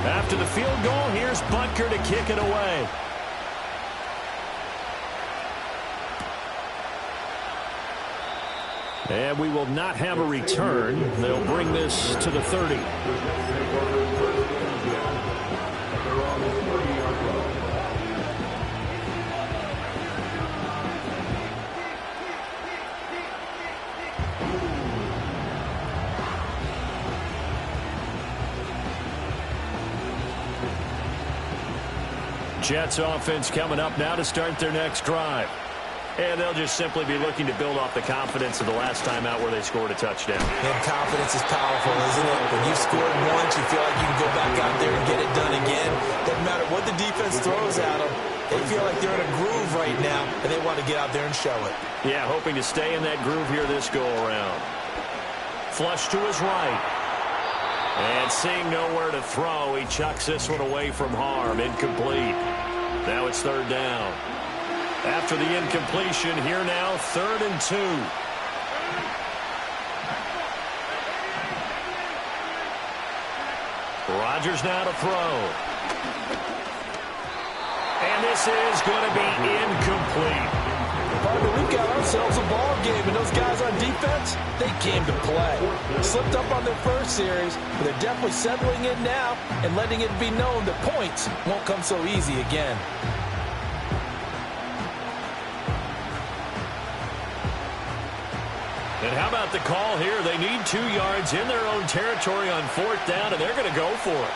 After the field goal, here's Butker to kick it away. And we will not have a return. They'll bring this to the 30. Jets offense coming up now to start their next drive. And they'll just simply be looking to build off the confidence of the last time out where they scored a touchdown. And confidence is powerful, isn't it? When you've scored once, you feel like you can go back out there and get it done again. Doesn't matter what the defense throws at them. They feel like they're in a groove right now, and they want to get out there and show it. Yeah, hoping to stay in that groove here this go-around. Flush to his right. And seeing nowhere to throw, he chucks this one away from harm. Incomplete. Now it's third down. After the incompletion, here now, 3rd and 2. Rodgers now to throw. And this is going to be incomplete. Partner, we've got ourselves a ball game, and those guys on defense, they came to play. Slipped up on their first series, but they're definitely settling in now and letting it be known that points won't come so easy again. And how about the call here? They need 2 yards in their own territory on 4th down, and they're going to go for it.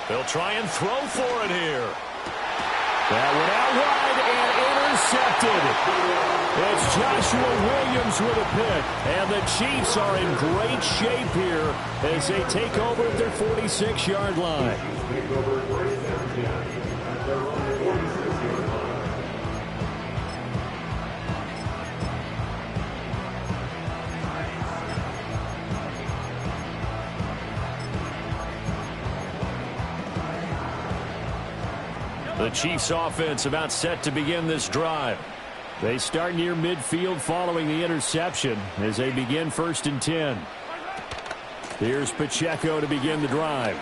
They'll try and throw for it here. That went out wide and intercepted. It's Joshua Williams with a pick. And the Chiefs are in great shape here as they take over at their 46-yard line. The Chiefs offense about set to begin this drive. They start near midfield following the interception as they begin 1st and 10. Here's Pacheco to begin the drive.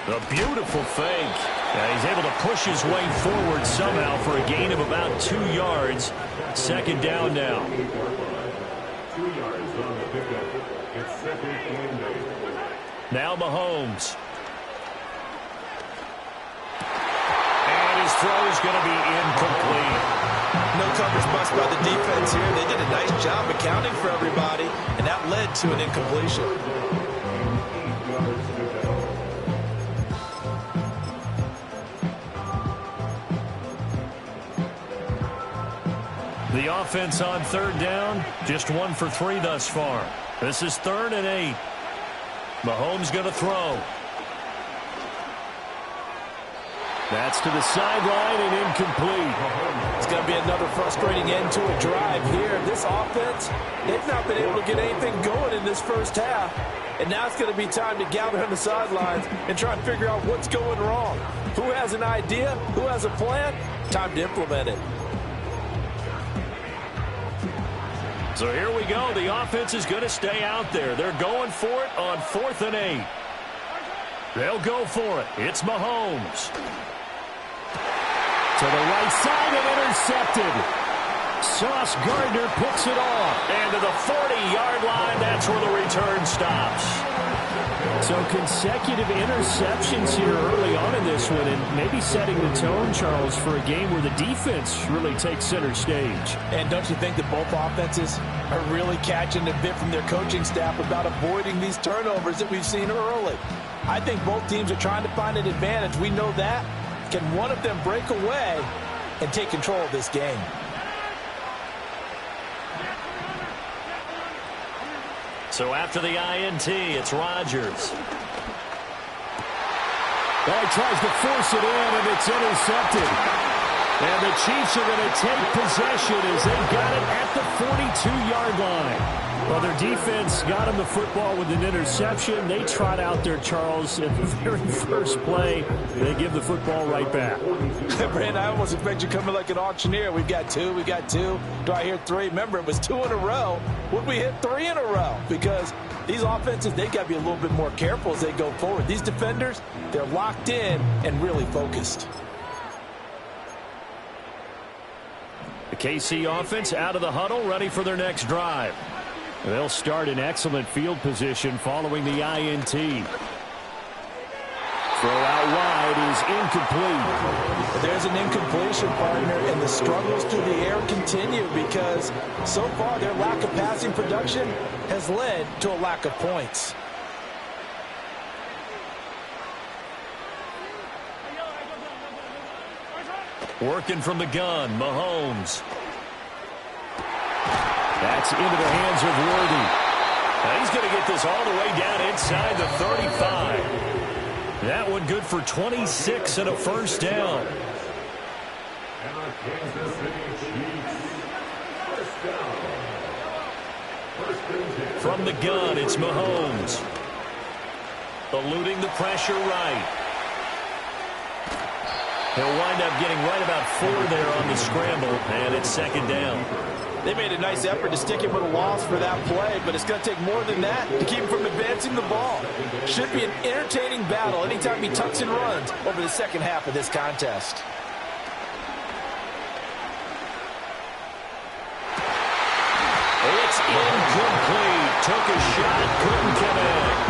A beautiful fake. He's able to push his way forward somehow for a gain of about 2 yards. 2nd down now. 2 yards on the pickup. It's 2nd down. Now Mahomes. His throw is going to be incomplete. No coverage bust by the defense here. They did a nice job accounting for everybody, and that led to an incompletion. The offense on 3rd down, just 1 for 3 thus far. This is 3rd and 8. Mahomes going to throw. That's to the sideline and incomplete. It's going to be another frustrating end to a drive here. This offense, they've not been able to get anything going in this first half. And now it's going to be time to gather on the sidelines and try and figure out what's going wrong. Who has an idea? Who has a plan? Time to implement it. So here we go. The offense is going to stay out there. They're going for it on 4th and 8. They'll go for it. It's Mahomes. To the right side and intercepted. Sauce Gardner picks it off. And to the 40-yard line, that's where the return stops. So consecutive interceptions here early on in this one, and maybe setting the tone, Charles, for a game where the defense really takes center stage. And don't you think that both offenses are really catching a bit from their coaching staff about avoiding these turnovers that we've seen early? I think both teams are trying to find an advantage. We know that. Can one of them break away and take control of this game? So after the INT, it's Rodgers. Well, he tries to force it in, and it's intercepted. And the Chiefs are going to take possession as they got it at the 42-yard line. Well, their defense got him the football with an interception. They trot out there, Charles, at the very first play. They give the football right back. Brandon, I almost expect you coming like an auctioneer. We've got two. Do I hear three? Remember, it was 2 in a row. Would we hit 3 in a row? Because these offenses, they got to be a little bit more careful as they go forward. These defenders, they're locked in and really focused. The KC offense out of the huddle, ready for their next drive. They'll start in excellent field position following the INT. Throw out wide is incomplete. There's an incompletion, partner, and the struggles through the air continue because so far their lack of passing production has led to a lack of points. Working from the gun, Mahomes. That's into the hands of Worthy. Now he's going to get this all the way down inside the 35. That one good for 26 and a first down. From the gun, it's Mahomes. Eluding the pressure right. He'll wind up getting right about 4 there on the scramble, and it's second down. They made a nice effort to stick him with a loss for that play, but it's going to take more than that to keep him from advancing the ball. Should be an entertaining battle anytime he tucks and runs over the second half of this contest. It's incomplete. Took a shot, couldn't connect.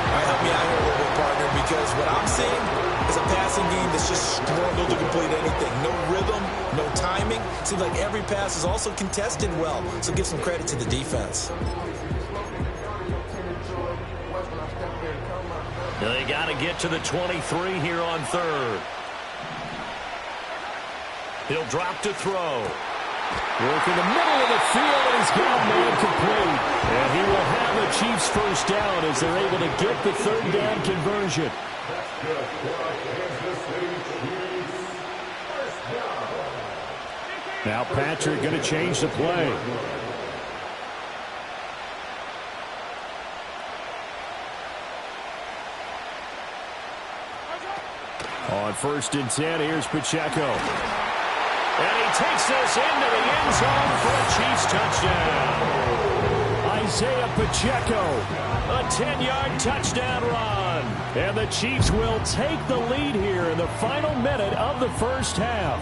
All right, help me out here a little bit, partner, because what I'm seeing is a passing game that's just struggled to complete anything. No rhythm, no timing. Seems like every pass is also contested well, so give some credit to the defense. They got to get to the 23 here on third. He'll drop to throw. Work in the middle of the field, and he's got a man complete. And he will have the Chiefs first down as they're able to get the third down conversion. Now Patrick going to change the play. On 1st and 10, here's Pacheco. And he takes this into the end zone for a Chiefs touchdown. Isaiah Pacheco, a 10-yard touchdown run. And the Chiefs will take the lead here in the final minute of the first half.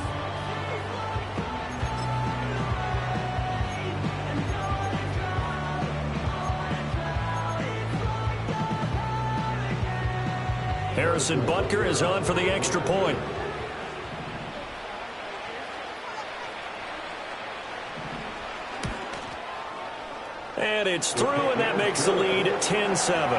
Harrison Butker is on for the extra point. And it's through, and that makes the lead 10-7.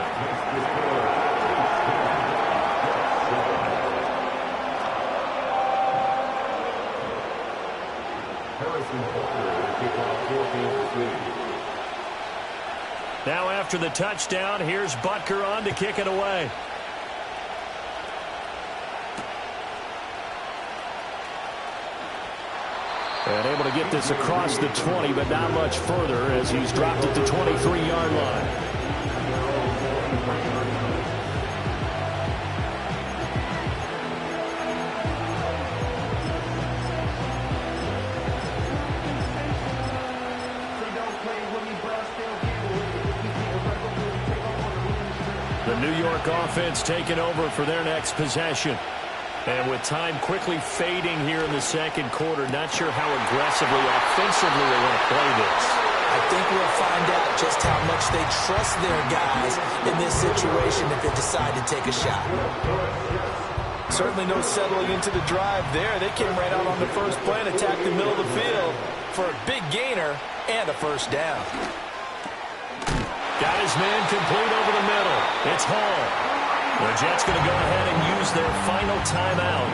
Now after the touchdown, here's Butker on to kick it away. And able to get this across the 20, but not much further as he's dropped at the 23-yard line. The New York offense taking over for their next possession. And with time quickly fading here in the second quarter, not sure how aggressively, offensively they want to play this. I think we'll find out just how much they trust their guys in this situation if they decide to take a shot. Certainly no settling into the drive there. They came right out on the first play and attacked the middle of the field for a big gainer and a first down. Got his man complete over the middle. It's Hall. The Jets going to go ahead and use their final timeout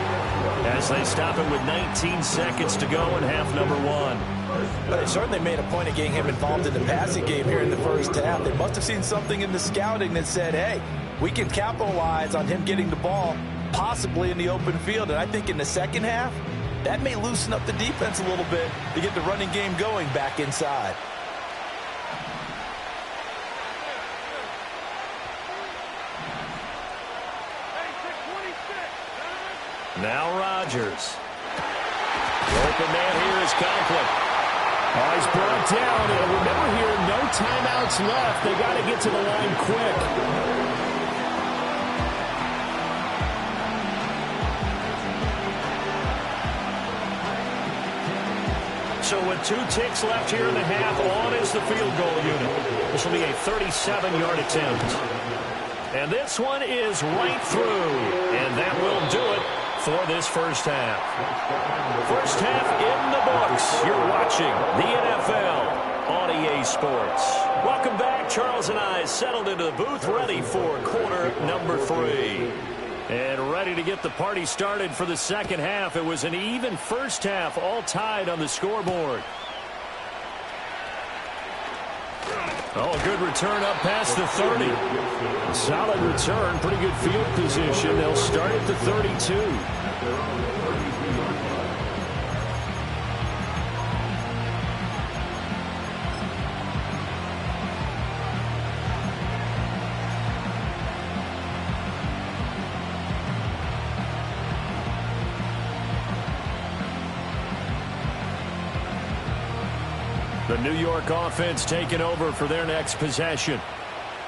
as they stop it with 19 seconds to go in half number 1. But they certainly made a point of getting him involved in the passing game here in the first half. They must have seen something in the scouting that said, hey, we can capitalize on him getting the ball possibly in the open field. And I think in the second half, That may loosen up the defense a little bit to get the running game going back inside. Now Rodgers. The open man here is Conklin. Oh, he's brought down. And remember here, no timeouts left. They got to get to the line quick. So with 2 ticks left here in the half, on is the field goal unit. This will be a 37-yard attempt. And this one is right through. And that will do it for this first half. First half in the books. You're watching the NFL on EA Sports. Welcome back. Charles and I settled into the booth, ready for quarter number 3. And ready to get the party started for the second half. It was an even first half, all tied on the scoreboard. Oh, a good return up past the 30. A solid return, pretty good field position. They'll start at the 32. The New York offense taking over for their next possession.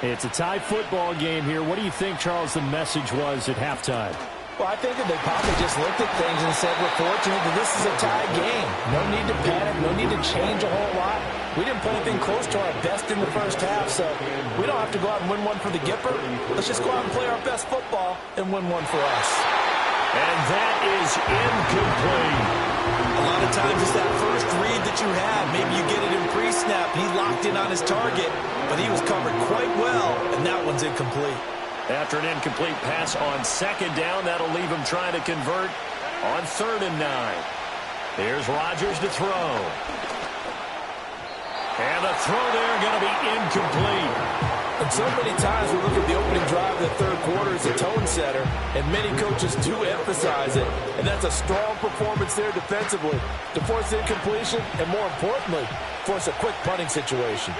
It's a tie football game here. What do you think, Charles, the message was at halftime? Well, I think that they probably just looked at things and said, we're fortunate that this is a tie game. No need to panic, no need to change a whole lot. We didn't play anything close to our best in the first half, so we don't have to go out and win one for the Gipper. Let's just go out and play our best football and win one for us. And that is incomplete. A lot of times it's that first read that you had. Maybe you get it in pre-snap. He locked in on his target, but he was covered quite well, and that one's incomplete. After an incomplete pass on second down, that'll leave him trying to convert on 3rd and 9. Here's Rodgers to throw. And the throw there going to be incomplete. And so many times we look at the opening drive of the third quarter as a tone setter, and many coaches do emphasize it. And that's a strong performance there defensively to force incompletion and, more importantly, force a quick punting situation.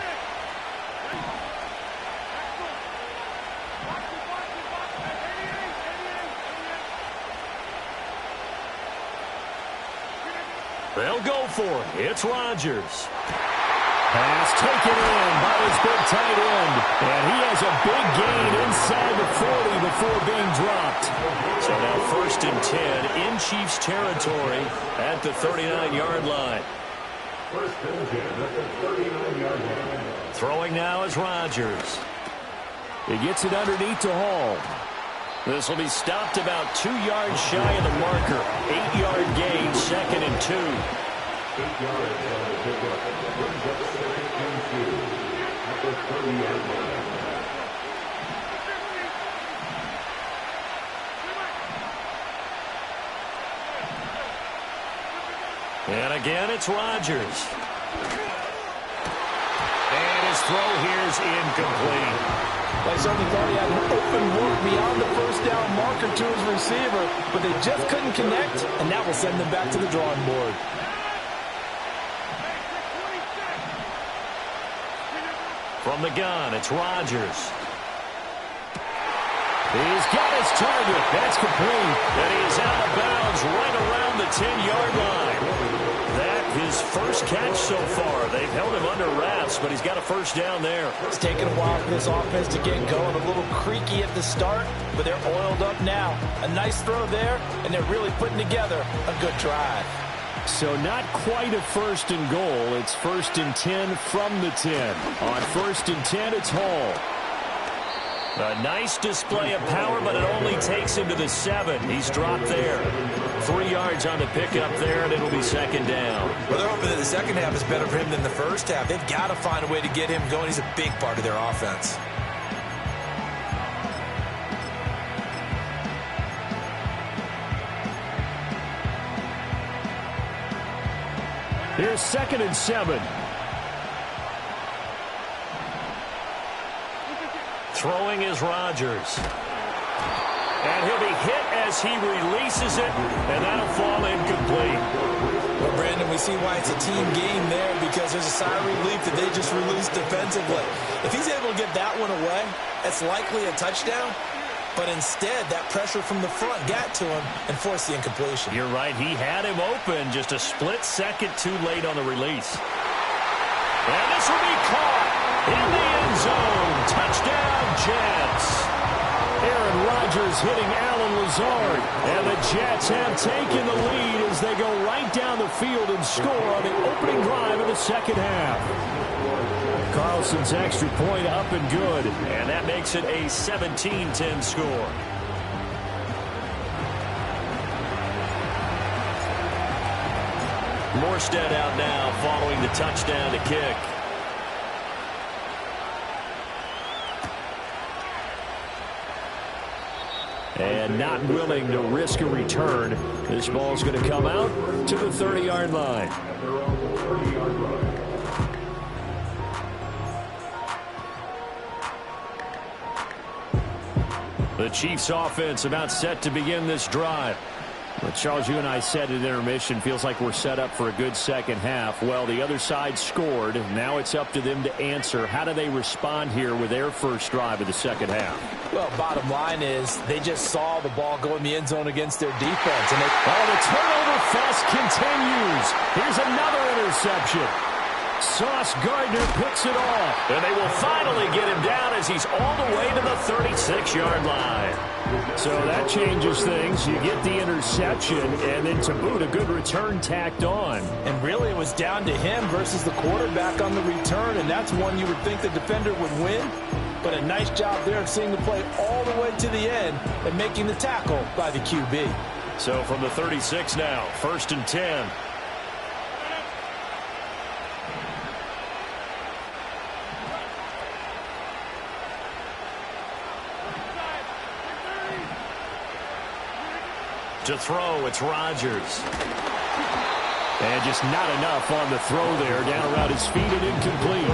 They'll go for it. It's Rodgers. Pass taken in by his big tight end. And he has a big gain inside the 40 before being dropped. So now 1st and 10 in Chiefs territory at the 39-yard line. 1st and 10 at the 39-yard line. Throwing now is Rodgers. He gets it underneath to Hall. This will be stopped about 2 yards shy of the marker. 8-yard gain, 2nd and 2. 8 yards on the pickup. Brings up 2nd and 2 at the 30-yard line. And again, it's Rodgers. And his throw here is incomplete. They certainly thought he had an open look beyond the first down marker to his receiver, but they just couldn't connect, and that will send them back to the drawing board. From the gun, it's Rodgers. He's got his target. That's complete. And he's out of bounds right around the 10-yard line. That his first catch so far. They've held him under wraps, but he's got a first down there. It's taken a while for this offense to get going. A little creaky at the start, but they're oiled up now. A nice throw there, and they're really putting together a good drive. So not quite a 1st and goal. It's 1st and 10 from the 10. On 1st and 10, it's Hall. A nice display of power, but it only takes him to the 7. He's dropped there. 3 yards on the pickup there, and it'll be 2nd down. Well, they're hoping that the second half is better for him than the first half. They've got to find a way to get him going. He's a big part of their offense. Here's 2nd and 7. Throwing is Rodgers. And he'll be hit as he releases it, and that'll fall incomplete. Well, Brandon, we see why it's a team game there, because there's a sigh of relief that they just released defensively. If he's able to get that one away, it's likely a touchdown. But instead, that pressure from the front got to him and forced the incompletion. You're right. He had him open just a split second too late on the release. And this will be caught in the end zone. Touchdown, Jets. Aaron Rodgers hitting Allen Lazard. And the Jets have taken the lead as they go right down the field and score on the opening drive of the second half. Carlson's extra point up and good. And that makes it a 17-10 score. Morstead out now following the touchdown to kick. And not willing to risk a return. This ball's going to come out to the 30-yard line. The Chiefs offense about set to begin this drive. Well, Charles, you and I said at intermission, feels like we're set up for a good second half. Well, the other side scored. Now it's up to them to answer. How do they respond here with their first drive of the second half? Well, bottom line is they just saw the ball go in the end zone against their defense. And the turnover fest continues. Here's another interception. Sauce Gardner picks it off. And they will finally get him down as he's all the way to the 36-yard line. So that changes things. You get the interception, and then to boot, a good return tacked on. And really, it was down to him versus the quarterback on the return, and that's one you would think the defender would win. But a nice job there of seeing the play all the way to the end and making the tackle by the QB. So from the 36 now, 1st and 10. To throw, it's Rodgers. And just not enough on the throw there. Down around his feet and incomplete.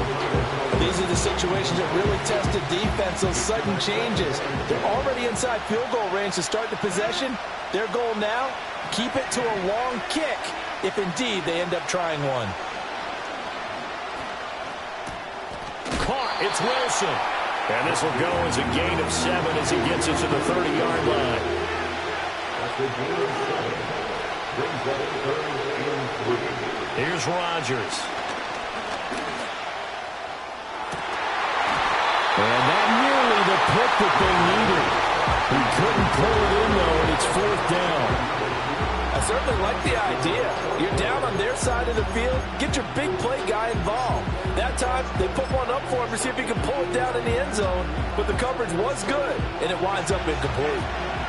These are the situations that really test the defense, those sudden changes. They're already inside field goal range to start the possession. Their goal now, keep it to a long kick, if indeed they end up trying one. Caught, it's Wilson. And this will go as a gain of 7 as he gets it to the 30-yard line. Here's Rodgers. And that nearly the pick that they needed. He couldn't pull it in, though, and it's 4th down. I certainly like the idea. You're down on their side of the field. Get your big play guy involved. That time, they put one up for him to see if he can pull it down in the end zone. But the coverage was good, and it winds up incomplete.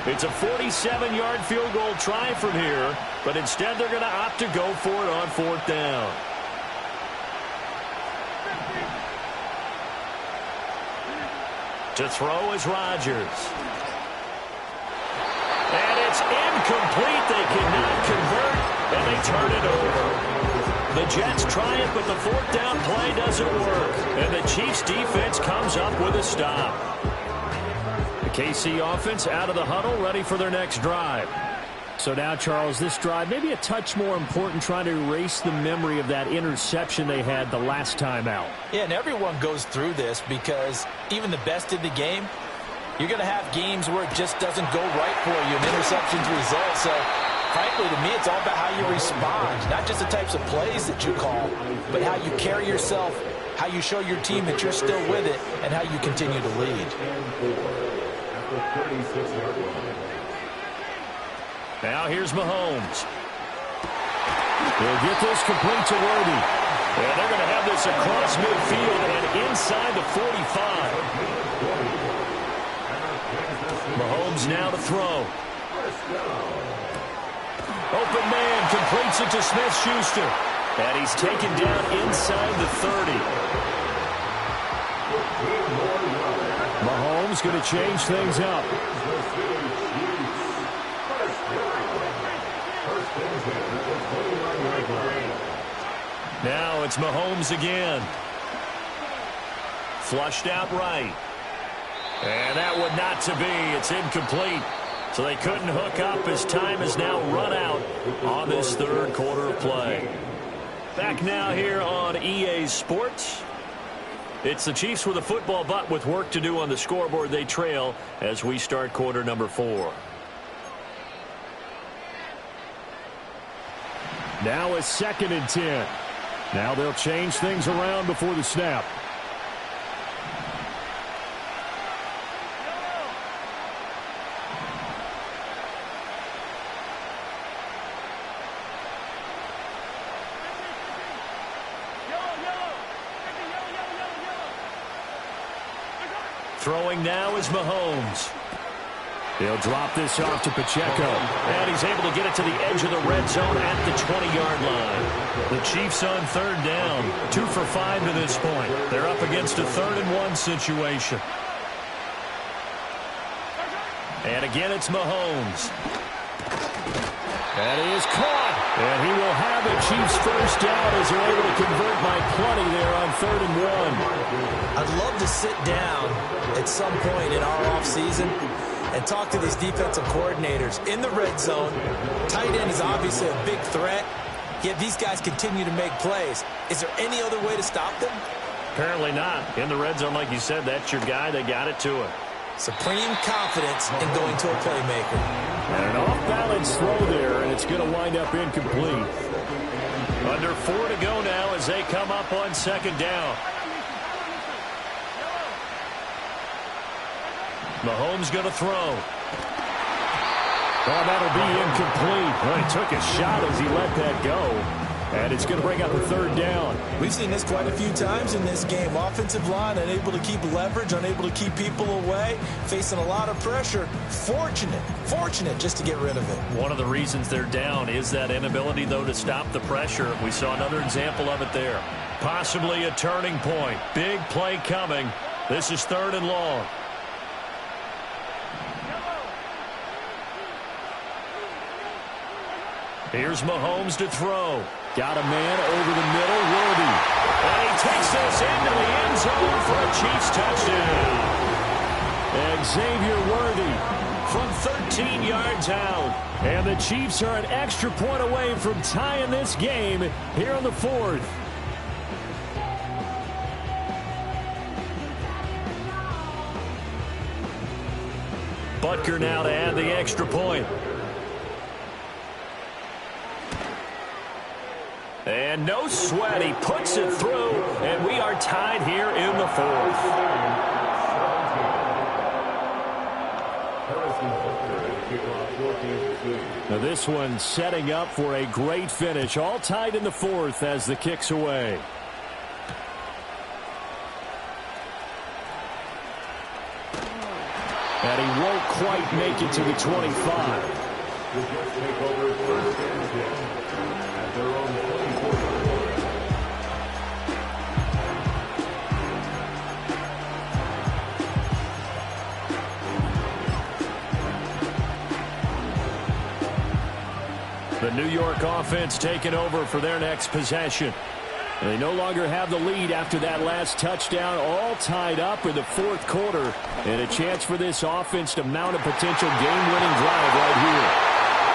It's a 47-yard field goal try from here, but instead they're going to opt to go for it on 4th down. To throw is Rodgers. And it's incomplete. They cannot convert, and they turn it over. The Jets try it, but the 4th down play doesn't work. And the Chiefs defense comes up with a stop. KC offense out of the huddle, ready for their next drive. So now, Charles, this drive maybe a touch more important, trying to erase the memory of that interception they had the last time out. Yeah, and everyone goes through this because even the best in the game, you're going to have games where it just doesn't go right for you and interceptions result. So, frankly, to me, it's all about how you respond, not just the types of plays that you call, but how you carry yourself, how you show your team that you're still with it, and how you continue to lead. Now here's Mahomes. He'll get this complete to Worthy. And they're going to have this across midfield and inside the 45. Mahomes now to throw. Open man completes it to Smith-Schuster. And he's taken down inside the 30. Mahomes going to change things up. Now it's Mahomes again. Flushed out right. And that one not to be. It's incomplete. So they couldn't hook up as time has now run out on this third quarter of play. Back now here on EA Sports. It's the Chiefs with a football, but with work to do on the scoreboard. They trail as we start quarter number 4. Now a 2nd and 10. Now they'll change things around before the snap. Throwing now is Mahomes. He'll drop this off to Pacheco. And he's able to get it to the edge of the red zone at the 20-yard line. The Chiefs on 3rd down. 2 for 5 to this point. They're up against a 3rd and 1 situation. And again, it's Mahomes. That is caught. And he will have a Chiefs first down as they're able to convert by plenty there on 3rd and 1. I'd love to sit down at some point in our offseason and talk to these defensive coordinators. In the red zone, tight end is obviously a big threat, yet these guys continue to make plays. Is there any other way to stop them? Apparently not. In the red zone, like you said, that's your guy. They got it to him. Supreme confidence in going to a playmaker. And an off-balance throw there, and it's going to wind up incomplete. Under 4 to go now as they come up on 2nd down. Mahomes going to throw. Well, that'll be incomplete. Well, he took a shot as he let that go. And it's going to bring up a 3rd down. We've seen this quite a few times in this game. Offensive line unable to keep leverage, unable to keep people away, facing a lot of pressure. Fortunate just to get rid of it. One of the reasons they're down is that inability, though, to stop the pressure. We saw another example of it there. Possibly a turning point. Big play coming. This is 3rd and long. Here's Mahomes to throw. Got a man over the middle, Worthy. And he takes this into the end zone for a Chiefs touchdown. And Xavier Worthy from 13 yards out. And the Chiefs are an extra point away from tying this game here in the 4th. Butker now to add the extra point. And no sweat, he puts it through, and we are tied here in the 4th. Now this one setting up for a great finish, all tied in the 4th as the kick's away. And he won't quite make it to the 25. The Jets take over 1st and 10 at their own 24. The New York offense taking over for their next possession. They no longer have the lead after that last touchdown, all tied up in the 4th quarter. And a chance for this offense to mount a potential game-winning drive right here.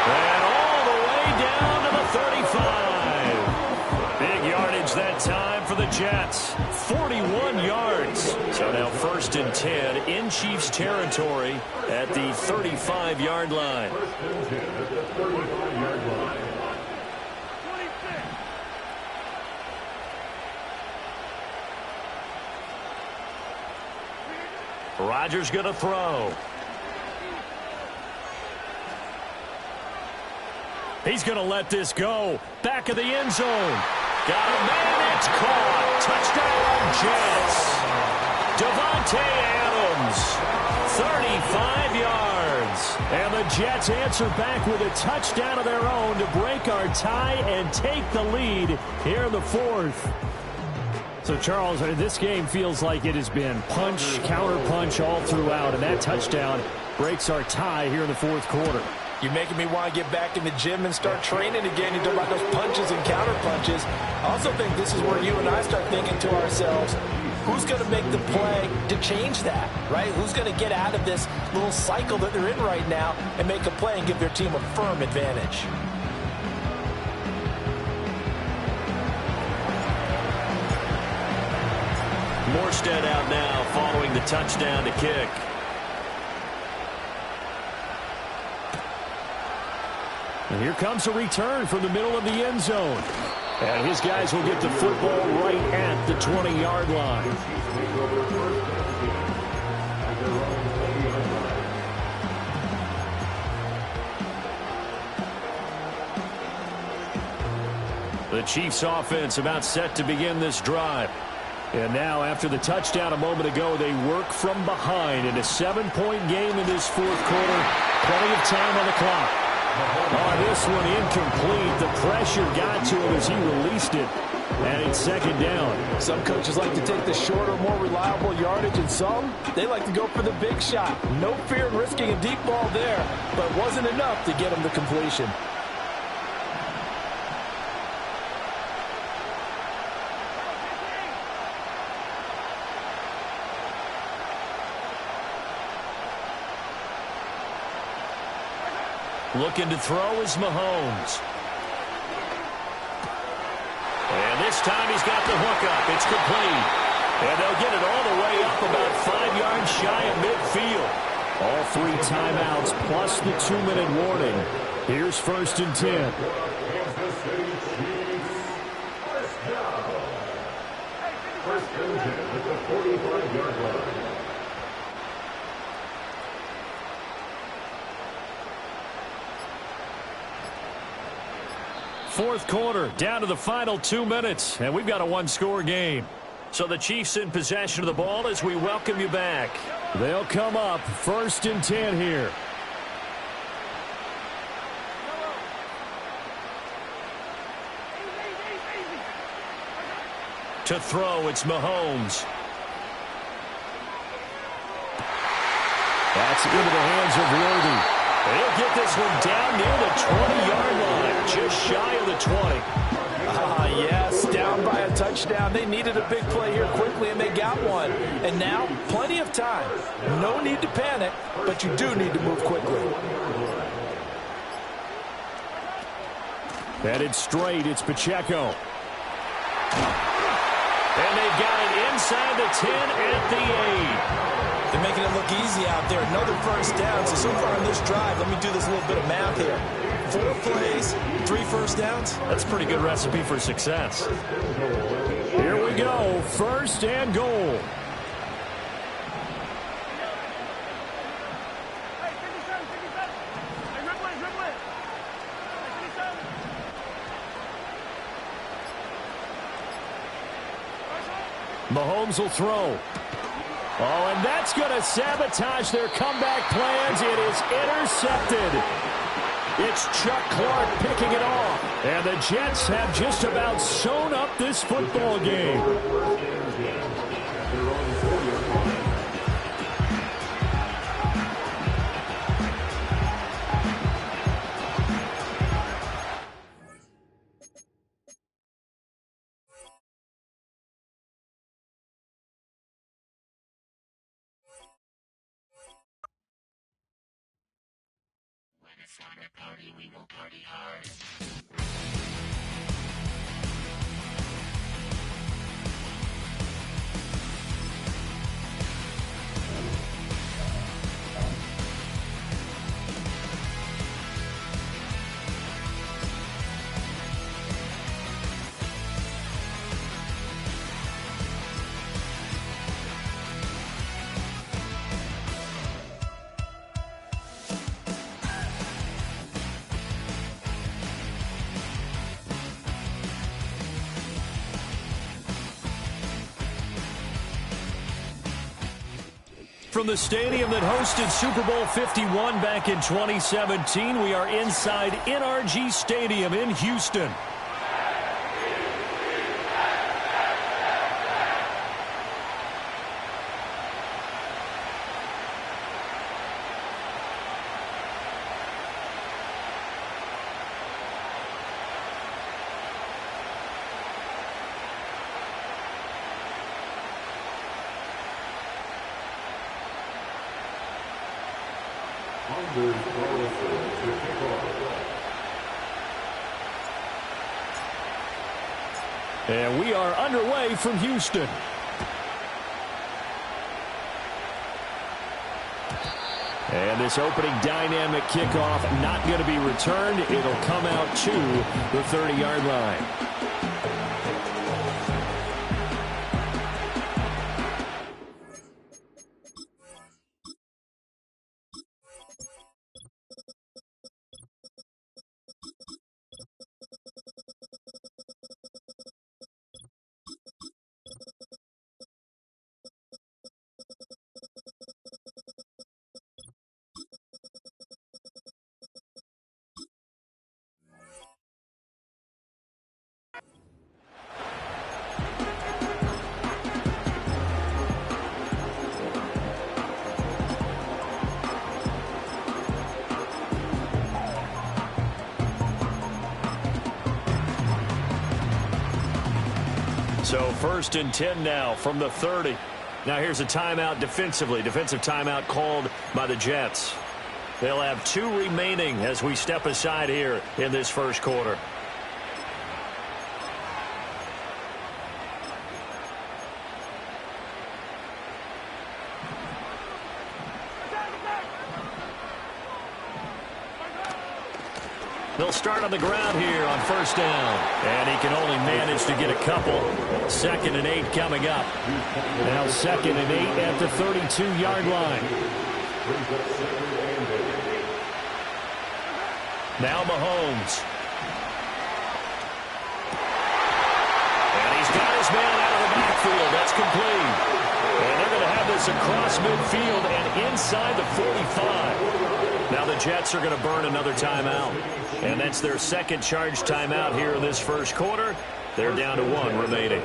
And all the way down to the 35. Big yardage that time for the Jets. 41 yards. So now 1st and 10 in Chiefs territory at the 35-yard line. 1st and 10 at the 35-yard line. Rodgers going to throw. He's going to let this go. Back of the end zone. Got a man. It's caught. Touchdown, Jets. Davante Adams. 35 yards. And the Jets answer back with a touchdown of their own to break our tie and take the lead here in the 4th. So, Charles, this game feels like it has been punch, counter-punch all throughout, and that touchdown breaks our tie here in the 4th quarter. You're making me want to get back in the gym and start training again. You talk about those punches and counter-punches. I also think this is where you and I start thinking to ourselves, who's going to make the play to change that, right? Who's going to get out of this little cycle that they're in right now and make a play and give their team a firm advantage? Morstead out now following the touchdown to kick. And here comes a return from the middle of the end zone. And his guys will get the football right at the 20-yard line. The Chiefs offense about set to begin this drive. And now, after the touchdown a moment ago, they work from behind in a 7-point game in this fourth quarter. Plenty of time on the clock. On this one, incomplete. The pressure got to him as he released it. And it's second down. Some coaches like to take the shorter, more reliable yardage, and some, they like to go for the big shot. No fear in risking a deep ball there, but it wasn't enough to get him the completion. Looking to throw is Mahomes. And this time he's got the hook up. It's complete. And they'll get it all the way up about 5 yards shy of midfield. All 3 timeouts plus the 2-minute warning. Here's 1st and 10. Kansas City Chiefs. First down. 1st and 10 at the 45-yard line. Fourth quarter, down to the final 2 minutes, and we've got a 1-score game. So the Chiefs in possession of the ball as we welcome you back. They'll come up 1st and 10 here. To throw, it's Mahomes. That's into the hands of Worthy. He'll get this one down near the 20-yard line, just shy of the 20. Yes, down by a touchdown. They needed a big play here quickly, and they got one. And now, plenty of time. No need to panic, but you do need to move quickly. Headed straight, it's Pacheco. And they've got it inside the 10 at the 8. They're making it look easy out there. Another first down. So far on this drive, let me do this little bit of math here. 4 plays, 3 first downs. That's a pretty good recipe for success. Here we go. 1st and goal. Mahomes will throw. Oh, and that's going to sabotage their comeback plans. It is intercepted. It's Chuck Clark picking it off. And the Jets have just about sewn up this football game. Start a party, we will party hard. From the stadium that hosted Super Bowl 51 back in 2017, we are inside NRG Stadium in Houston. Sanders Carlson to kick off. And we are underway from Houston. And this opening dynamic kickoff not going to be returned. It'll come out to the 30-yard line. So 1st and 10 now from the 30. Now here's a timeout defensively. Defensive timeout called by the Jets. They'll have 2 remaining as we step aside here in this first quarter. They'll start on the ground here on 1st down. And he can only manage to get a couple. 2nd and 8 coming up. Now 2nd and 8 at the 32-yard line. Now Mahomes. And he's got his man out of the backfield. That's complete. And they're going to have this across midfield and inside the 45. Now the Jets are going to burn another timeout. And that's their second charge timeout here in this first quarter. They're down to 1 remaining.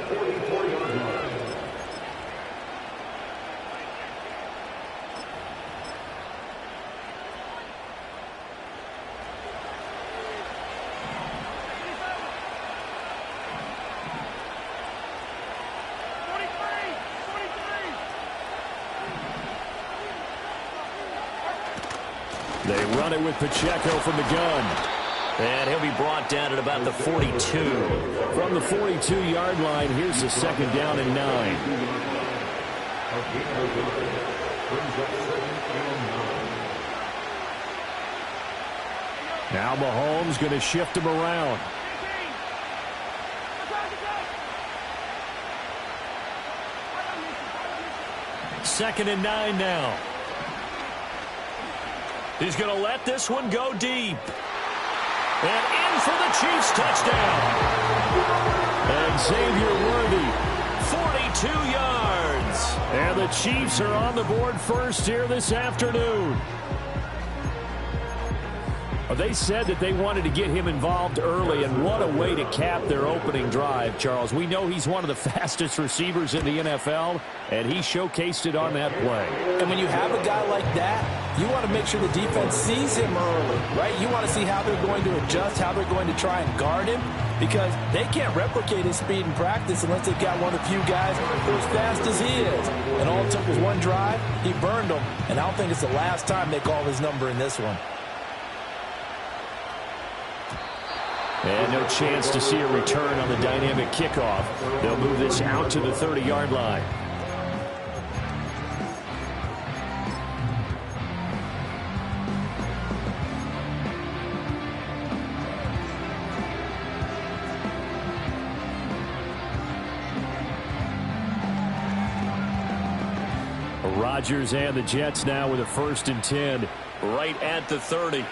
They run it with Pacheco from the gun. And he'll be brought down at about the 42. From the 42-yard line, here's the 2nd down and 9. Now Mahomes going to shift him around. Second and 9 now. He's going to let this one go deep. And in for the Chiefs touchdown. And Xavier Worthy, 42 yards. And the Chiefs are on the board first here this afternoon. They said that they wanted to get him involved early, and what a way to cap their opening drive, Charles. We know he's one of the fastest receivers in the NFL, and he showcased it on that play. And when you have a guy like that, you want to make sure the defense sees him early, right? You want to see how they're going to adjust, how they're going to try and guard him, because they can't replicate his speed in practice unless they've got one of the few guys who are as fast as he is. And all it took was one drive. He burned them, and I don't think it's the last time they call his number in this one. And no chance to see a return on the dynamic kickoff. They'll move this out to the 30-yard line. Rodgers and the Jets now with a 1st and 10 right at the 30.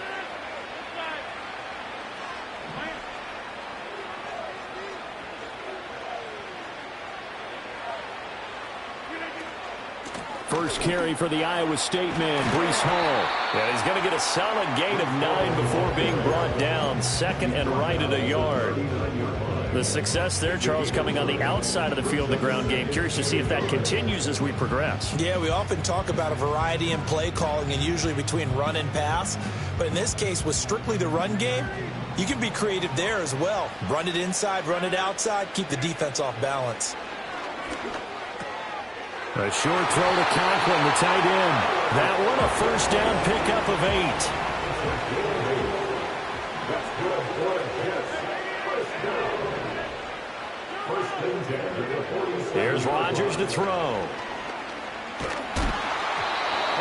First carry for the Iowa State man, Breece Hall. And he's going to get a solid gain of 9 before being brought down. 2nd and right at a yard. The success there, Charles, coming on the outside of the field in the ground game. Curious to see if that continues as we progress. Yeah, we often talk about a variety in play calling and usually between run and pass. But in this case, with strictly the run game, you can be creative there as well. Run it inside, run it outside, keep the defense off balance. A short throw to Conklin, the tight end. That one a first down pickup of 8. That's good for the Jets. First down. First and 10 to the 47. Here's Rodgers to throw.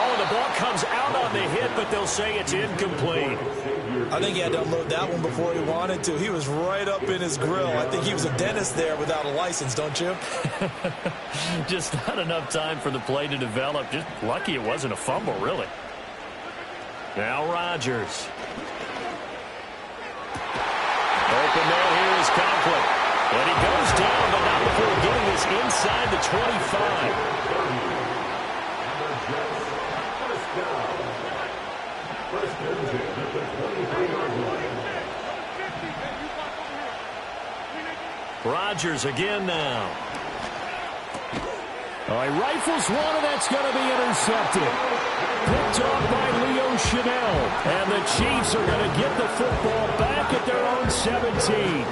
Oh, the ball comes out on the hit, but they'll say it's incomplete. I think he had to unload that one before he wanted to. He was right up in his grill. I think he was a dentist there without a license, don't you? Just not enough time for the play to develop. Just lucky it wasn't a fumble, really. Now Rodgers. Open there, here is Conklin. And he goes down, but not before getting this inside the 25. Rodgers again now. Oh, he rifles one, and that's going to be intercepted. Picked off by Leo Chanel. And the Chiefs are going to get the football back at their own 17.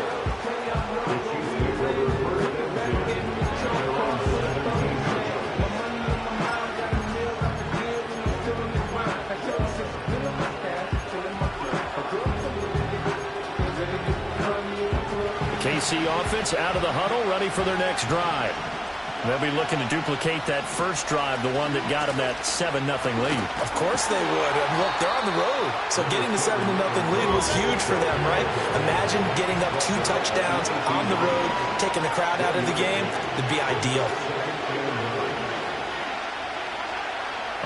KC offense out of the huddle, ready for their next drive. They'll be looking to duplicate that first drive, the one that got them that 7-0 lead. Of course they would. I mean, look, they're on the road. So getting the 7-0 lead was huge for them, right? Imagine getting up 2 touchdowns on the road, taking the crowd out of the game. It'd be ideal.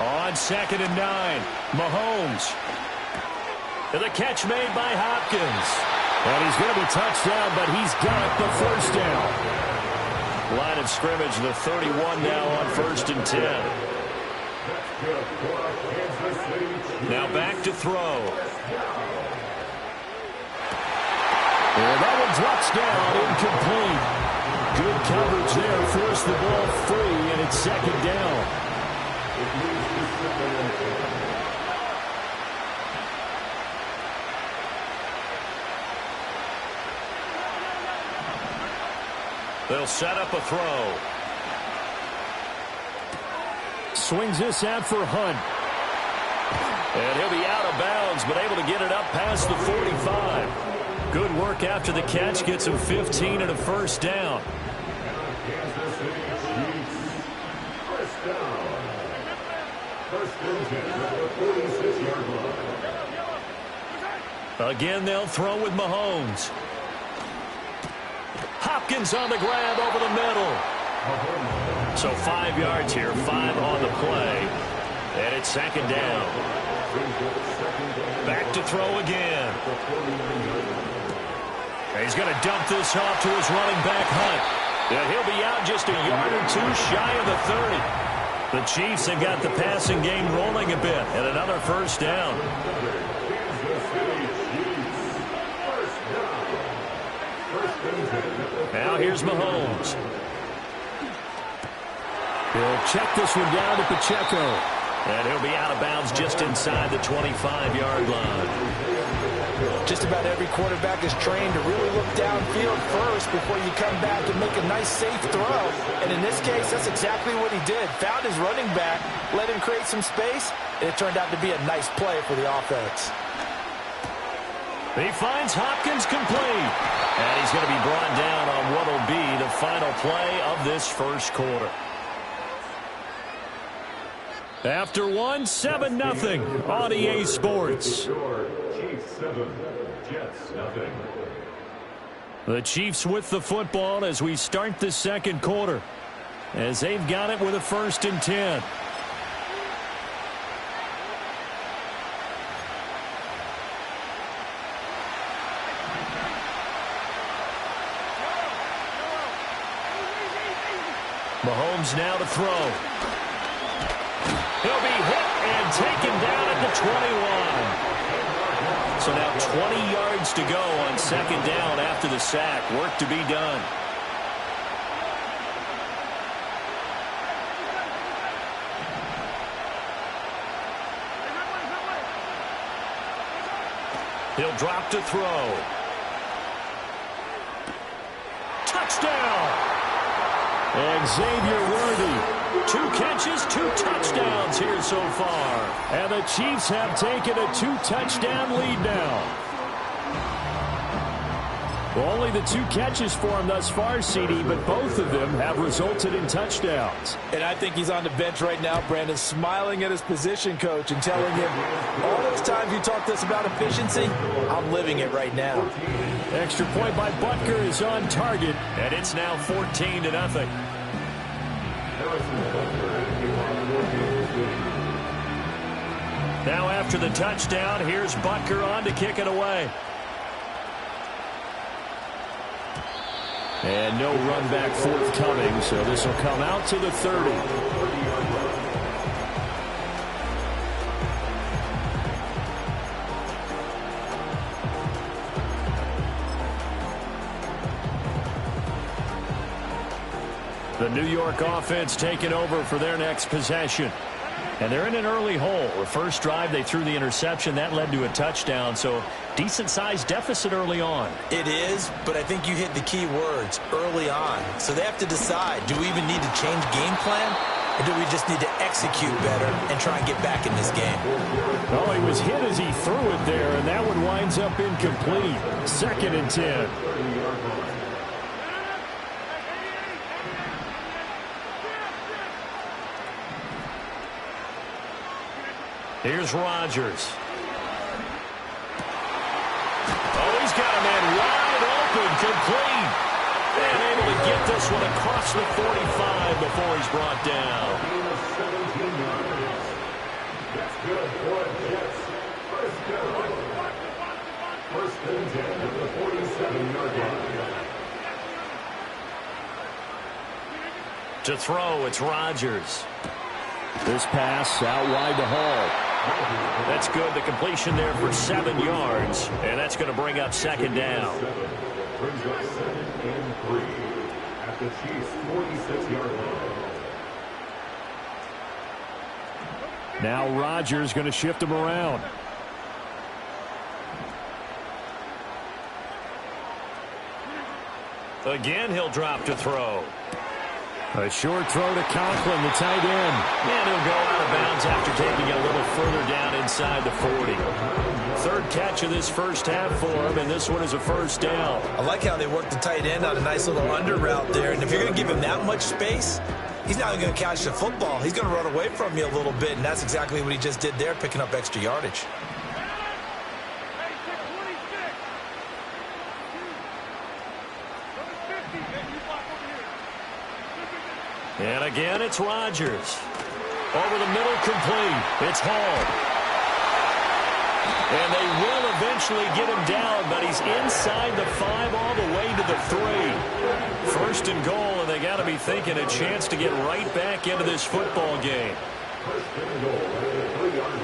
On 2nd and 9, Mahomes. The catch made by Hopkins. And he's going to be touched down, but he's got the first down. Line of scrimmage, the 31 now on 1st and 10. Now back to throw. And that one drops down, incomplete. Good coverage there, forced the ball free, and it's 2nd down. They'll set up a throw. Swings this out for Hunt. And he'll be out of bounds, but able to get it up past the 45. Good work after the catch. Gets him 15 and a first down. Kansas City Chiefs. First down. First and 10 at the 46-yard line. Again, they'll throw with Mahomes. Hopkins on the grab over the middle. So 5 yards here, 5 on the play. And it's 2nd down. Back to throw again. And he's going to dump this off to his running back, Hunt. And he'll be out just a yard or 2 shy of the 30. The Chiefs have got the passing game rolling a bit. And another first down. Now here's Mahomes. He'll check this one down to Pacheco. And he'll be out of bounds just inside the 25-yard line. Just about every quarterback is trained to really look downfield first before you come back and make a nice, safe throw. And in this case, that's exactly what he did. Found his running back, let him create some space, and it turned out to be a nice play for the offense. He finds Hopkins complete. And he's going to be brought down on what will be the final play of this first quarter. After 7-0 on EA Sports. Chiefs 7, Jets nothing. The Chiefs with the football as we start the second quarter. As they've got it with a 1st and 10. Mahomes now to throw. He'll be hit and taken down at the 21. So now 20 yards to go on 2nd down after the sack. Work to be done. He'll drop to throw. Touchdown! Xavier Worthy, 2 catches, 2 touchdowns here so far. And the Chiefs have taken a 2-touchdown lead now. Well, only the 2 catches for him thus far, CD, but both of them have resulted in touchdowns. And I think he's on the bench right now, Brandon, smiling at his position coach and telling him, all those times you talked to us about efficiency, I'm living it right now. Extra point by Butker is on target, and it's now 14-0. Now after the touchdown, here's Butker on to kick it away. And no run back forthcoming, so this will come out to the 30. The New York offense taking over for their next possession. And they're in an early hole. The first drive, they threw the interception. That led to a touchdown, so decent-sized deficit early on. It is, but I think you hit the key words, early on. So they have to decide, do we even need to change game plan, or do we just need to execute better and try and get back in this game? Oh, he was hit as he threw it there, and that one winds up incomplete. 2nd and 10. Here's Rodgers. Oh, he's got a man wide open, complete. And able to get this one across the 45 before he's brought down. That's good for the Jets. First and 10 at the 47-yard line. To throw, it's Rodgers. This pass out wide to Hall. That's good. The completion there for 7 yards. And that's going to bring up 2nd down. Brings up 2nd and 3 at the Chiefs' 46-yard line. Now Rodgers going to shift him around. Again, he'll drop to throw. A short throw to Conklin, the tight end. And he'll go out of bounds after taking a little further down inside the 40. 3rd catch of this first half for him, and this one is a first down. I like how they work the tight end on a nice little under route there. And if you're going to give him that much space, he's not going to catch the football. He's going to run away from you a little bit, and that's exactly what he just did there, picking up extra yardage. And again, it's Rodgers. Over the middle, complete. It's Hall. And they will eventually get him down, but he's inside the 5 all the way to the 3. 1st and goal, and they got to be thinking a chance to get right back into this football game. First and goal at the 3-yard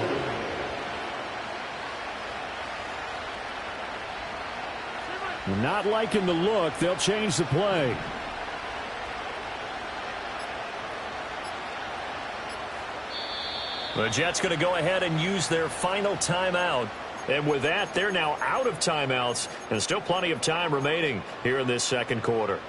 line. Not liking the look. They'll change the play. The Jets going to go ahead and use their final timeout. And with that, they're now out of timeouts. And still plenty of time remaining here in this 2nd quarter.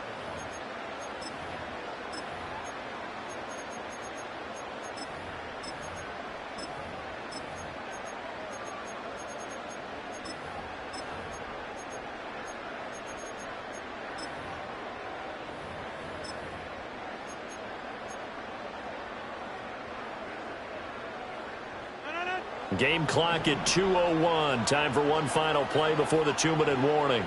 Game clock at 2:01. Time for one final play before the 2-minute warning.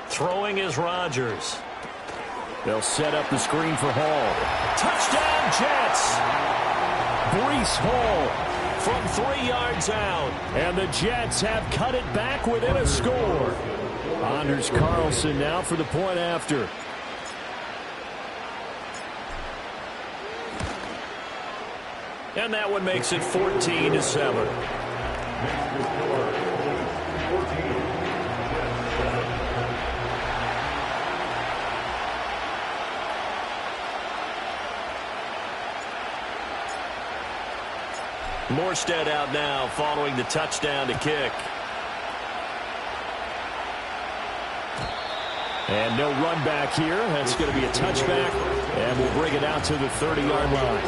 Throwing is Rodgers. They'll set up the screen for Hall. Touchdown, Jets! Breece Hall from 3 yards out. And the Jets have cut it back within a score. Anders Carlson now for the point after. And that one makes it 14-7. Morstead out now following the touchdown to kick. And no run back here. That's going to be a touchback, and we'll bring it out to the 30-yard line.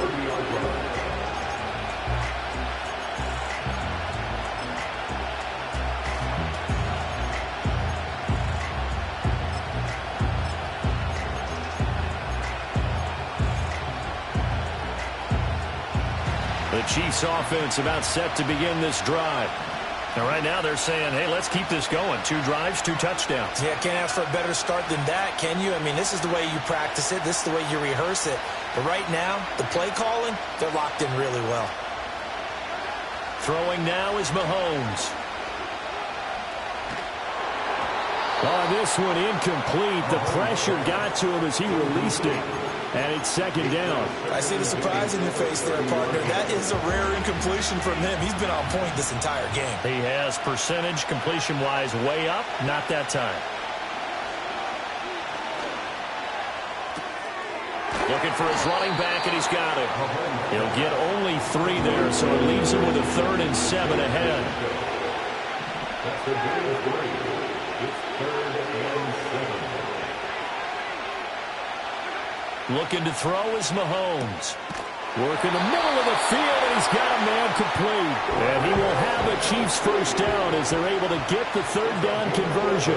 The Chiefs offense about set to begin this drive. And right now they're saying, hey, let's keep this going. 2 drives, 2 touchdowns. Yeah, can't ask for a better start than that, can you? I mean, this is the way you practice it. This is the way you rehearse it. But right now, the play calling, they're locked in really well. Throwing now is Mahomes. Oh, this one incomplete. The pressure got to him as he released it. And it's 2nd down. I see the surprise in your face there, partner. That is a rare incompletion from him. He's been on point this entire game. He has percentage completion-wise way up. Not that time. Looking for his running back, and he's got it. He'll get only 3 there, so it leaves him with a 3rd and 7 ahead. That's the game of 3. It's 3rd and 7. Looking to throw is Mahomes. Working the middle of the field, and he's got a man complete. And he will have a Chiefs first down as they're able to get the 3rd down conversion.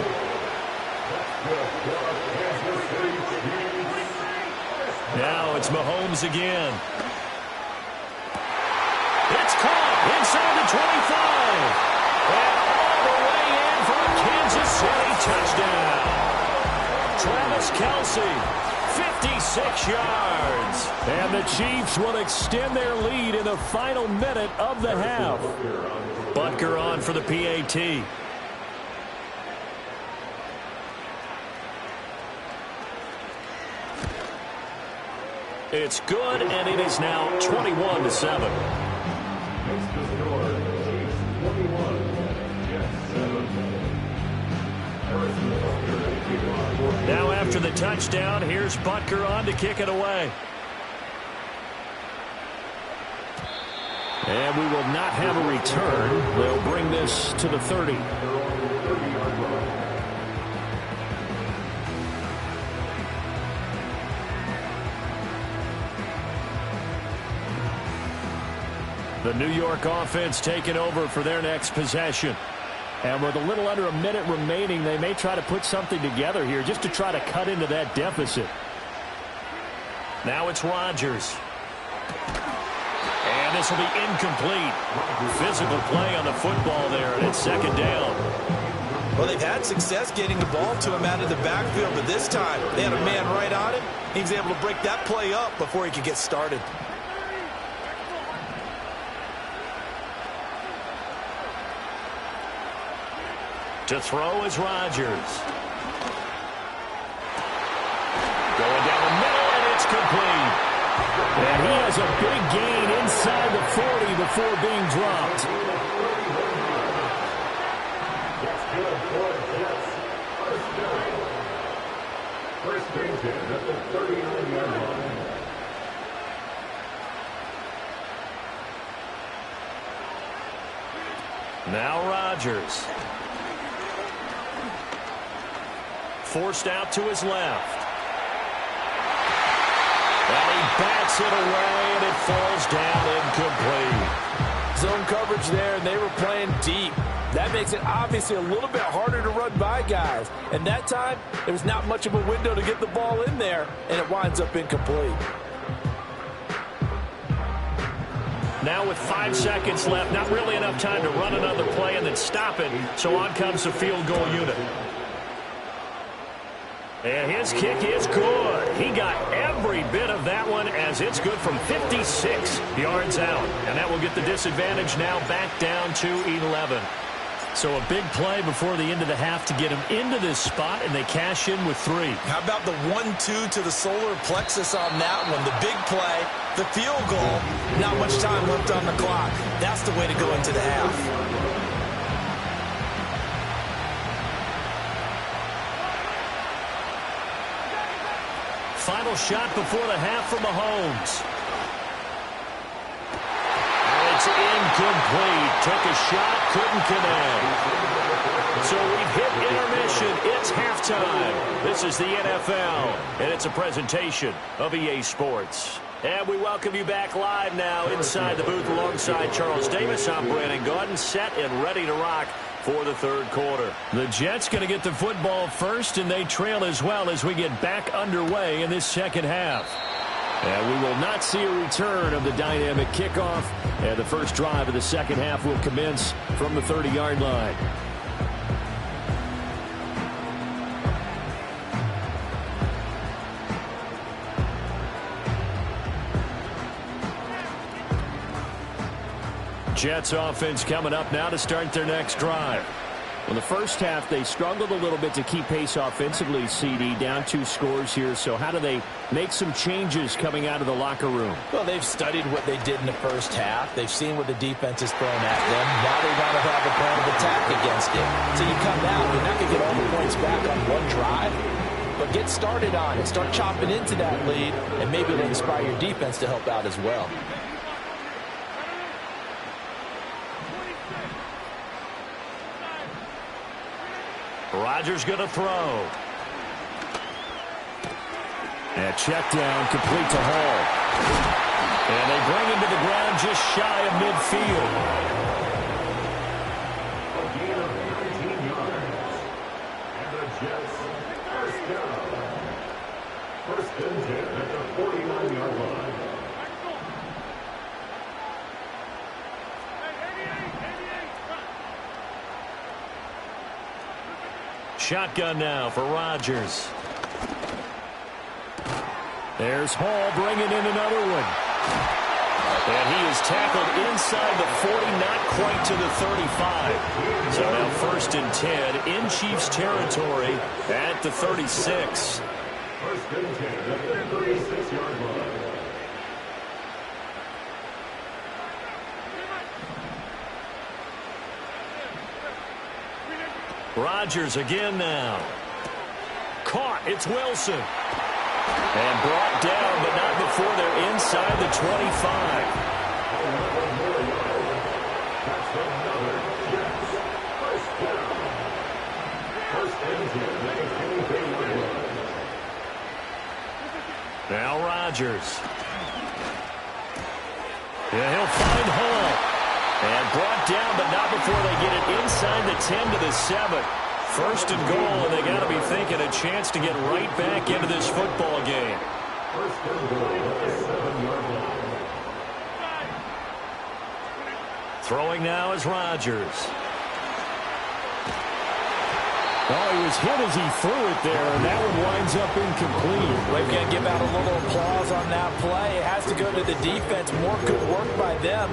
Now it's Mahomes again. It's caught inside the 25. And all the way in for a Kansas City touchdown. Travis Kelce. 56 yards. And the Chiefs will extend their lead in the final minute of the half. Butker on for the PAT. It's good, and it is now 21-7. Now after the touchdown, here's Butker on to kick it away. And we will not have a return. They'll bring this to the 30. The New York offense taking over for their next possession. And with a little under a minute remaining, they may try to put something together here just to try to cut into that deficit. Now it's Rodgers. And this will be incomplete. Physical play on the football there, and it's 2nd down. Well, they've had success getting the ball to him out of the backfield, but this time they had a man right on him. He was able to break that play up before he could get started. To throw is Rodgers. Going down the middle, and it's complete. And he has a big gain inside the 40 before being dropped. First and 10 at the 39-yard line. Now Rodgers. Forced out to his left. And he bats it away, and it falls down incomplete. Zone coverage there, and they were playing deep. That makes it obviously a little bit harder to run by guys. And that time, there was not much of a window to get the ball in there, and it winds up incomplete. Now with 5 seconds left, not really enough time to run another play and then stop it. So on comes the field goal unit. And his kick is good. He got every bit of that one as it's good from 56 yards out. And that will get the disadvantage now back down to 11. So a big play before the end of the half to get him into this spot, and they cash in with 3. How about the 1-2 to the solar plexus on that one? The big play, the field goal, not much time left on the clock. That's the way to go into the half. Final shot before the half for Mahomes. It's incomplete. Took a shot, couldn't connect. So we've hit intermission. It's halftime. halftime. This is the NFL, and it's a presentation of EA Sports. And we welcome you back live now inside the booth alongside Charles Davis. I'm Brandon Gaudin, set and ready to rock for the third quarter. The Jets going to get the football first, and they trail as well as we get back underway in this second half. And we will not see a return of the dynamic kickoff, and the first drive of the second half will commence from the 30-yard line. Jets offense coming up now to start their next drive. In the first half, they struggled a little bit to keep pace offensively, CD, down 2 scores here. So how do they make some changes coming out of the locker room? Well, they've studied what they did in the first half. They've seen what the defense has thrown at them. Now they want to have a plan of attack against it. So you come out, you're not going to get all the points back on one drive, but get started on it. Start chopping into that lead, and maybe it'll inspire your defense to help out as well. Rodgers going to throw. And check down, complete to Hall. And they bring him to the ground just shy of midfield. A gain of 19 yards. And the Jets first down. First and 10 at the 49-yard line. Shotgun now for Rodgers. There's Hall bringing in another one. And he is tackled inside the 40, not quite to the 35. So now first and 10 in Chiefs territory at the 36. First and 10 at the 36-yard line. Rodgers again now. Caught. It's Wilson. And brought down, but not before they're inside the 25. That's another Jets first down. First and 10 at the 23-yard line. Now Rodgers. Yeah, he'll find Hall. And brought down, but not before they get it inside the 10 to the 7. First and goal, and they got to be thinking a chance to get right back into this football game. First and goal at the 7-yard line. Throwing now is Rodgers. Oh, he was hit as he threw it there, and that one winds up incomplete. We've got to give out a little applause on that play. It has to go to the defense. More good work by them.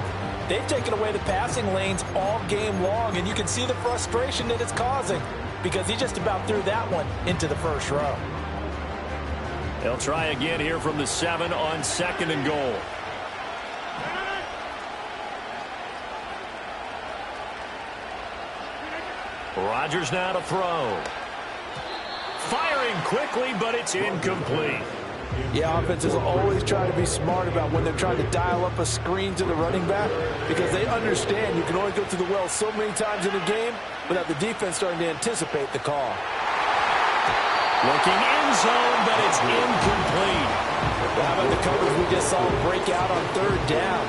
They've taken away the passing lanes all game long, and you can see the frustration that it's causing because he just about threw that one into the first row. They'll try again here from the 7 on second and goal. Rodgers now to throw. Firing quickly, but it's incomplete. Yeah, offenses always try to be smart about when they're trying to dial up a screen to the running back because they understand you can only go through the well so many times in a game without the defense starting to anticipate the call. Looking in zone, but it's incomplete. Well, how about the coverage we just saw break out on third down?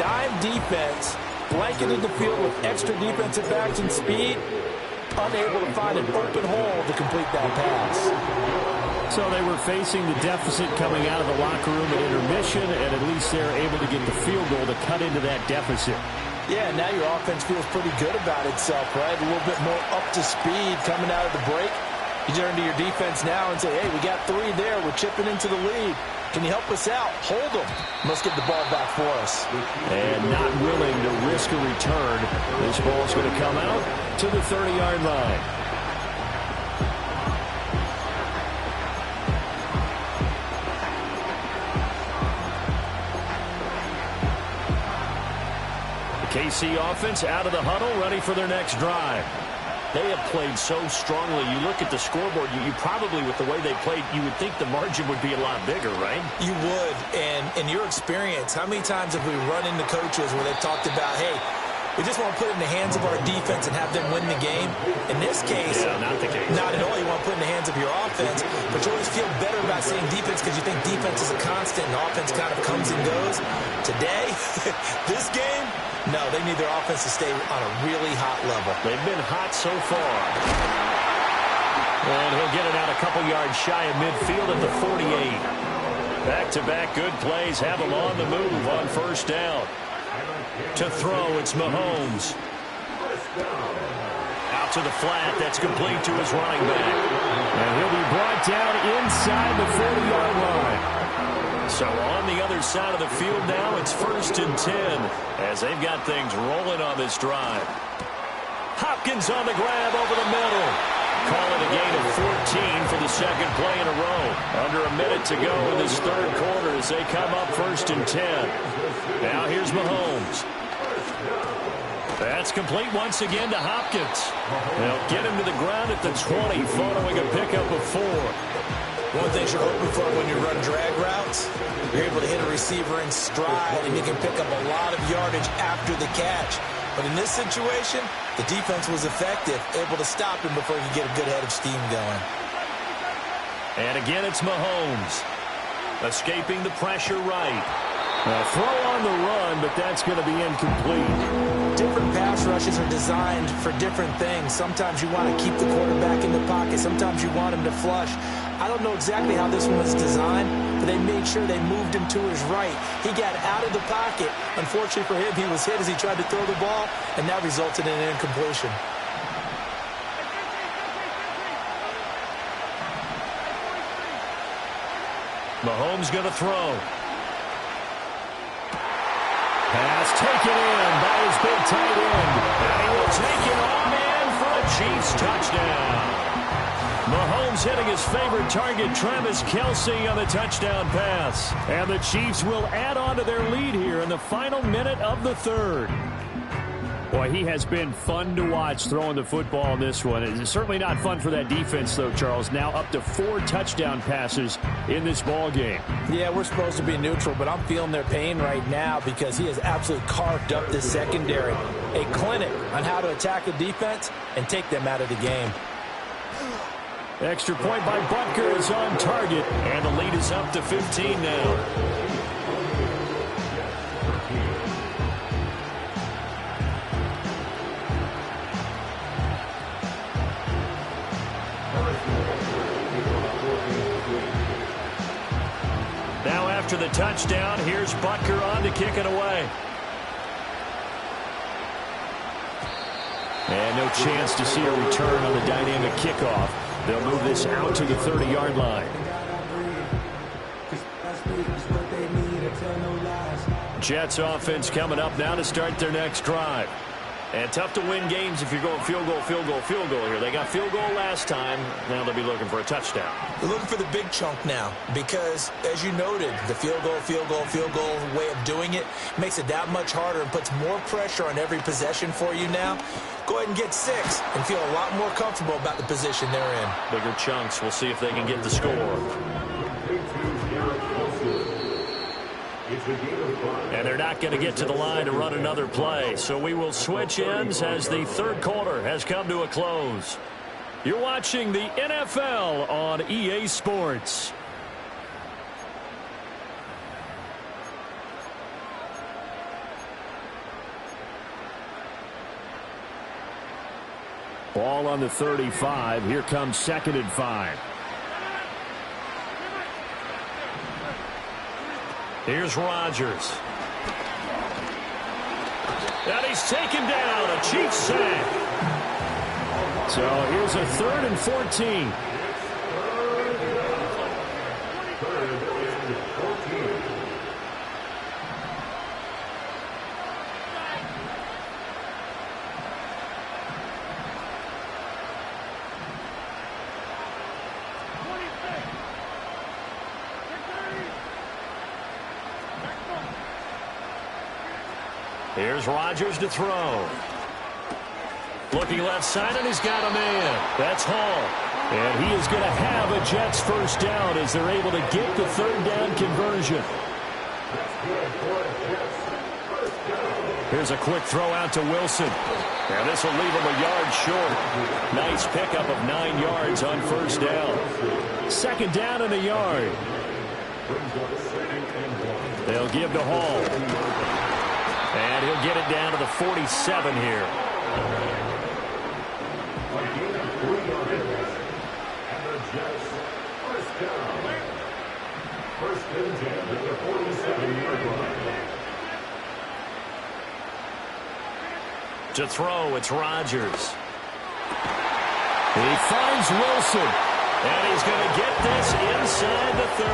Dime defense, blanketed the field with extra defensive backs and speed, unable to find an open hole to complete that pass. So they were facing the deficit coming out of the locker room at intermission, and at least they're able to get the field goal to cut into that deficit. Yeah, now your offense feels pretty good about itself, right? A little bit more up to speed coming out of the break. You turn to your defense now and say, hey, we got 3 there. We're chipping into the lead. Can you help us out? Hold them. Must get the ball back for us. And not willing to risk a return. This ball's going to come out to the 30-yard line. KC offense out of the huddle, ready for their next drive. They have played so strongly. You look at the scoreboard, you probably, with the way they played, you would think the margin would be a lot bigger, right? You would. And in your experience, how many times have we run into coaches where they've talked about, hey, we just want to put it in the hands of our defense and have them win the game. In this case, not the case. Not at all. You want to put it in the hands of your offense, but you always feel better about saying defense because you think defense is a constant and offense kind of comes and goes. Today, this game, no, they need their offense to stay on a really hot level. They've been hot so far. And he'll get it out a couple yards shy of midfield at the 48. Back-to-back good plays have him on the move on first down. To throw, it's Mahomes. Out to the flat. That's complete to his running back. And he'll be brought down inside the 40-yard line. So on the other side of the field now, it's 1st and 10 as they've got things rolling on this drive. Hopkins on the grab over the middle. Call it a gain of 14 for the second play in a row. Under a minute to go in this third quarter as they come up 1st and 10. Now here's Mahomes. That's complete once again to Hopkins. They'll get him to the ground at the 20 following a pickup of 4. One thing you're hoping for when you run drag routes, you're able to hit a receiver in stride and you can pick up a lot of yardage after the catch. But in this situation, the defense was effective, able to stop him before he could get a good head of steam going. And again, it's Mahomes. Escaping the pressure right. A throw on the run, but that's going to be incomplete. Different pass rushes are designed for different things. Sometimes you want to keep the quarterback in the pocket. Sometimes you want him to flush. I don't know exactly how this one was designed, but they made sure they moved him to his right. He got out of the pocket. Unfortunately for him, he was hit as he tried to throw the ball, and that resulted in an incompletion. Mahomes going to throw. Pass taken in by his big tight end. And he will take it on in for a Chiefs touchdown. Mahomes hitting his favorite target, Travis Kelce, on the touchdown pass. And the Chiefs will add on to their lead here in the final minute of the third. Boy, he has been fun to watch throwing the football in this one. It's certainly not fun for that defense, though, Charles. Now up to 4 touchdown passes in this ball game. Yeah, we're supposed to be neutral, but I'm feeling their pain right now because he has absolutely carved up this secondary. A clinic on how to attack a defense and take them out of the game. Extra point by Butker is on target, and the lead is up to 15 now. Now after the touchdown, here's Butker on to kick it away. And no chance to see a return on the dynamic kickoff. They'll move this out to the 30-yard line. Jets offense coming up now to start their next drive. And tough to win games if you're going field goal, field goal, field goal here. They got field goal last time. Now they'll be looking for a touchdown. They're looking for the big chunk now because, as you noted, the field goal, field goal, field goal way of doing it makes it that much harder and puts more pressure on every possession for you now. Go ahead and get 6 and feel a lot more comfortable about the position they're in. Bigger chunks. We'll see if they can get the score. And they're not going to get to the line to run another play. So we will switch ends as the third quarter has come to a close. You're watching the NFL on EA Sports. Ball on the 35. Here comes 2nd and 5. Here's Rodgers. And he's taken down. A Chiefs sack. So here's a 3rd and 14. Here's Rodgers to throw. Looking left side, and he's got a man. That's Hall. And he is going to have a Jets first down as they're able to get the 3rd down conversion. Here's a quick throw out to Wilson. And this will leave him a yard short. Nice pickup of 9 yards on first down. Second down and a yard. They'll give to Hall. And he'll get it down to the 47 here. First and 10 at the 47-yard line. To throw, it's Rodgers. He finds Wilson. And he's going to get this inside the 30.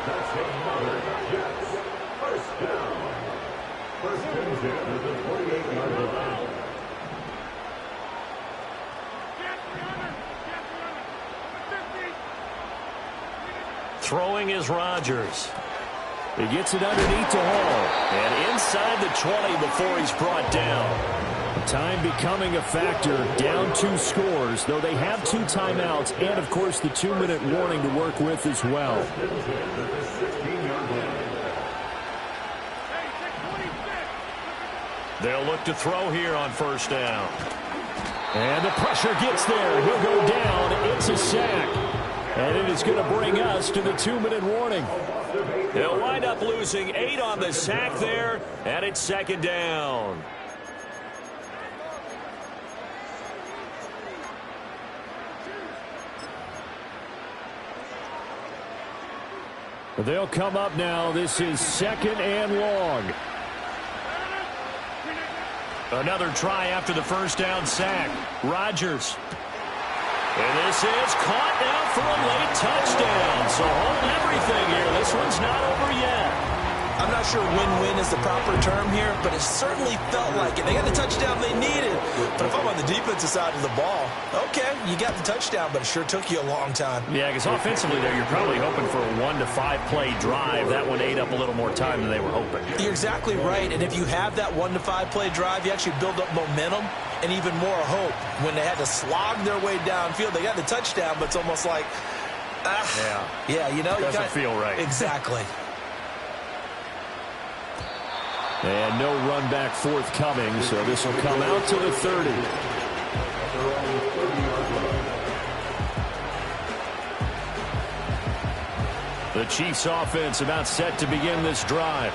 That's another Jets. First down. First and 10 at the 48-yard line. Throwing is Rodgers. He gets it underneath to Hall. And inside the 20 before he's brought down. Time becoming a factor. Down 2 scores, though they have 2 timeouts and, of course, the 2-minute warning to work with as well. They'll look to throw here on first down. And the pressure gets there. He'll go down. It's a sack. And it is going to bring us to the 2-minute warning. They'll wind up losing 8 on the sack there, and it's second down. They'll come up now. This is second and long. Another try after the first down sack. Rodgers. And this is caught now for a late touchdown. So hold everything here. This one's not over yet. I'm not sure win-win is the proper term here, but it certainly felt like it. They got the touchdown they needed. But if I'm on the defensive side of the ball, okay, you got the touchdown, but it sure took you a long time. Yeah, because offensively there, you're probably hoping for a 1 to 5 play drive. That one ate up a little more time than they were hoping. You're exactly right. And if you have that 1 to 5 play drive, you actually build up momentum and even more hope. When they had to slog their way downfield, they got the touchdown, but it's almost like, yeah, you know, doesn't feel right. Exactly. And no run back forthcoming, so this will come out to the 30. The Chiefs offense about set to begin this drive.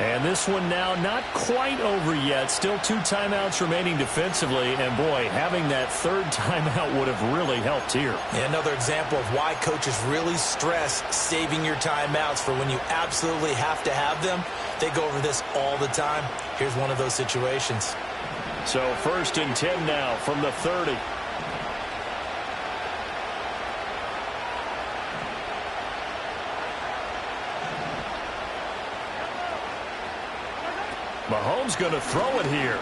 And this one now not quite over yet. Still 2 timeouts remaining defensively. And, boy, having that 3rd timeout would have really helped here. Yeah, another example of why coaches really stress saving your timeouts for when you absolutely have to have them. They go over this all the time. Here's one of those situations. So 1st and 10 now from the 30. Mahomes going to throw it here.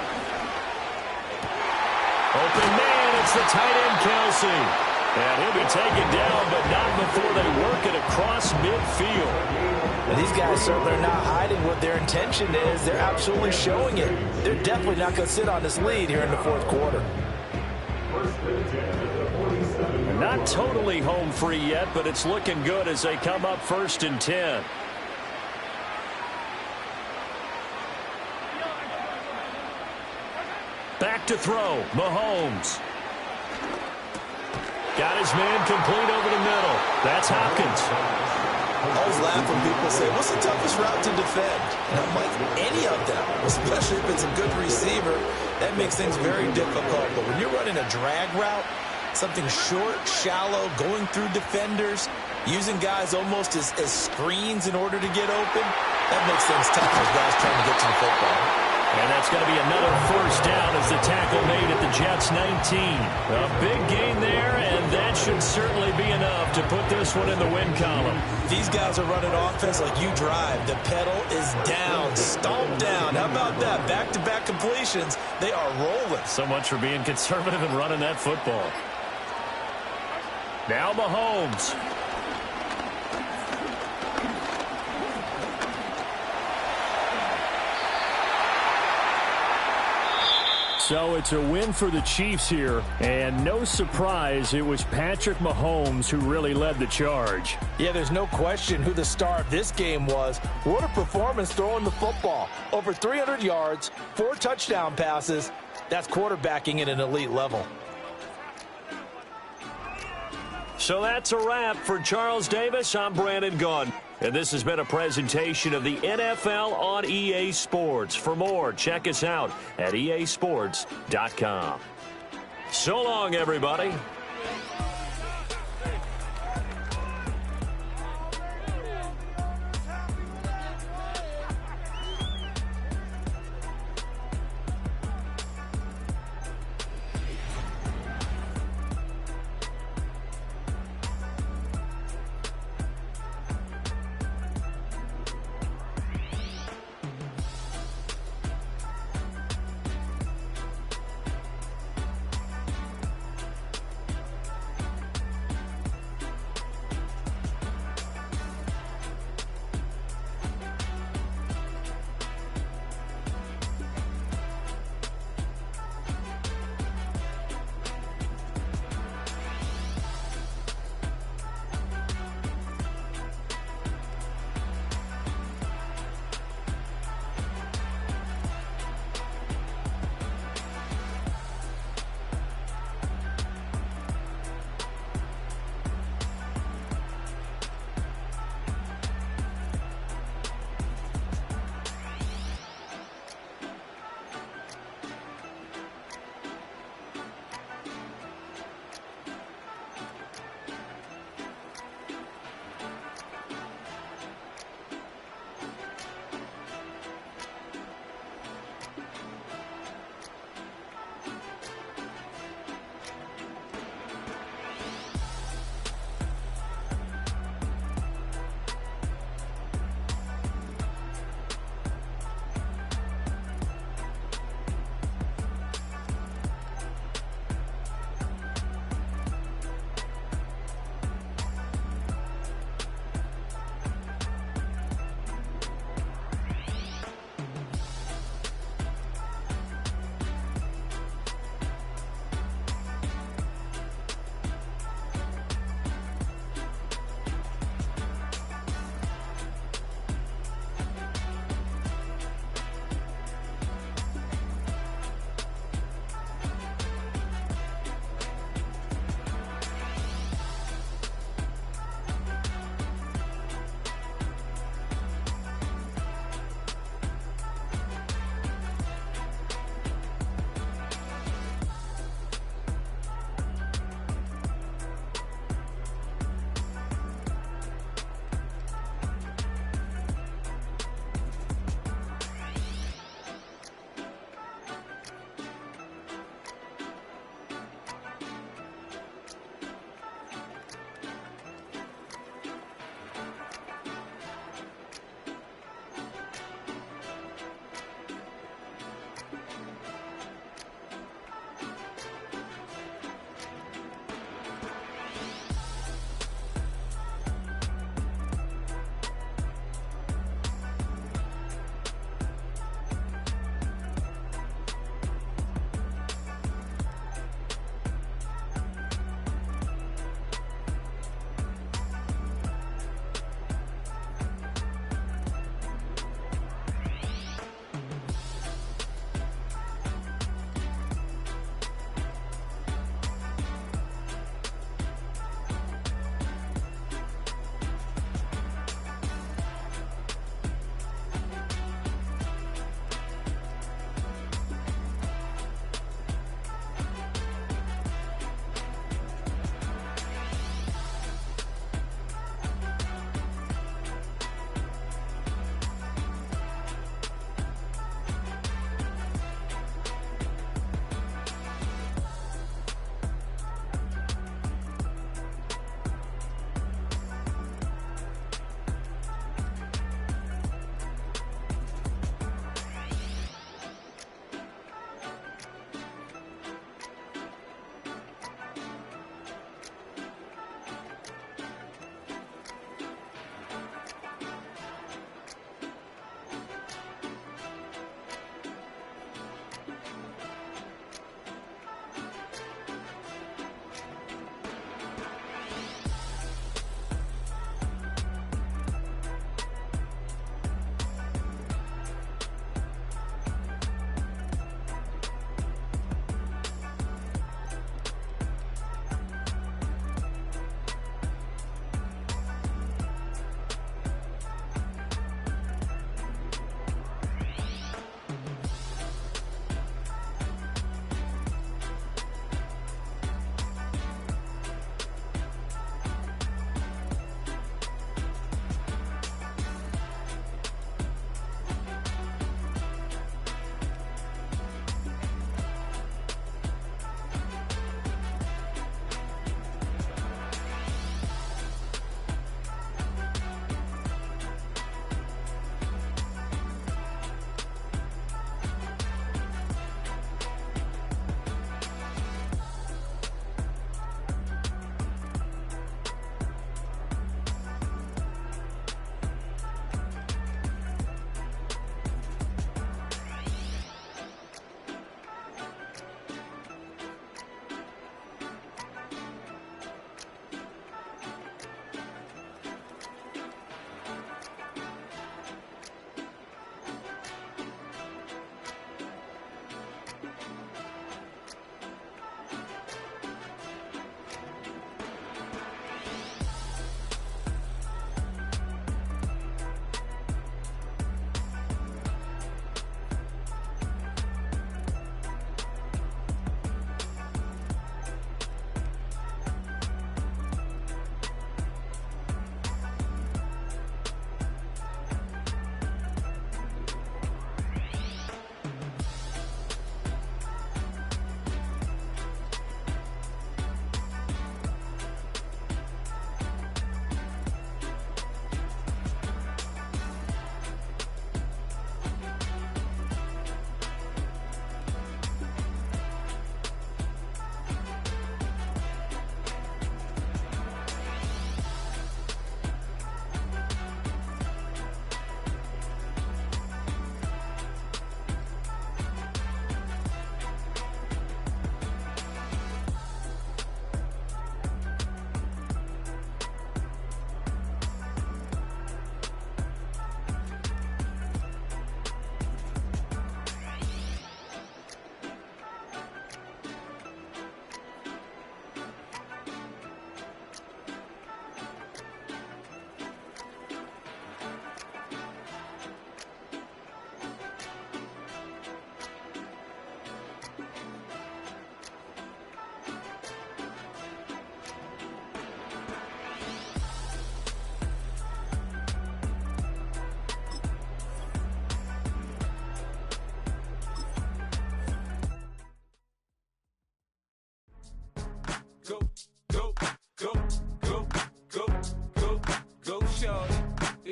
Open man, it's the tight end, Kelsey. And he'll be taken down, but not before they work it across midfield. And these guys certainly are not hiding what their intention is. They're absolutely showing it. They're definitely not going to sit on this lead here in the 4th quarter. Not totally home free yet, but it's looking good as they come up 1st and 10. Back to throw, Mahomes. Got his man complete over the middle. That's Hopkins. I always laugh when people say, what's the toughest route to defend? And I'm like, any of them, especially if it's a good receiver. That makes things very difficult. But when you're running a drag route, something short, shallow, going through defenders, using guys almost as screens in order to get open, that makes things tough for guys trying to get to the football. And that's going to be another 1st down as the tackle made at the Jets' 19. A big gain there, and that should certainly be enough to put this one in the win column. These guys are running offense like you drive. The pedal is down, stomped down. How about that? Back-to-back completions. They are rolling. So much for being conservative and running that football. Now Mahomes. So it's a win for the Chiefs here, and no surprise, it was Patrick Mahomes who really led the charge. Yeah, there's no question who the star of this game was. What a performance throwing the football. Over 300 yards, 4 touchdown passes. That's quarterbacking at an elite level. So that's a wrap for Charles Davis. I'm Brandon Gunn. And this has been a presentation of the NFL on EA Sports. For more, check us out at easports.com. So long, everybody.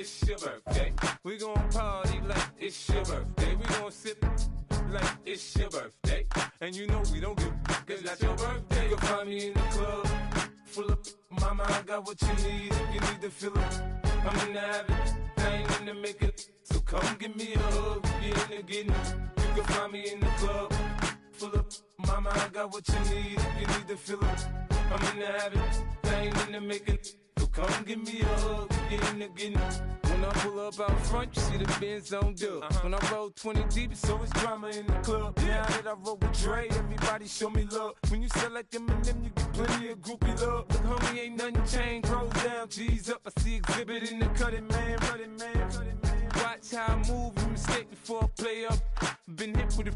it's your birthday. We gon' party like it's your birthday. We gon' sip like it's your birthday. And you know we don't give cause that's your birthday. You can find me in the club, full of mama, I got what you need if you need to fill up. I'm in the habit, I ain't in the making. So come give me a hug, if you're in the getting. You can find me in the club, full of mama, I got what you need if you need to fill up. I'm in the habit, I ain't in the making. So come give me a hug, if you're in the getting. When I pull up out front, you see the Benz on dub. When I roll 20 deep, it's always drama in the club. Now that I roll with Dre, everybody show me love. When you sell like Eminem, you get plenty of groupie love. Look, homie, ain't nothing changed. Roll down, G's up. I see exhibit in the cutting, man. Running, man. Watch how I move, you mistake before I play up. Been hit with a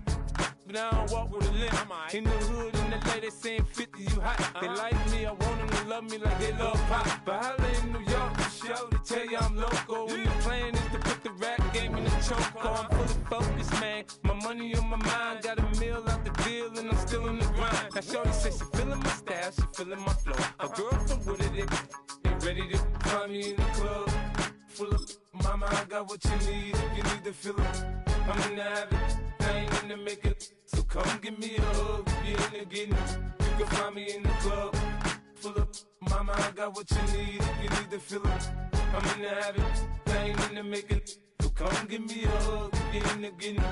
but I don't walk with a limp. In the hood, in the lady saying 50, you hot. They like me, I want them to love me like they love pop. But holla in New York, the show, they tell you I'm local. When the plan is to put the rap game in the choke. I'm fully focused, man. My money on my mind, got a meal out the deal, and I'm still in the grind. Now shorty says she feeling my style, she feeling my flow. A girl from Wooded, they ready to find me in the club. Full of mama, I got what you need if you need to fill up. I'm in the habit, I ain't in the making. So come give me a hug, if you're in the getting. You can find me in the club, full of mama, I got what you need if you need to fill up. I'm in the habit, I ain't in the making. So come give me a hug, if you're in the getting.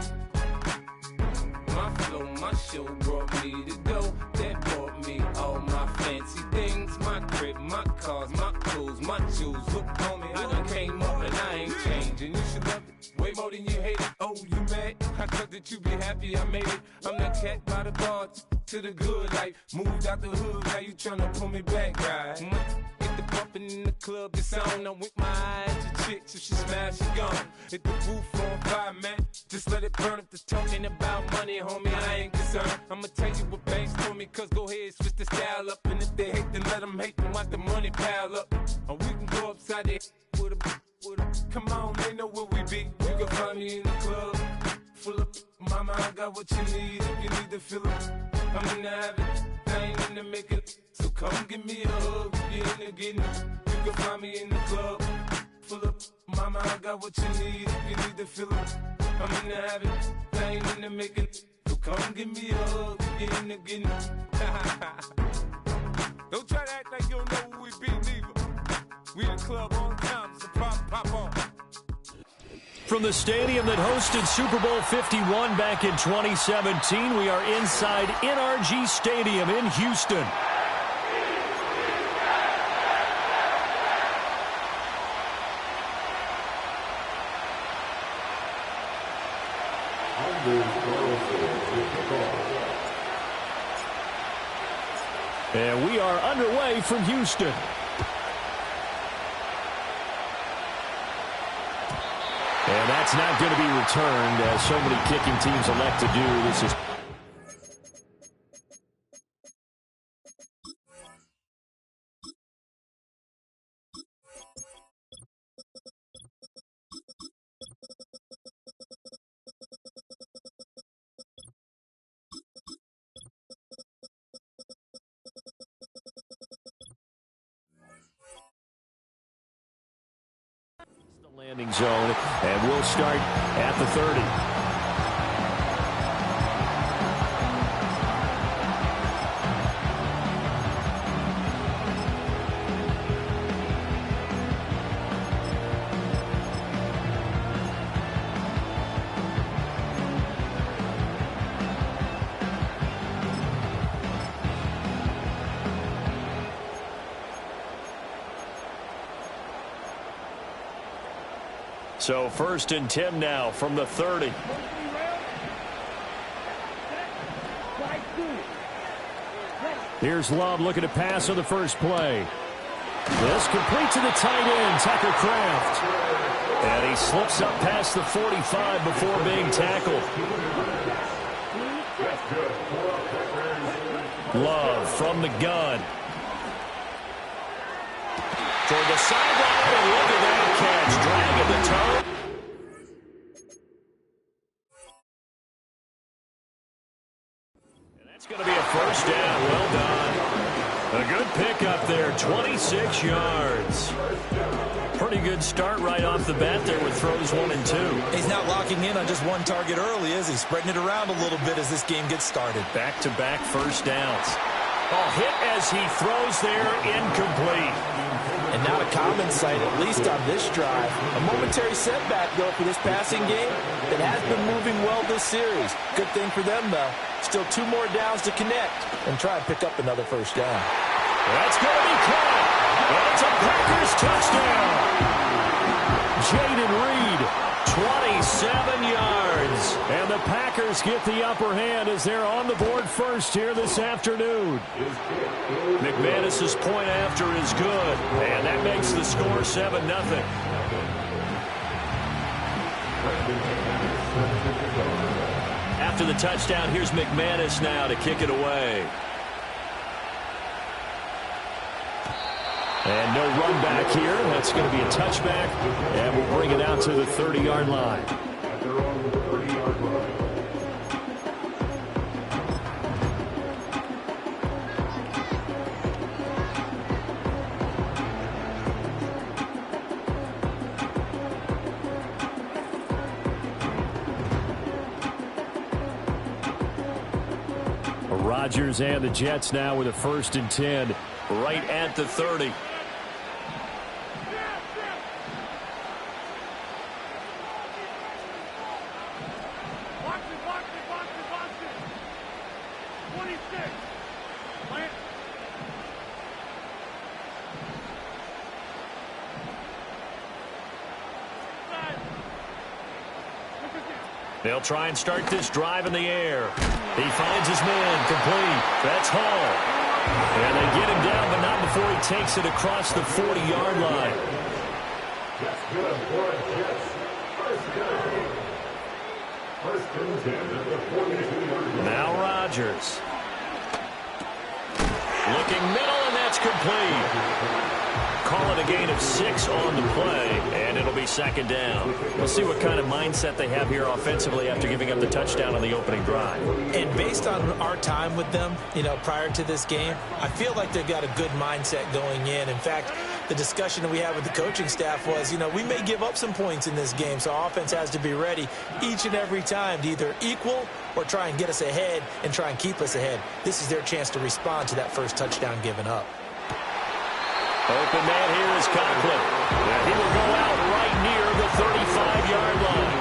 My flow, my show brought me to go. That brought me all my fancy things. My crib, my cars, my clothes, my shoes. Look, homie, I done came up and I ain't changing. You should love it way more than you hate it. Oh, you mad? I thought that you be happy I made it. I'm that cat by the bar to the good life. Moved out the hood, now you tryna pull me back, right? Get the bumpin' in the club, it's on. I'm with my eyes to chicks, if she smash, she gone. Hit the roof on fire, man. Just let it burn if they're talking about money, homie, I ain't concerned. I'ma tell you what banks told me, cause go ahead, switch the style up. And if they hate, then let them hate, then watch the money pile up. Or we can go upside there with a come on, they know where we be. You can find me in the club, full of mama, I got what you need if you need to fill up. I'm in the habit, I ain't in the making. So come give me a hug, if you're in the getting. You can find me in the club, full of mama, I got what you need if you need to fill up. I'm in the habit, I ain't in the making. So come give me a hug, if you're in the getting. Don't try to act like you don't know who we be, neither. We the club all the time, so pop on. From the stadium that hosted Super Bowl 51 back in 2017, we are inside NRG Stadium in Houston. And we are underway from Houston. And that's not going to be returned, as so many kicking teams elect to do. This is landing zone, and we'll start at the 30. So 1st and 10 now from the 30. Here's Love looking to pass on the first play. This complete to the tight end, Tucker Kraft. And he slips up past the 45 before being tackled. Love from the gun. Toward the sideline, and look at that catch. Dragging the toe. And that's going to be a first down. Well done. A good pickup there, 26 yards. Pretty good start right off the bat there with throws 1 and 2. He's not locking in on just one target early, is he? Spreading it around a little bit as this game gets started. Back-to-back first downs. Oh, hit as he throws there, incomplete. And not a common sight, at least on this drive. A momentary setback, though, for this passing game that has been moving well this series. Good thing for them, though. Still 2 more downs to connect and try and pick up another first down. That's going to be caught. And it's a Packers touchdown. Jaden Reed, 27 yards. And the Packers get the upper hand as they're on the board first here this afternoon. McManus's point after is good. And that makes the score 7-0. After the touchdown, here's McManus now to kick it away. And no run back here. That's going to be a touchback. And we'll bring it out to the 30-yard line. They're on the 30-yard line. Rodgers and the Jets now with a 1st and 10 right at the 30. They'll try and start this drive in the air. He finds his man, complete. That's Hall. And they get him down, but not before he takes it across the 40-yard line. That's good for a Jets. First and 10 at the 42-yard line. Now Rodgers. Looking middle, and that's complete. Call it a gain of 6 on the play, and it'll be 2nd down. We'll see what kind of mindset they have here offensively after giving up the touchdown on the opening drive. And based on our time with them, prior to this game, I feel like they've got a good mindset going in. In fact, the discussion that we had with the coaching staff was, we may give up some points in this game, so our offense has to be ready each and every time to either equal or try and get us ahead and try and keep us ahead. This is their chance to respond to that first touchdown given up. Open man here is Conklin. And he will go out right near the 35-yard line.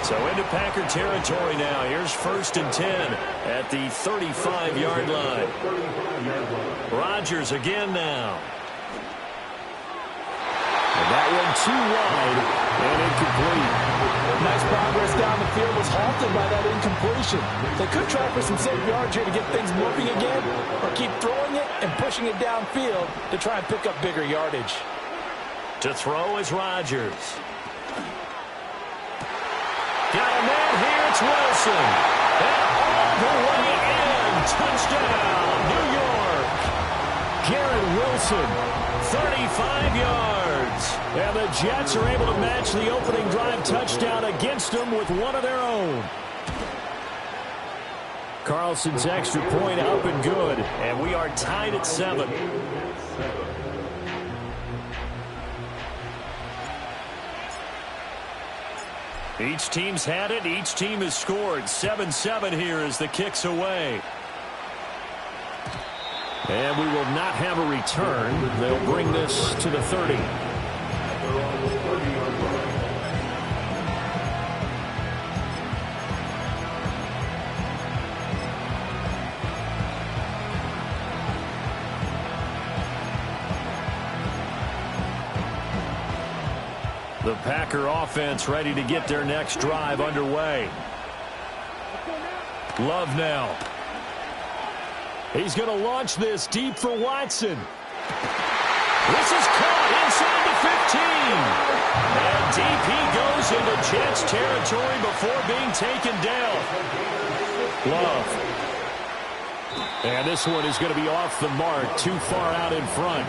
So into Packer territory now. Here's 1st and 10 at the 35-yard line. Rodgers again now. And that one too wide and incomplete. Nice progress down the field was halted by that incompletion. They could try for some safe yards here to get things moving again, or keep throwing it and pushing it downfield to try and pick up bigger yardage. To throw is Rodgers. Got a man here, it's Wilson. And all the way in, touchdown, New York. Garrett Wilson, 35 yards. And the Jets are able to match the opening drive touchdown against them with one of their own. Carlson's extra point up and good. And we are tied at 7. Each team's had it. Each team has scored. 7-7 here as the kick's away. And we will not have a return. They'll bring this to the 30. The Packer offense ready to get their next drive underway. Love now. He's going to launch this deep for Watson. This is caught inside the 15. And deep he goes into Jets territory before being taken down. Love. And this one is going to be off the mark, too far out in front.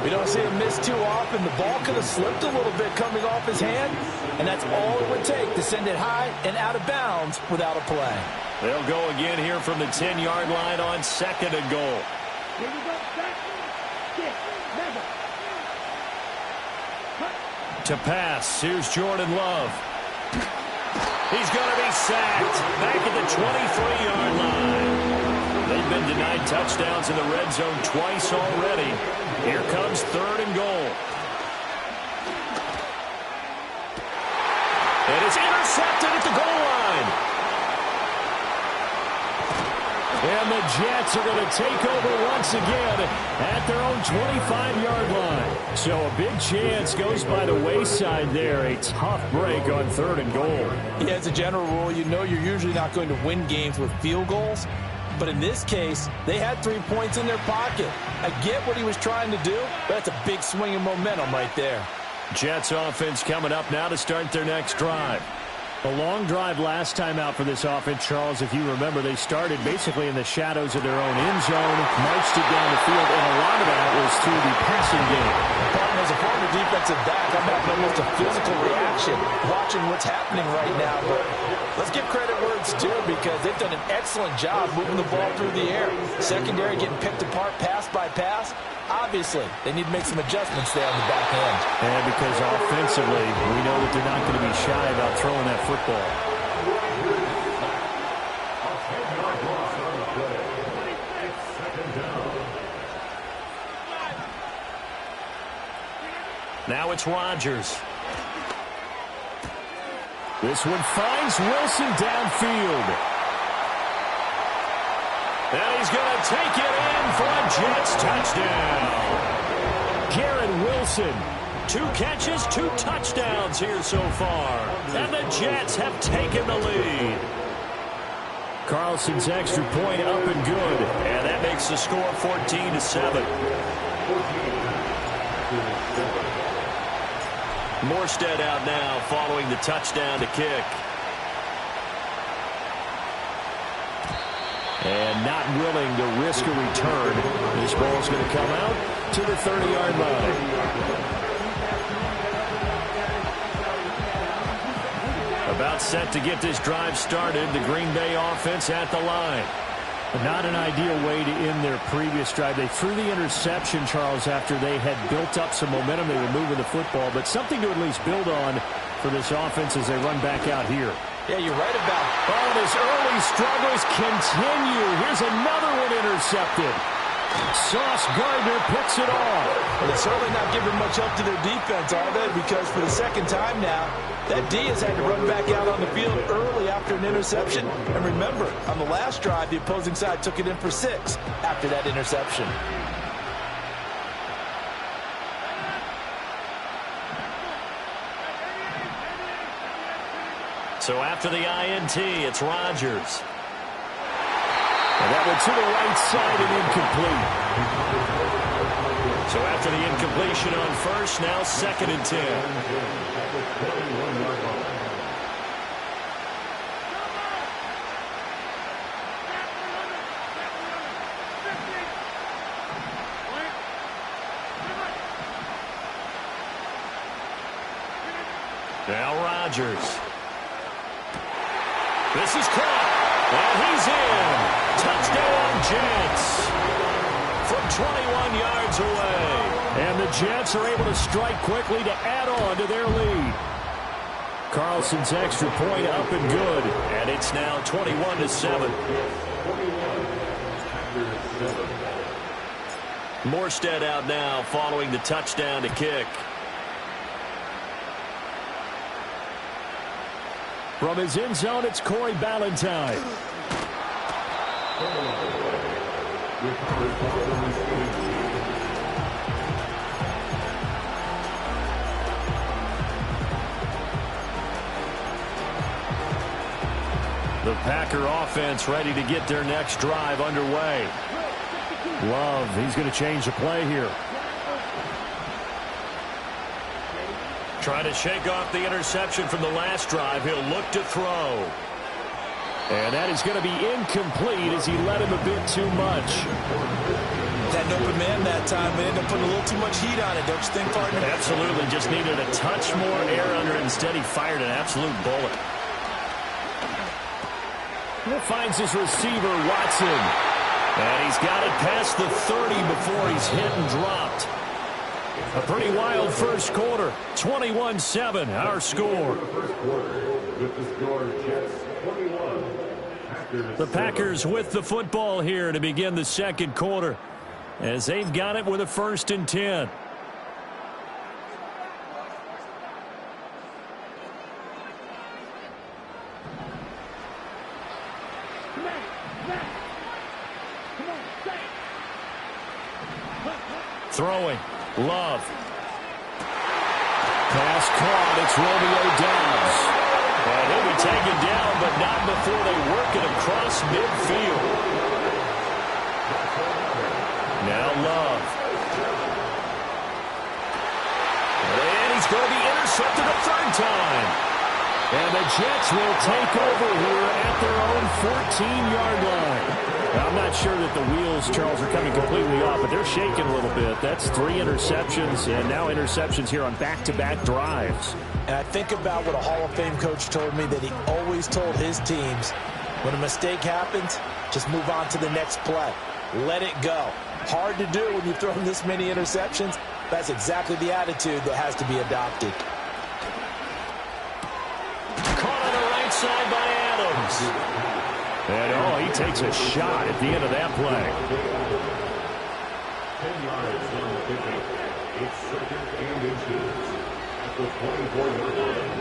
We don't see him miss too often. The ball could have slipped a little bit coming off his hand, and that's all it would take to send it high and out of bounds without a play. They'll go again here from the 10-yard line on 2nd and goal. To pass, here's Jordan Love. He's going to be sacked back at the 23-yard line. They've been denied touchdowns in the red zone twice already. Here comes 3rd and goal. And it's intercepted at the goal line. And the Jets are going to take over once again at their own 25-yard line. So a big chance goes by the wayside there. A tough break on 3rd and goal. Yeah, as a general rule, you know you're usually not going to win games with field goals. But in this case, they had 3 points in their pocket. I get what he was trying to do, but that's a big swing of momentum right there. Jets offense coming up now to start their next drive. A long drive last time out for this offense, Charles. If you remember, they started basically in the shadows of their own end zone, marched it down the field, and a lot of that was through the passing game. As a former defensive back, I'm having almost a physical reaction watching what's happening right now. But let's give credit where it's due because they've done an excellent job moving the ball through the air. Secondary getting picked apart pass by pass. Obviously, they need to make some adjustments there on the back end. And because offensively, we know that they're not going to be shy about throwing that football. Now it's Rodgers. This one finds Wilson downfield. And he's going to take it in for a Jets touchdown. Garrett Wilson. 2 catches, 2 touchdowns here so far. And the Jets have taken the lead. Carlson's extra point up and good. And that makes the score 14-7. Morstead out now following the touchdown to kick. And not willing to risk a return. This ball's going to come out to the 30-yard line. About set to get this drive started. The Green Bay offense at the line. Not an ideal way to end their previous drive. They threw the interception, Charles, after they had built up some momentum. They were moving the football, but something to at least build on for this offense as they run back out here. Yeah, you're right about it. Oh, and his early struggles continue. Here's another one intercepted. Sauce Gardner picks it off. Well, they're certainly not giving much help to their defense, are they? Because for the second time now, that D has had to run back out on the field early after an interception. And remember, on the last drive, the opposing side took it in for 6 after that interception. So after the INT, it's Rodgers. And that one to the right side and incomplete. So after the incompletion on first, now 2nd and 10. Now Rodgers. This is caught, and he's in. Touchdown, Jets. From 21 yards away. And the Jets are able to strike quickly to add on to their lead. Carlson's extra point up and good. And it's now 21-7. Morstead out now following the touchdown to kick. From his end zone, it's Corey Ballantyne. The Packer offense ready to get their next drive underway. Love, he's going to change the play here. Trying to shake off the interception from the last drive. He'll look to throw. And that is going to be incomplete as he led him a bit too much. That open man that time, they ended up putting a little too much heat on it, don't you think, partner? Absolutely. Just needed a touch more air under it. Instead, he fired an absolute bullet. He finds his receiver, Watson. And he's got it past the 30 before he's hit and dropped. A pretty wild first quarter. 21-7, our score. The Packers with the football here to begin the second quarter, as they've got it with a 1st and 10. Throwing. Love. Pass caught. It's Romeo Doubs. And he'll be taken down, but not before they work it across midfield. Now Love. And he's going to be intercepted a 3rd time. And the Jets will take over here at their own 14-yard line. Now, I'm not sure that the wheels, Charles, are coming completely off, but they're shaking a little bit. That's 3 interceptions, and now interceptions here on back-to-back drives. And I think about what a Hall of Fame coach told me, that he always told his teams, when a mistake happens, just move on to the next play. Let it go. Hard to do when you've thrown this many interceptions. That's exactly the attitude that has to be adopted. Caught on the right side by Adams. And, he takes a shot at the end of that play. 10 yards on the pickup. It's 2nd and inches at the 24-yard line.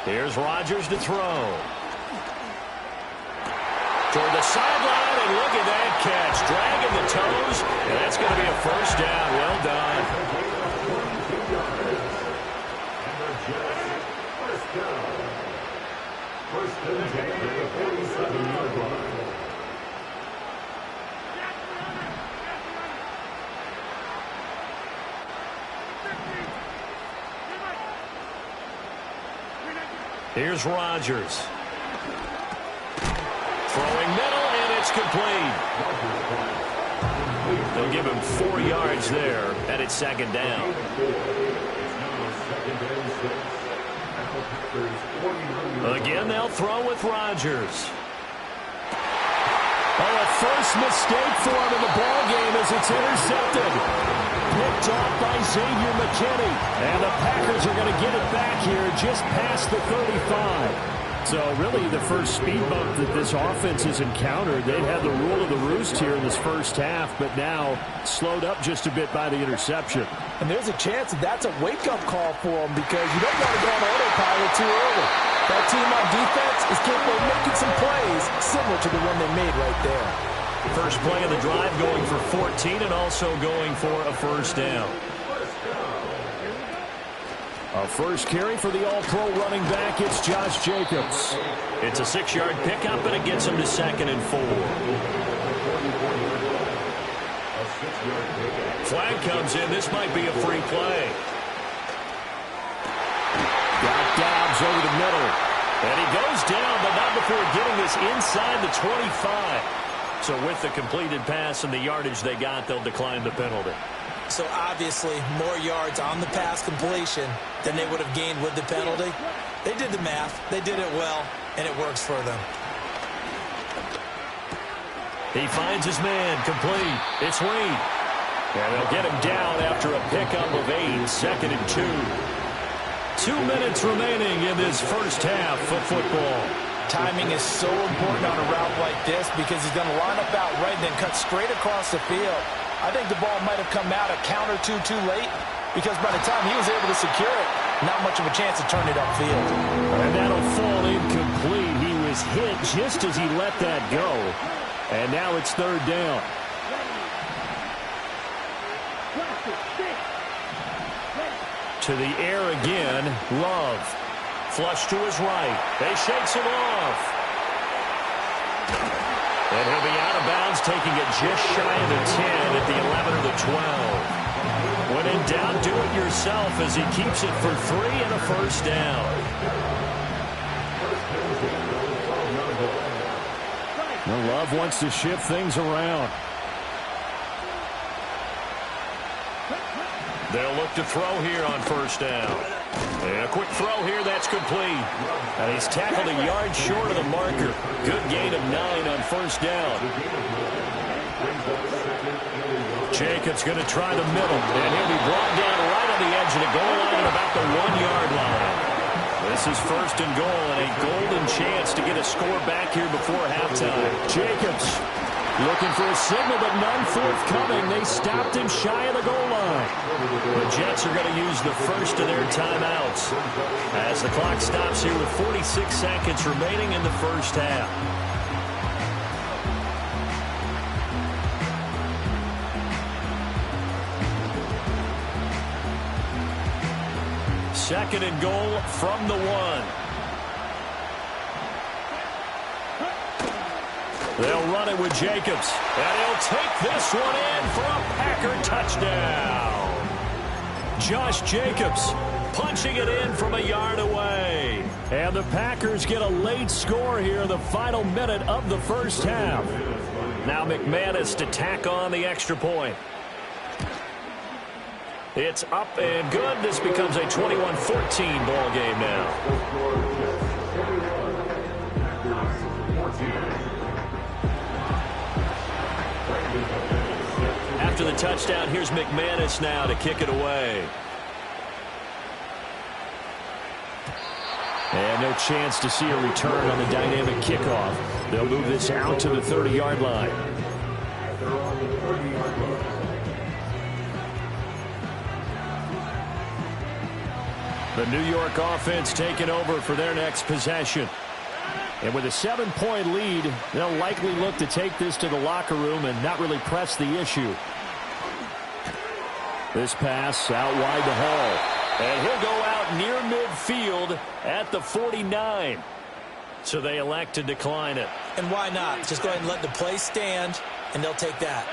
Here's Rodgers to throw. Toward the sideline, and look at that catch. Dragging the toes, and that's going to be a 1st down. Well done. First and 10 at the 47-yard line. Here's Rodgers. Throwing middle, and it's complete. They'll give him 4 yards there, and it's 2nd down. Again, they'll throw with Rodgers. A first mistake for him in the ballgame as it's intercepted. Picked off by Xavier McKinney. And the Packers are going to get it back here just past the 35. So really the first speed bump that this offense has encountered. They've had the rule of the roost here in this first half, but now slowed up just a bit by the interception. And there's a chance that that's a wake-up call for them, because you don't want to go on autopilot too early. That team on defense is capable of making some plays similar to the one they made right there. First play of the drive going for 14 and also going for a 1st down. A first carry for the All-Pro running back. It's Josh Jacobs. It's a 6-yard pickup, and it gets him to 2nd and 4. Flag comes in. This might be a free play. Got Doubs over the middle. And he goes down, but not before getting this inside the 25. So with the completed pass and the yardage they got, they'll decline the penalty. So obviously more yards on the pass completion than they would have gained with the penalty. They did the math. They did it well, and it works for them. He finds his man complete. It's Reed. And they'll get him down after a pickup of 8, 2nd and 2. 2 minutes remaining in this first half of football. Timing is so important on a route like this, because he's going to line up out right and then cut straight across the field. I think the ball might have come out a count or two too late, because by the time he was able to secure it, not much of a chance to turn it upfield. And that'll fall incomplete. He was hit just as he let that go. And now it's 3rd down. To the air again, Love. Flush to his right. They shakes him off. And he'll be out of bounds, taking it just shy of the 10 at the 11 or the 12. When in doubt, do it yourself as he keeps it for 3 and a 1st down. Well, Love wants to shift things around. They'll look to throw here on 1st down. And a quick throw here, that's complete. And he's tackled a yard short of the marker. Good gain of 9 on first down. Jacobs going to try the middle, and he'll be brought down right on the edge of the goal line at about the 1-yard line. This is first and goal, and a golden chance to get a score back here before halftime. Jacobs looking for a signal, but none forthcoming. They stopped him shy of the goal line. The Jets are going to use the first of their timeouts as the clock stops here with 46 seconds remaining in the first half. Second and goal from the 1. They'll run it with Jacobs, and he'll take this one in for a Packer touchdown. Josh Jacobs punching it in from a yard away. And the Packers get a late score here in the final minute of the first half. Now McManus to tack on the extra point. It's up and good. This becomes a 21-14 ball game now. After the touchdown, here's McManus now to kick it away. And no chance to see a return on the dynamic kickoff. They'll move this out to the 30-yard line. The New York offense taking over for their next possession. And with a 7-point lead, they'll likely look to take this to the locker room and not really press the issue. This pass out wide to Hall. And he'll go out near midfield at the 49. So they elect to decline it. And why not? Just go ahead and let the play stand, and they'll take that.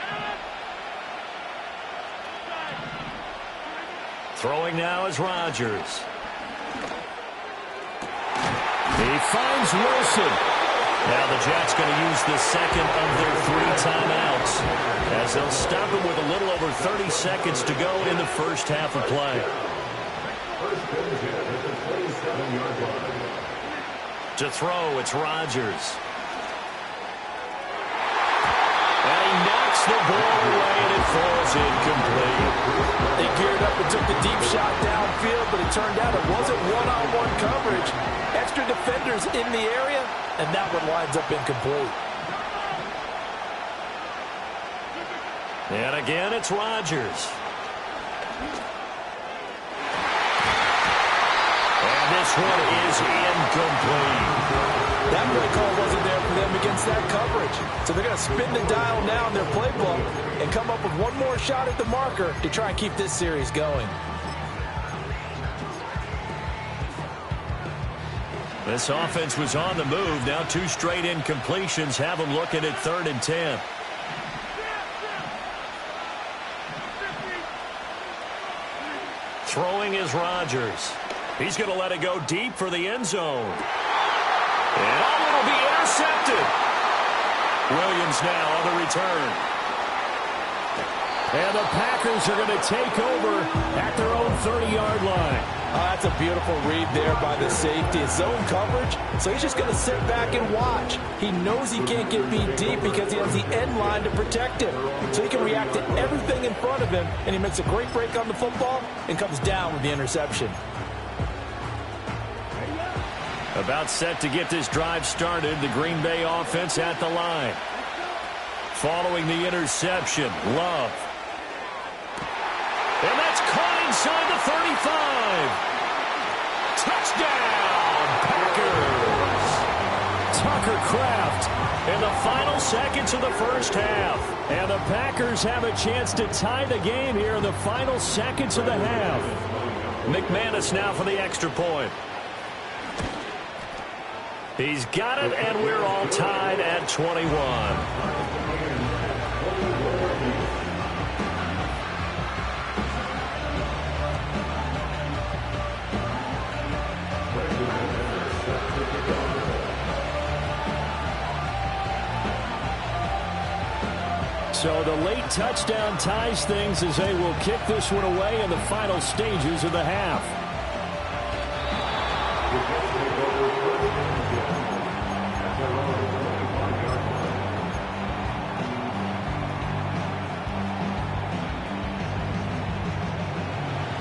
Throwing now is Rodgers. He finds Wilson. Now the Jets going to use the second of their 3 timeouts as they'll stop him with a little over 30 seconds to go in the first half of play. To throw, it's Rodgers. And he knocks the ball away, and it falls incomplete. They geared up and took the deep shot downfield, but it turned out it wasn't one-on-one coverage. Extra defenders in the area, and that one winds up incomplete. And again, it's Rodgers. And this one is incomplete. That play call wasn't there for them against that coverage. So they're going to spin the dial now in their playbook and come up with one more shot at the marker to try and keep this series going. This offense was on the move. Now 2 straight incompletions have them looking at 3rd and 10. Throwing is Rodgers. He's going to let it go deep for the end zone. And it'll be intercepted. Williams now on the return. And the Packers are going to take over at their own 30-yard line. That's a beautiful read there by the safety. It's zone coverage, so he's just going to sit back and watch. He knows he can't get beat deep because he has the end line to protect him. So he can react to everything in front of him, and he makes a great break on the football and comes down with the interception. About set to get this drive started, the Green Bay offense at the line. Following the interception, Love. And that's caught inside the 35. Touchdown, Packers. Tucker Kraft in the final seconds of the first half. And the Packers have a chance to tie the game here in the final seconds of the half. McManus now for the extra point. He's got it, and we're all tied at 21. So the late touchdown ties things as they will kick this one away in the final stages of the half.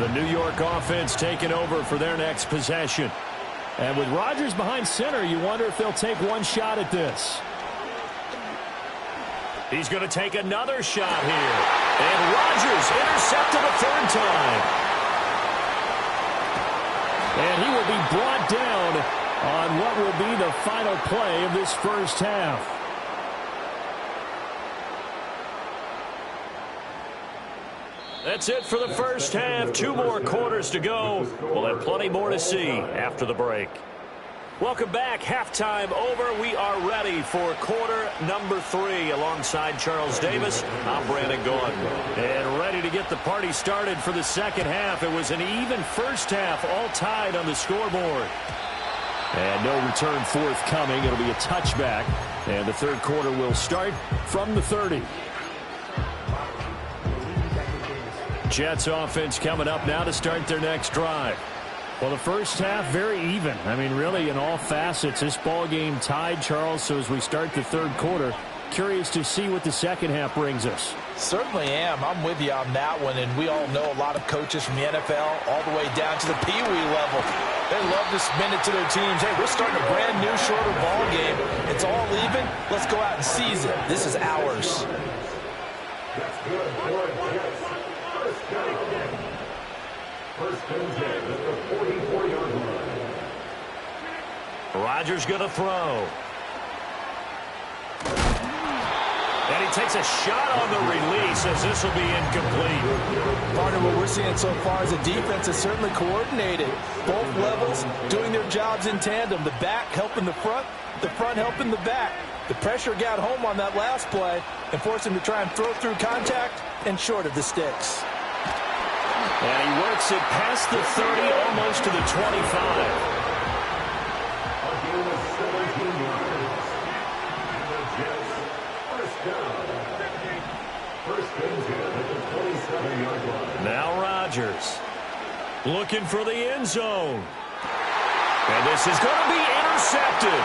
The New York offense taking over for their next possession. And with Rodgers behind center, you wonder if they'll take one shot at this. He's going to take another shot here. And Rodgers intercepted a third time. And he will be brought down on what will be the final play of this first half. That's it for the first half. 2 more quarters to go. We'll have plenty more to see after the break. Welcome back. Halftime over. We are ready for quarter number 3. Alongside Charles Davis, I'm Brandon Gaudin. And ready to get the party started for the second half. It was an even first half, all tied on the scoreboard. And no return forthcoming. It'll be a touchback. And the third quarter will start from the 30. Jets offense coming up now to start their next drive. Well, the first half, very even. I mean, really, in all facets, this ball game tied, Charles. So as we start the third quarter, curious to see what the second half brings us. Certainly am. I'm with you on that one. And we all know a lot of coaches from the NFL all the way down to the Pee Wee level. They love to spin it to their teams. Hey, we're starting a brand new, shorter ball game. It's all even. Let's go out and seize it. This is ours. That's good for the Jets. First and 10 at the 44-yard line. Rodgers going to throw. And he takes a shot on the release as this will be incomplete. Partner, what we're seeing so far is the defense is certainly coordinated. Both levels doing their jobs in tandem. The back helping the front helping the back. The pressure got home on that last play and forced him to try and throw through contact and short of the sticks. And he works it past the 30, almost to the 25. Now Rodgers looking for the end zone. And this is going to be intercepted.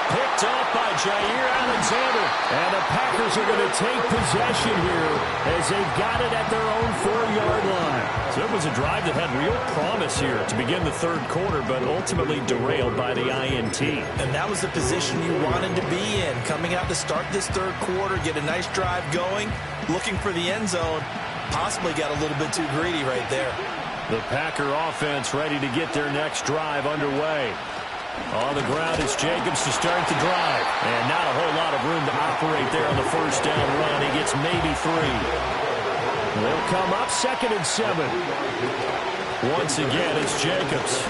Picked off by Jair Alexander. And the Packers are going to take possession here as they got it at their own 4-yard line. So it was a drive that had real promise here to begin the third quarter, but ultimately derailed by the INT. And that was the position you wanted to be in. Coming out to start this third quarter, get a nice drive going, looking for the end zone. Possibly got a little bit too greedy right there. The Packer offense ready to get their next drive underway. On the ground is Jacobs to start the drive. And not a whole lot of room to operate there on the first down run. He gets maybe 3. They'll come up 2nd and 7. Once again, it's Jacobs.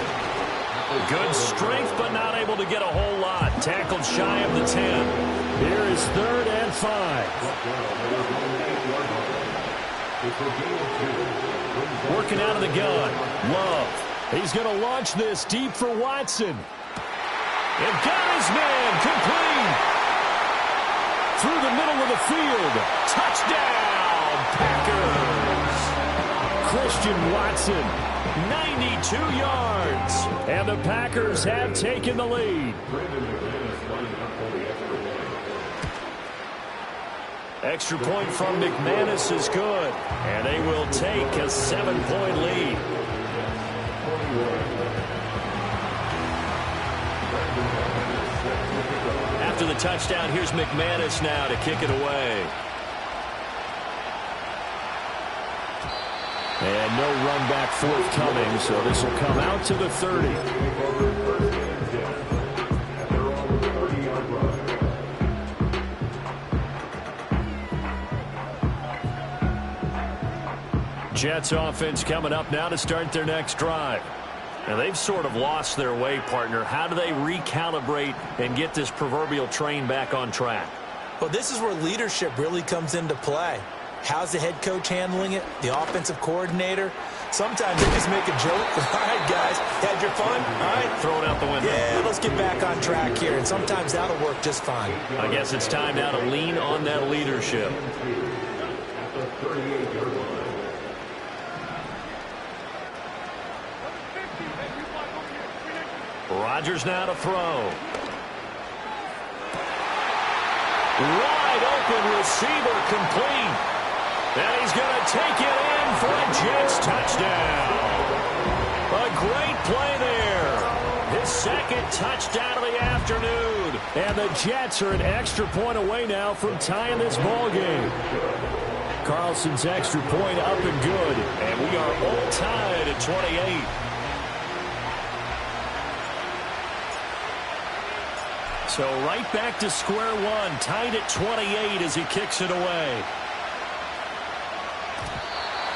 Good strength, but not able to get a whole lot. Tackled shy of the 10. Here is 3rd and 5. Working out of the gun. Love. He's going to launch this deep for Watson. And got his man complete. Through the middle of the field. Touchdown, Packers. Christian Watson. 92 yards. And the Packers have taken the lead. Extra point from McManus is good. And they will take a 7-point lead. After the touchdown, here's McManus now to kick it away. And no run back forthcoming, so this will come out to the 30. Jets offense coming up now to start their next drive. Now they've sort of lost their way, partner. How do they recalibrate and get this proverbial train back on track? Well, this is where leadership really comes into play. How's the head coach handling it? The offensive coordinator? Sometimes they just make a joke. All right, guys, had your fun? All right. Throw it out the window. Yeah, let's get back on track here. And sometimes that'll work just fine. I guess it's time now to lean on that leadership. Rodgers now to throw. Wide open receiver complete. And he's going to take it in in for a Jets touchdown. A great play there. His second touchdown of the afternoon. And the Jets are an extra point away now from tying this ball game. Carlson's extra point up and good. And we are all tied at 28. So right back to square one, tied at 28 as he kicks it away.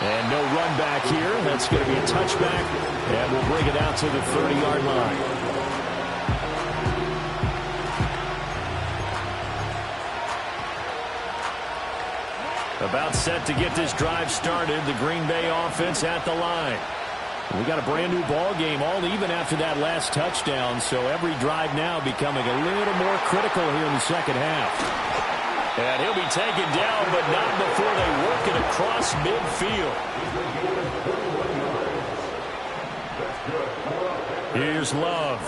And no run back here. That's going to be a touchback, and we'll bring it out to the 30-yard line. About set to get this drive started. The Green Bay offense at the line. We got a brand new ball game, all even after that last touchdown, so every drive now becoming a little more critical here in the second half. And he'll be taken down, but not before they work it across midfield. Here's Love.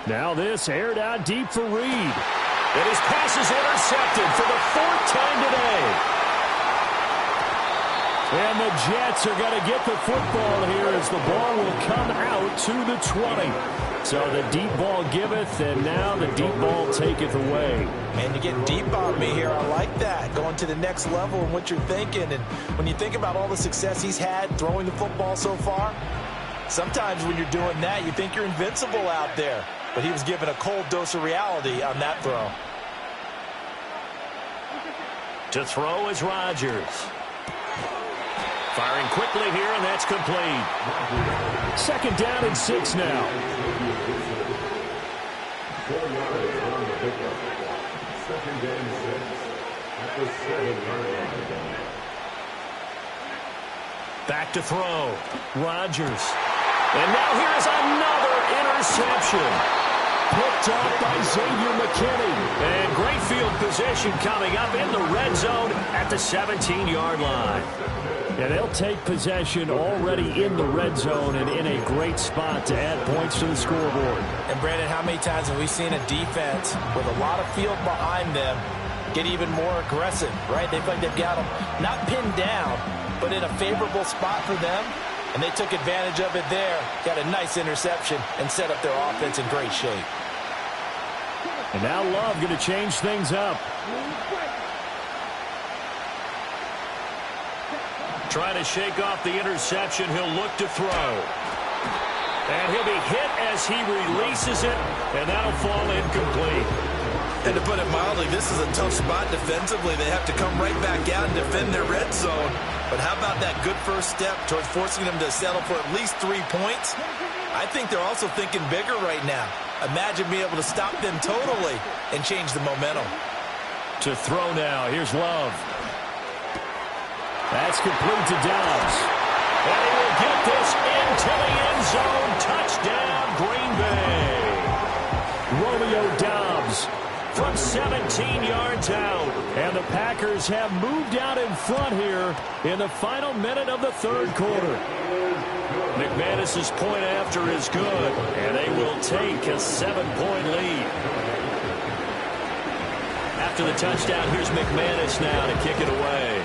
Now this aired out deep for Reed. And his pass is intercepted for the fourth time today. And the Jets are going to get the football here as the ball will come out to the 20. So the deep ball giveth, and now the deep ball taketh away. And you get deep on me here. I like that. Going to the next level and what you're thinking. And when you think about all the success he's had throwing the football so far, sometimes when you're doing that, you think you're invincible out there. But he was given a cold dose of reality on that throw. To throw is Rodgers. Firing quickly here, and that's complete. Second down and 6 now. 4 yards on the pickup. Second and 6 at the 7-yard line. Back to throw. Rodgers. And now here's another interception. Picked off by Xavier McKinney. And great field position coming up in the red zone at the 17-yard line. And they'll take possession already in the red zone and in a great spot to add points to the scoreboard. And, Brandon, how many times have we seen a defense with a lot of field behind them get even more aggressive, right? They feel like they've got them not pinned down, but in a favorable spot for them. And they took advantage of it there, got a nice interception, and set up their offense in great shape. And now Love going to change things up. Trying to shake off the interception. He'll look to throw. And he'll be hit as he releases it, and that'll fall incomplete. And to put it mildly, this is a tough spot defensively. They have to come right back out and defend their red zone. But how about that good first step towards forcing them to settle for at least 3 points? I think they're also thinking bigger right now. Imagine being able to stop them totally and change the momentum. To throw now. Here's Love. That's complete to Dobbs. And he will get this into the end zone. Touchdown, Green Bay. Romeo Dobbs from 17 yards out. And the Packers have moved out in front here in the final minute of the third quarter. McManus's point after is good, and they will take a 7-point lead. After the touchdown, here's McManus now to kick it away.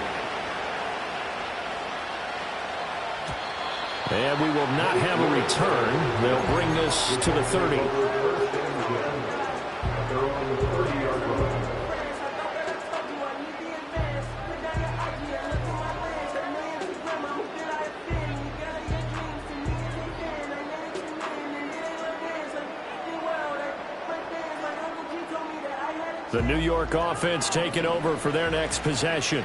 And we will not have a return. They'll bring this to the 30. The New York offense taking over for their next possession.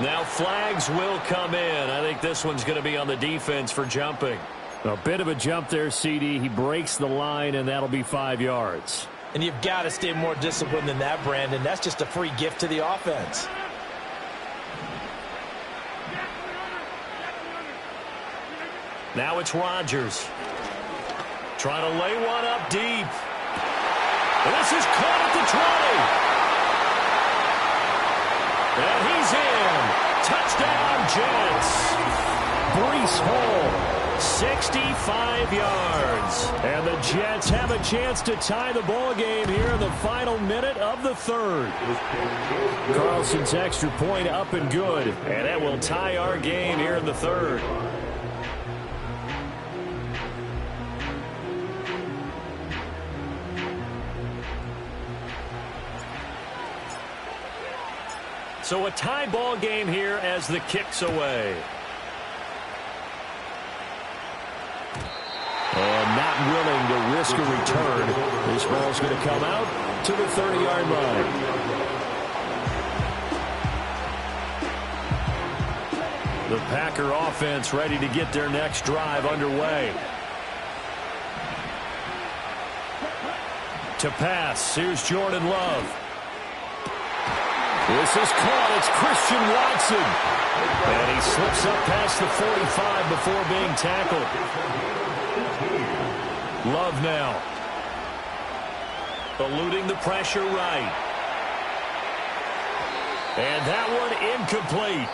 Now flags will come in. I think this one's going to be on the defense for jumping. A bit of a jump there, CD. He breaks the line, and that'll be 5 yards. And you've got to stay more disciplined than that, Brandon. That's just a free gift to the offense. Now it's Rodgers. Trying to lay one up deep. And this is caught at the 20. And he's in. Touchdown, Jets. Breece Hall 65 yards. And the Jets have a chance to tie the ball game here in the final minute of the third. Carlson's extra point up and good. And that will tie our game here in the third. So a tie ball game here as the kick's away. And not willing to risk a return. This ball's going to come out to the 30-yard line. The Packer offense ready to get their next drive underway. To pass, here's Jordan Love. This is caught. It's Christian Watson. And he slips up past the 45 before being tackled. Love now. Eluding the pressure right. And that one incomplete.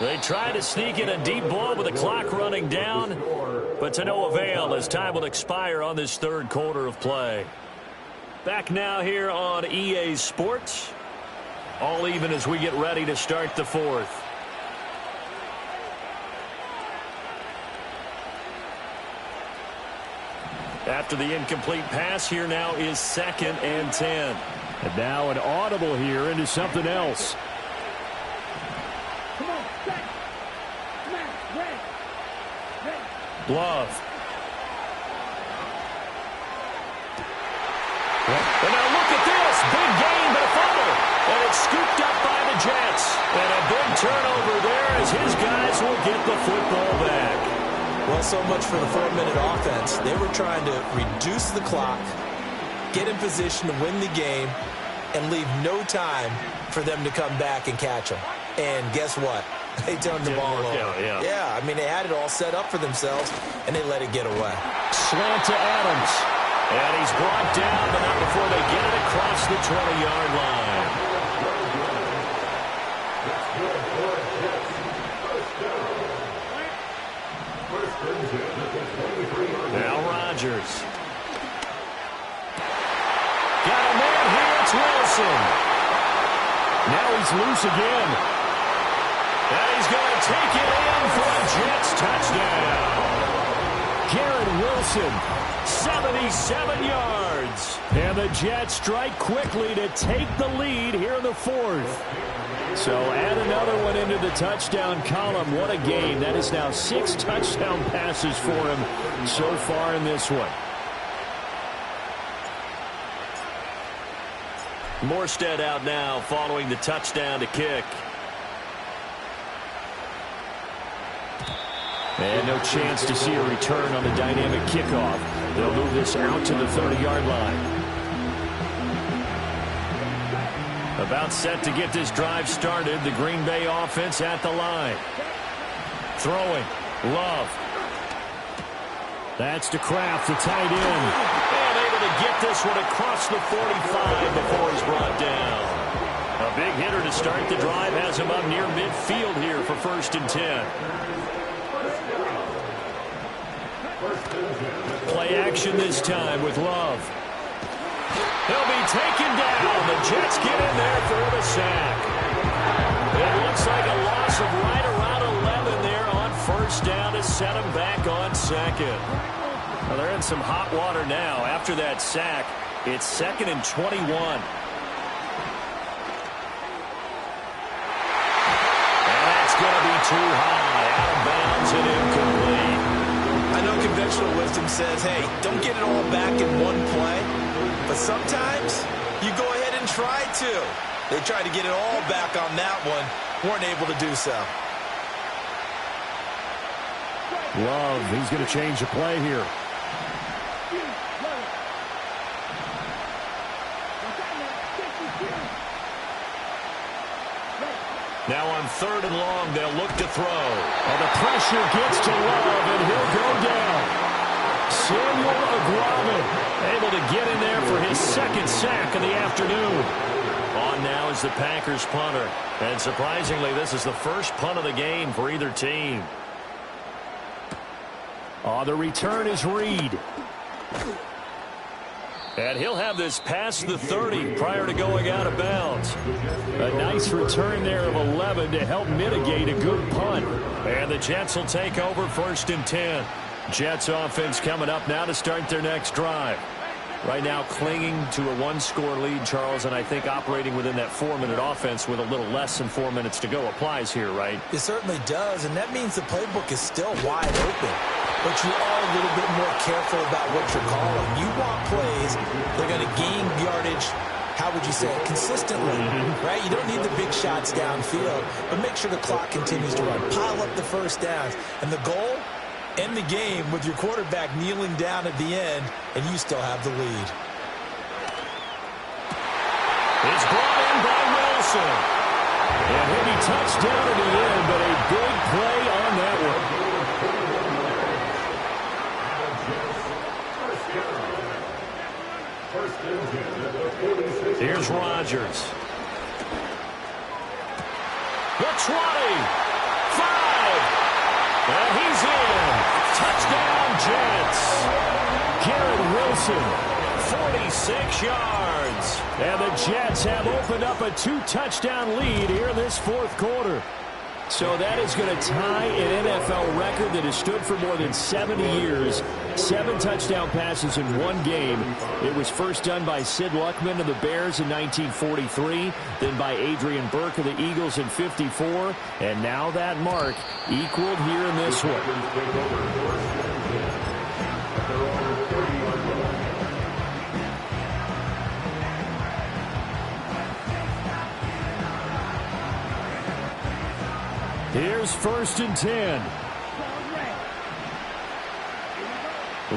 They try to sneak in a deep ball with the clock running down, but to no avail as time will expire on this third quarter of play. Back now here on EA Sports. All even as we get ready to start the fourth. After the incomplete pass, here now is 2nd and 10. And now an audible here into something else. Love. And now look at this. Big gain, but a fumble. And it's scooped up by the Jets. And a big turnover there as his guys will get the football back. Well, so much for the 4-minute offense. They were trying to reduce the clock, get in position to win the game, and leave no time for them to come back and catch them. And guess what? They turned the ball over. Yeah, I mean, they had it all set up for themselves, and they let it get away. Slant to Adams. And he's brought down, but not before they get it across the 20-yard line. Now Rodgers. Got a man here. It's Wilson. Now he's loose again. And he's going to take it in for a Jets touchdown. Garrett Wilson, 77 yards. And the Jets strike quickly to take the lead here in the fourth. So add another one into the touchdown column. What a game. That is now 6 touchdown passes for him so far in this one. Morstead out now following the touchdown to kick. And no chance to see a return on the dynamic kickoff. They'll move this out to the 30-yard line. About set to get this drive started. The Green Bay offense at the line. Throwing. Love. That's to Kraft, the tight end. And able to get this one across the 45 before he's brought down. A big hitter to start the drive has him up near midfield here for 1st and 10. Play action this time with Love. He'll be taken down. The Jets get in there for the sack. It looks like a loss of right around 11 there on 1st down to set him back on 2nd. Well, they're in some hot water now. After that sack, it's 2nd and 21. And that's going to be too high. Out of bounds and incomplete. I know conventional wisdom says, hey, don't get it all back in one play. But sometimes you go ahead and try to. They tried to get it all back on that one. Weren't able to do so. Love, he's going to change the play here. Now on 3rd and long, they'll look to throw. And the pressure gets to Love, and he'll go down. Samuel Aguaman able to get in there for his 2nd sack of the afternoon. On now is the Packers punter. And surprisingly, this is the first punt of the game for either team. The return is Reed. And he'll have this past the 30 prior to going out of bounds. A nice return there of 11 to help mitigate a good punt. And the Jets will take over 1st and 10. Jets offense coming up now to start their next drive. Right now clinging to a 1-score lead, Charles, and I think operating within that 4-minute offense with a little less than 4 minutes to go applies here, right? It certainly does, and that means the playbook is still wide open. But you are a little bit more careful about what you're calling. You want plays that are going to gain yardage, how would you say it, consistently, right? You don't need the big shots downfield, but make sure the clock continues to run. Pile up the first downs. And the goal? End the game with your quarterback kneeling down at the end, and you still have the lead. It's brought in by Wilson. And he'll be touchdown at the end, but a big play on that one. Here's Rodgers. The 20. 5. And he's in. Touchdown, Jets. Garrett Wilson. 46 yards. And the Jets have opened up a 2-touchdown lead here in this 4th quarter. So that is going to tie an NFL record that has stood for more than 70 years. 7 touchdown passes in one game. It was first done by Sid Luckman of the Bears in 1943, then by Adrian Burke of the Eagles in 54, and now that mark equaled here in this one. Here's 1st and 10.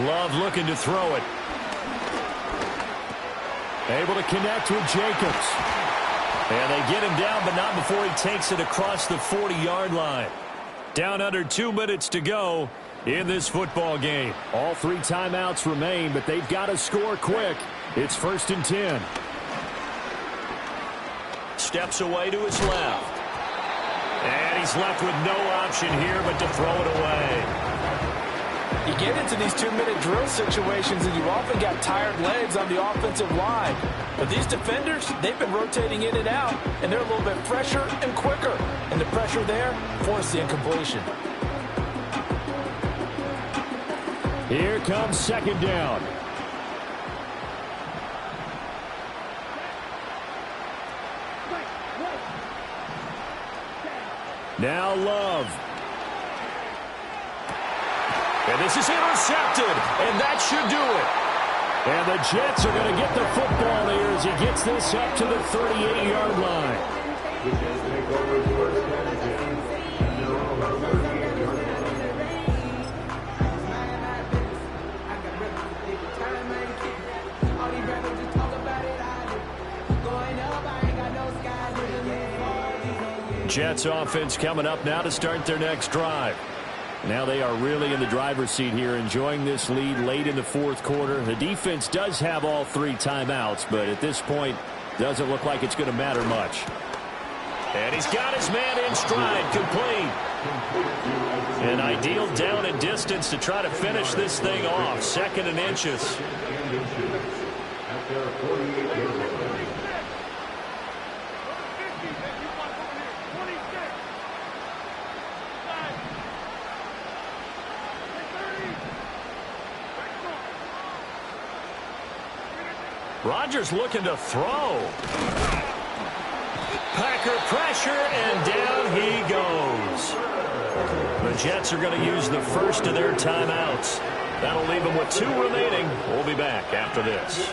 Love looking to throw it. Able to connect with Jacobs. And they get him down, but not before he takes it across the 40-yard line. Down under 2 minutes to go in this football game. All 3 timeouts remain, but they've got to score quick. It's 1st and 10. Steps away to his left. And he's left with no option here but to throw it away. You get into these 2-minute drill situations and you often got tired legs on the offensive line. But these defenders, they've been rotating in and out, and they're a little bit fresher and quicker. And the pressure there forced the incompletion. Here comes 2nd down. Now Love. And this is intercepted, and that should do it. And the Jets are going to get the football here as he gets this up to the 38-yard line. The Jets take over 1st and 10. And they're on the 38-yard line. Jets offense coming up now to start their next drive. Now they are really in the driver's seat here, enjoying this lead late in the 4th quarter. The defense does have all 3 timeouts, but at this point, doesn't look like it's going to matter much. And he's got his man in stride, complete. An ideal down and distance to try to finish this thing off. 2nd and inches. At their 48-yard line. Rodgers looking to throw. Packer pressure, and down he goes. The Jets are going to use the first of their timeouts. That'll leave them with 2 remaining. We'll be back after this.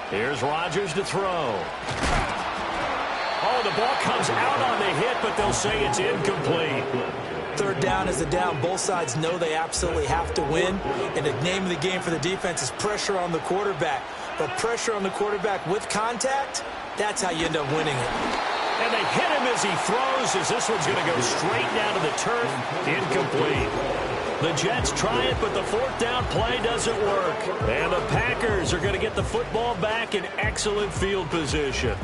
Here's Rodgers to throw. Oh, the ball comes out on the hit, but they'll say it's incomplete. 3rd down is the down. Both sides know they absolutely have to win. And the name of the game for the defense is pressure on the quarterback. But pressure on the quarterback with contact, that's how you end up winning it. And they hit him as he throws, as this one's going to go straight down to the turf. Incomplete. The Jets try it, but the 4th down play doesn't work. And the Packers are going to get the football back in excellent field position.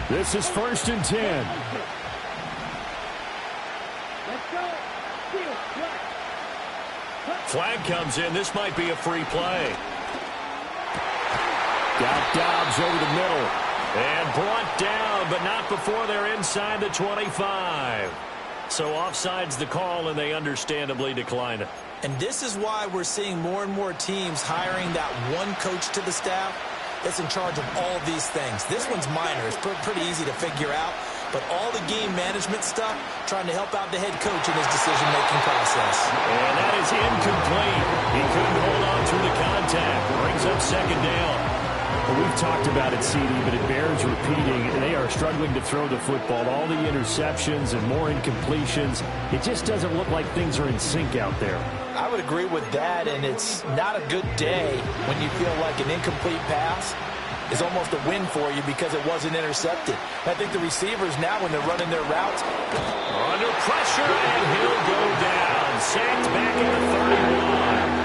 This is 1st and 10. Flag comes in. This might be a free play. Got Dobbs over the middle. And brought down, but not before they're inside the 25. So offside's the call, and they understandably decline it. And this is why we're seeing more and more teams hiring that one coach to the staff that's in charge of all these things. This one's minor. It's pretty easy to figure out. But all the game management stuff, trying to help out the head coach in his decision-making process. And that is incomplete. He couldn't hold on through the contact. Brings up 2nd down. Well, we've talked about it, CD, but it bears repeating. They are struggling to throw the football. All the interceptions and more incompletions. It just doesn't look like things are in sync out there. I would agree with that, and it's not a good day when you feel like an incomplete pass is almost a win for you because it wasn't intercepted. I think the receivers now, when they're running their routes, under pressure, and he'll go down. Sacked back at the 31.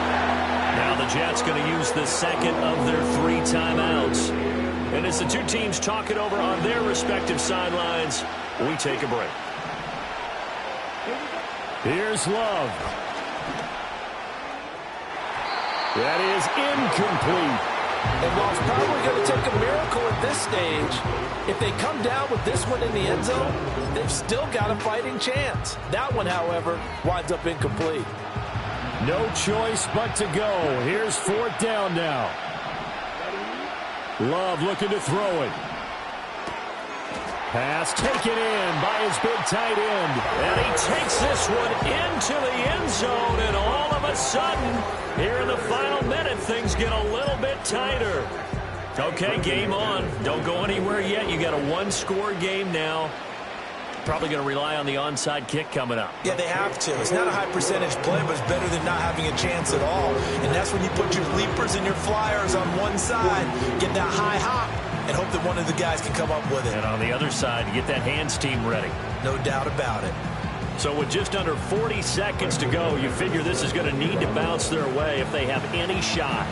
Now the Jets going to use the second of their 3 timeouts. And as the two teams talk it over on their respective sidelines, we take a break. Here's Love. That is incomplete. and while it's probably going to take a miracle at this stage, if they come down with this one in the end zone, they've still got a fighting chance. That one, however, winds up incomplete. No choice but to go. Here's 4th down now. Love looking to throw it. Pass taken in by his big tight end. And he takes this one into the end zone, and all of a sudden, here in the final minute, things get a little bit tighter. Okay, game on. Don't go anywhere yet. You got a one-score game now. Probably going to rely on the onside kick coming up. Yeah, they have to. It's not a high percentage play, but it's better than not having a chance at all. And that's when you put your leapers and your flyers on one side, get that high hop, and hope that one of the guys can come up with it. And on the other side, you get that hands team ready. No doubt about it. So with just under 40 seconds to go, you figure this is going to need to bounce their way if they have any shot.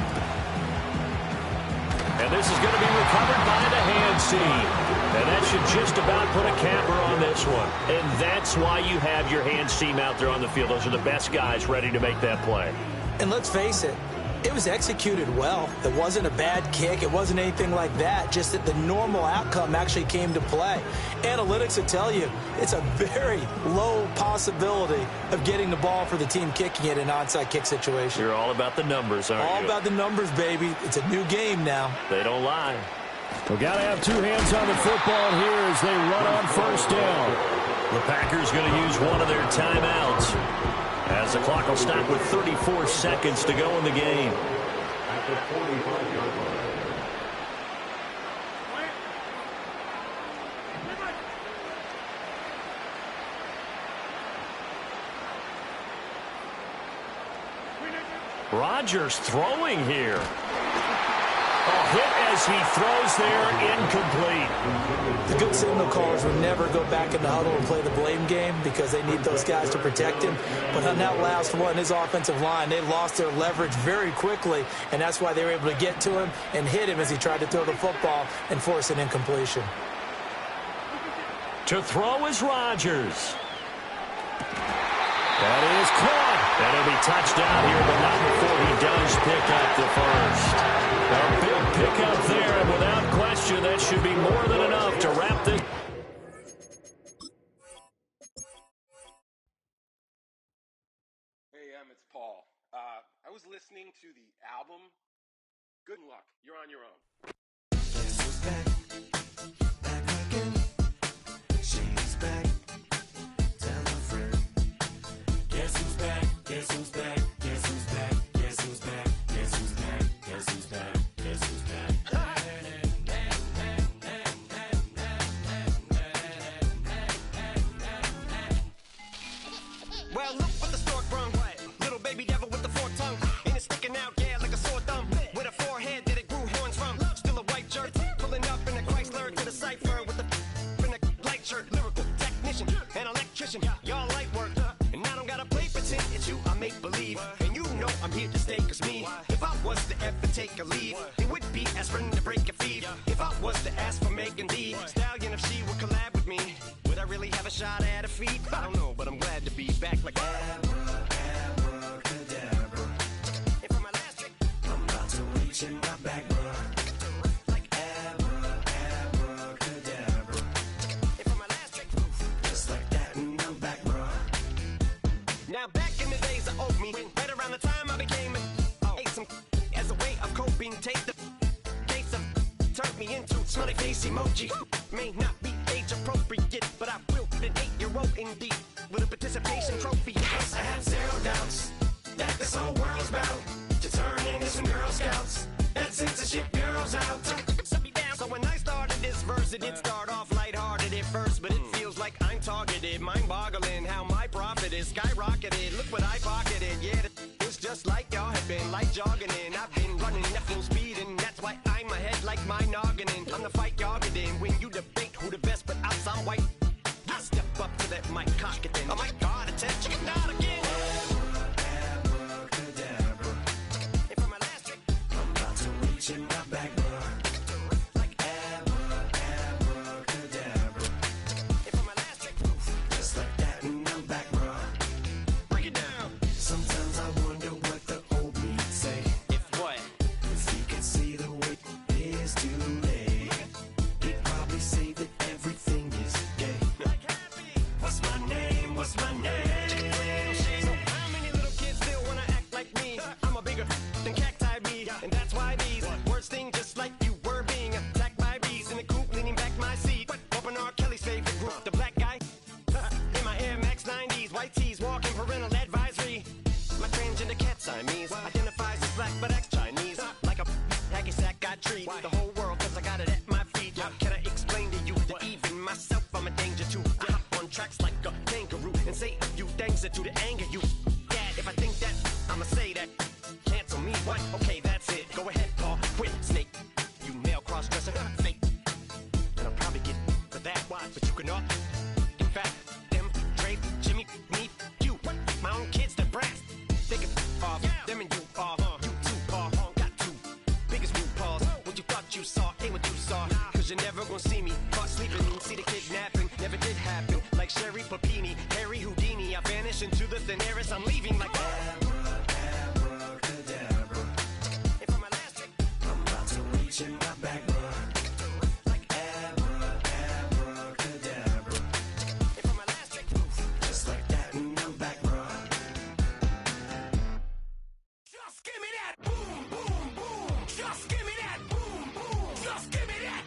And this is going to be recovered by the hands team. And that should just about put a capper on this one. And that's why you have your hands team out there on the field. Those are the best guys ready to make that play. And let's face it, it was executed well. It wasn't a bad kick. It wasn't anything like that. Just that the normal outcome actually came to play. Analytics will tell you it's a very low possibility of getting the ball for the team kicking it in an onside kick situation. You're all about the numbers, aren't you? All about the numbers, baby. It's a new game now. They don't lie. We got to have two hands on the football here as they run on 1st down. The Packers going to use one of their timeouts as the clock will stop with 34 seconds to go in the game. At the 45-yard line. Rodgers throwing here. A hit as he throws there, incomplete. The good signal callers would never go back in the huddle and play the blame game because they need those guys to protect him. But on that last one, his offensive line, they lost their leverage very quickly, and that's why they were able to get to him and hit him as he tried to throw the football and force an incompletion. To throw is Rodgers. That is caught. And it'll be touchdown here, but not before he does pick up the first. A big pickup there, and without question, that should be more than enough to wrap this. Hey, it's Paul. I was listening to the album. Good luck. You're on your own. Guess who's back? Back again. She's back. Tell a friend. Guess who's back? Guess who's back? Guess who's back? Guess who's back? Guess who's back? Guess who's back? Guess who's back? Well, look what the stork brung. Little baby devil with the forked tongue. And it's sticking out, yeah, like a sore thumb. With a forehead that it grew horns from. Still a white jerk. Pulling up in a Chrysler to the cipher with the in a light shirt. Lyrical technician and electrician. Y'all light work. And I don't gotta play pretend. It's you I make believe. And you know I'm here to stay. Cause me, if I was to ever take a leave, it would be aspirin to break a feed. If I was to ask for Megan Thee Stallion, if she would collab with me, would I really have a shot at a feat? I don't know, but I'm glad to be back like abracadabra. And for my last trick, I'm about to reach in my back, bro. Like abracadabra. And for my last trick, just like that, and I'm back, bro. Now back in the days of old me, right around the time I became ate some as a way of coping. Take the case of turned me into smiley face emoji. May not be age appropriate, but I will an 8-year-old indeed with a participation trophy. Yes, I have zero doubts that this whole world's bound to turn into some Girl Scouts and censorship bureaus out. So when I started this verse, it did start off lighthearted at first, but it feels like I'm targeted, mind-boggling how my profit is skyrocketed. Look what I pocketed, yeah, it's just like y'all have been like jogging in. I've been running at full speed, and that's why I'm ahead like my noggin. I'm the fight y'all get in when you debate who the best, but I'm some white. I step up to that mic, cock it then. Oh my God, attention, not again. Abracadabra. And for my last trick, I'm about to reach in my back, bro. Like abracadabra. And for my last trick, just like that, and I'm back, bro. Break it down. Sometimes I wonder what the old me'd say. If what? If he could see the way it is today, he'd probably say that everything is gay. What's my name? What's my name? So how many little kids still wanna act like me? I'm a bigger than cacti bee, and that's why these words sting just like you were being attacked by bees in the coop, leaning back my seat. Open R. Kelly's favorite group, the black guy. In my Air Max 90s, white tees, walking parental advisory. My transgender cat Siamese identifies as black but acts Chinese. Like a hacky sack I treat the whole world cause I got it at my feet. How can I explain to you that even myself I'm a danger to? I hop on tracks like a kangaroo and say a few things that do to anger you. Dad, if I think that, I'ma say that. Cancel me, what? Okay, that's it. Go ahead, Paul. Quit, snake. You male cross-dresser, fake. And I'll probably get for that, but you can all. In fact, them, Dre, Jimmy, me, you. My own kids, they're brass. They can off, them and you off. You too, Paul. Got two biggest root paws. What you thought you saw ain't what you saw. Cause you're never gonna see me caught sleeping. See the kidnapping, never did happen. Like Sherry Papini, Harry Houdini. I vanish into the thin air as I'm leaving like abracadabra. And for my last trick, I'm about to reach in my back, bro. Like abracadabra. And for my last trick, just like that, and I'm back, bro. Just give me that boom, boom, boom. Just give me that boom, boom. Just give me that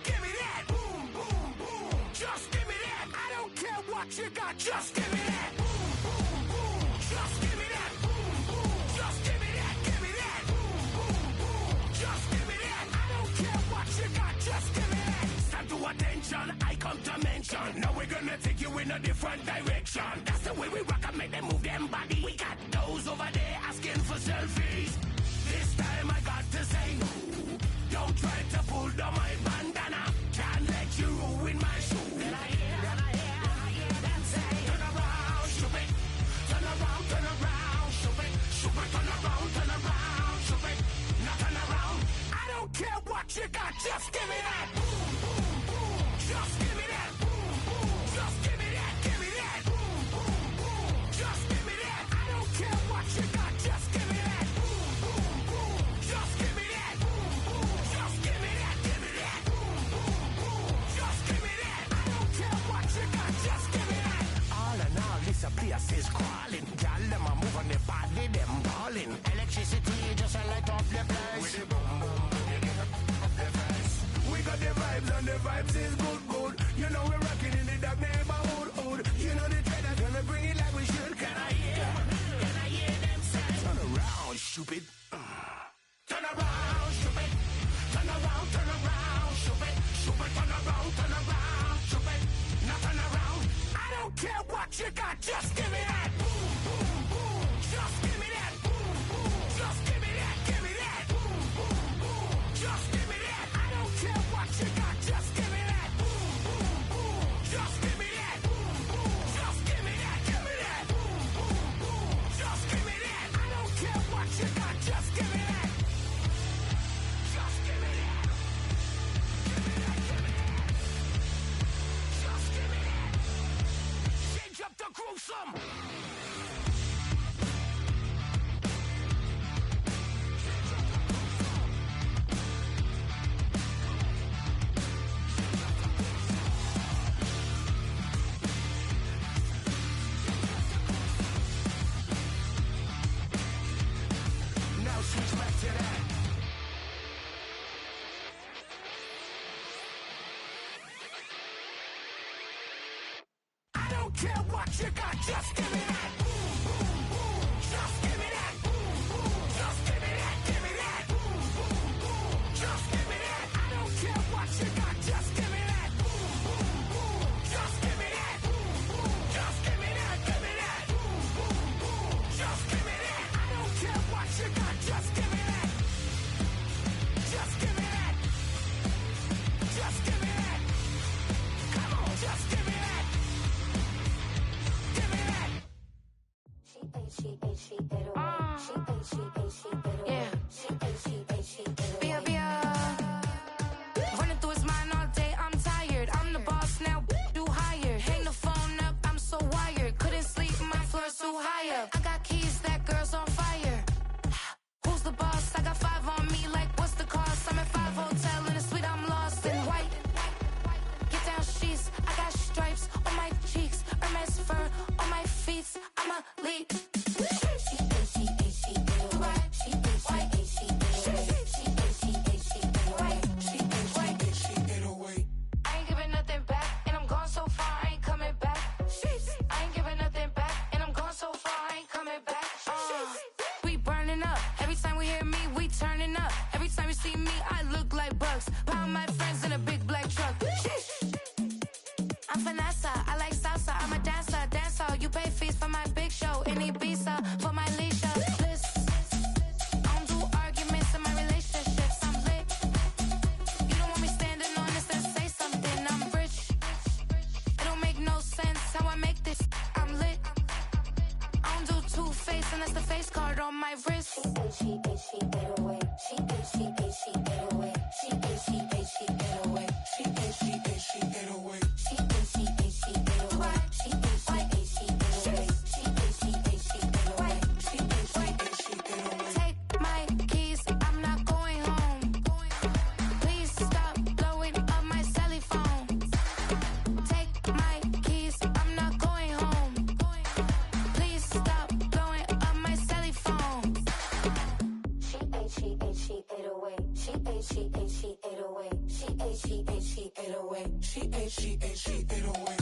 boom, boom, boom. Just give me that. I don't care what you got. Just give me that boom, boom, boom. Just give me that boom, boom. Just give me that boom, boom, boom. Just give me that. I don't care what you got. Just give me that. Stand to attention. I come to mention. Now we're gonna take you in a different direction. That's the way we rock and make them move them body. We got those over there asking for selfies. This time I got to say no. Don't try to pull down my bandana. Can't let you ruin my shoe. Then I hear them say, turn around, shoot it. Turn around, shoot it. Shoot it, turn around, shoot it. Now turn around. I don't care what you got, just give me that. Boom, boom, boom. Just give me that. Boom, boom. Just give me that. Give me that. Boom, boom, boom. Just give me that. I don't care what you got, just give me that. Boom, boom, boom. Just give me that. Boom, boom. Just give me that. Give me that. Boom, boom, boom. Just give me that. I don't care what you got, just give me that. All in all, this place is crawling. Y'all them a move on the body, them balling. Electricity just a light up the place. With the boom, boom, you get up the face. We got the vibes and the vibes is good, good. You know we're rocking in the dark neighborhood, hood. You know the trader gonna bring it like we should. Can I hear them say? Turn around, stupid. Turn around, stupid. Turn around, stupid. Stupid, turn around, stupid. Now turn around. I don't care what you got, just give me that. Boom, boom, boom. Just give me that. Boom, boom. Just give me that. Give me that. Boom, boom, boom. Just give me that. I don't care what you got, just give me that. Boom, boom, boom. Just give me that. Boom, boom. Just give me that. Give me that. Boom, boom, boom. Just give me that. I don't care what you got, just what you got, just give me that. Just give me that. Just give me that, give me that. Just give me that. I don't care what you got, just give me that. Just give me that. Just give me that, give me that. Just give me that. I don't care what you got, just give me that. Just give me that. Just give me that. Come on, just give me that. Give me that. Running through his mind all day, I'm tired. I'm the boss now, do higher. Hang the phone up, I'm so wired. Couldn't sleep, my floor's too high up. I got keys, that girl's on fire. Who's the boss? I got 5 on me, like what's the cost? I'm at 5 hotel in a suite, I'm lost in white. Get down sheets, I got stripes on my cheeks, Hermes fur on my feet. I'm a lead. I ain't giving nothing back, and I'm gone so far, I ain't coming back. I ain't giving nothing back, and I'm gone so far, I ain't coming back. We burning up. Every time we hear me, we turning up. Every time you see me, I look like bugs. Pound my friends in a big black truck. I'm Vanessa, I like salsa, I'm a dancer, you pay fees for my big show in Ibiza, for my leisure. I don't do arguments in my relationships, I'm lit. You don't want me standing on this and say something, I'm rich. It don't make no sense how I make this, I'm lit. I don't do two-face unless the face card on my wrist. Take my keys, I'm not going home. Please stop blowing up my celly phone. Take my keys, I'm not going home. Please stop blowing up my celly phone. She ate away. She ate away. She ate away. She ate away.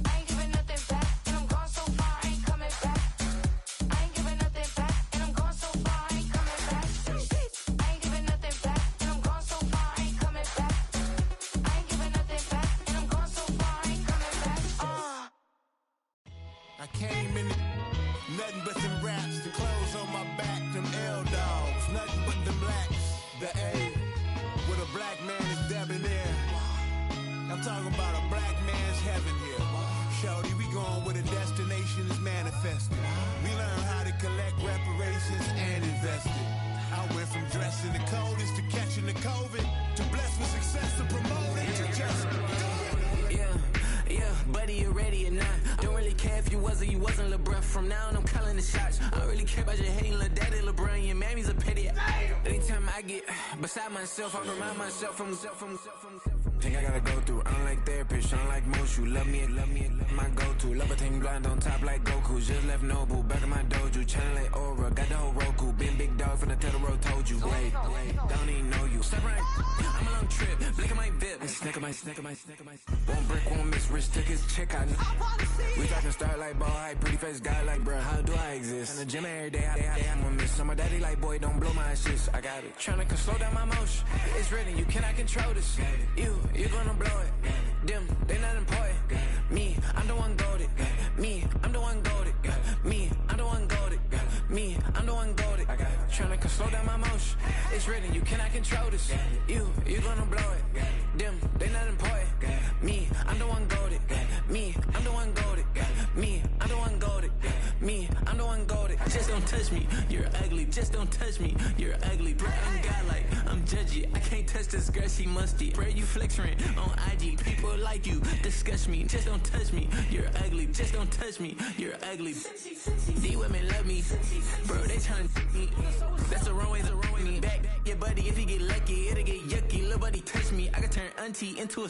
I ain't giving nothing back, and I'm gone so far, I ain't coming back. I ain't giving nothing back, and I'm gone so far, I ain't coming back. I ain't giving nothing back, and I'm gone so far, I ain't coming back. I ain't giving nothing back, and I'm gone so far, I ain't coming back. I came in nothing but them raps, the clothes on my back, them L-dogs, nothing but them blacks, the A, with a black man is debonair. I'm talking about a black man's heaven here. Shorty, we going where the destination is manifested. We learn how to collect reparations and invest it. I went from dressing the coldest to catching the COVID, to blessed with success to promote it, to just Yeah, buddy, you ready or not? Don't really care if you was or you wasn't LeBron. From now on, I'm calling the shots. I don't really care about your hating little daddy LeBron. Your mammy's a pity. Anytime I get beside myself, I remind myself from Think I gotta go through. I don't like therapists, I don't like most. You love me, my go-to. Love a team blind on top like Goku. Just left Noble, back in my dojo. Channel like Aura, got the whole Roku. Been big dog from the Tether Road, told you. Wait, don't even know you. Step right, I'm a long trip. Blick at my VIP. Snicker my. One brick, one miss. Rich took his check out. We talking start like ball hype. Pretty face guy like, bruh, how do I exist? In the gym every day, I'm gonna miss. So my daddy like, boy, don't blow my assist. I got it. Tryna slow down my motion. It's written, you cannot control this. You gonna blow it. Them, they not important. Me, I'm the one goated. Me, I'm the one goated. Me, I'm the one goated. Me, I'm the one goated. Tryna slow down my motion. It's written, you cannot control this. You gonna blow it. Them, they not important. Me, I'm the one goated. Me, I'm the one goated. Me, I'm the one goated. Me, I'm the one goated. Just don't touch me, you're ugly. Just don't touch me, you're ugly. Bro, I'm godlike, I'm judgy. I can't touch this girl, she musty. Bro, you flexing on IG. People like you disgust me. Just don't touch me, you're ugly. Just don't touch me, you're ugly. These women love me, bro, they tryna me. That's the wrong way, me back. Yeah, buddy, if you get lucky, it'll get yucky. Little buddy touch me, I can turn auntie into a.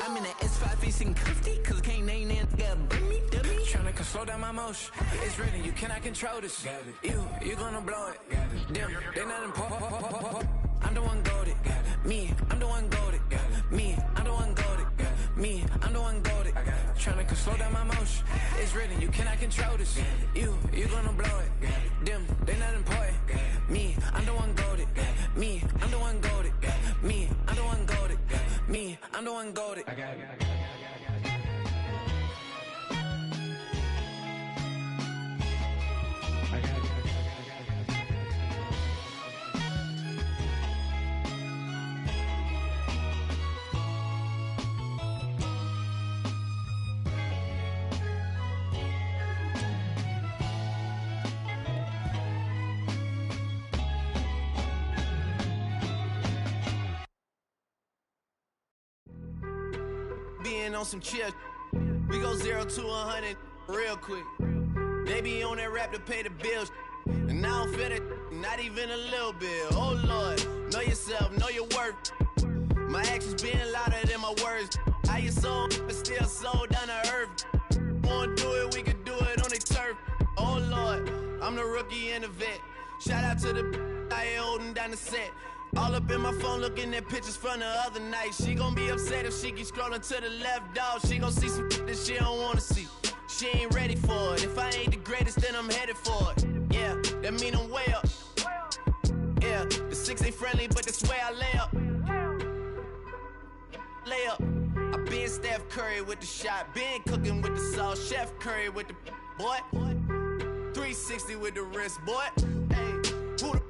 I'm in the S5 facing cuffy, cause I can't name that nigga dummy. Tryna slow down my motion. It's written, you cannot control this. You gonna blow it. Them, they not important. I'm the one goated. Me, I'm the one goated. Me, I'm the one goated. Me, I'm the one goated. Tryna slow down my motion. It's written, you cannot control this. You gonna blow it. Them, they not important. Me, I'm the one goated. Me, I'm the one goated. Me, I'm the one goated. Me, I'm the one goated. Being on some chill, we go 0 to 100 real quick. They be on that rap to pay the bills, and I don't feel it, not even a little bit. Oh Lord, know yourself, know your worth. My actions being louder than my words. How you sold, but still sold down to earth. Wanna do it, we could do it on the turf. Oh Lord, I'm the rookie and the vet. Shout out to the I ain't holding down the set. All up in my phone looking at pictures from the other night. She gon' be upset if she keep scrolling to the left, dog. She gon' see some that she don't wanna see. She ain't ready for it. If I ain't the greatest, then I'm headed for it. Yeah, that mean I'm way up. Yeah, the 6 ain't friendly, but that's where I lay up. Lay up. I been Steph Curry with the shot. Been cooking with the sauce. Chef Curry with the boy. 360 with the wrist, boy. Hey, who the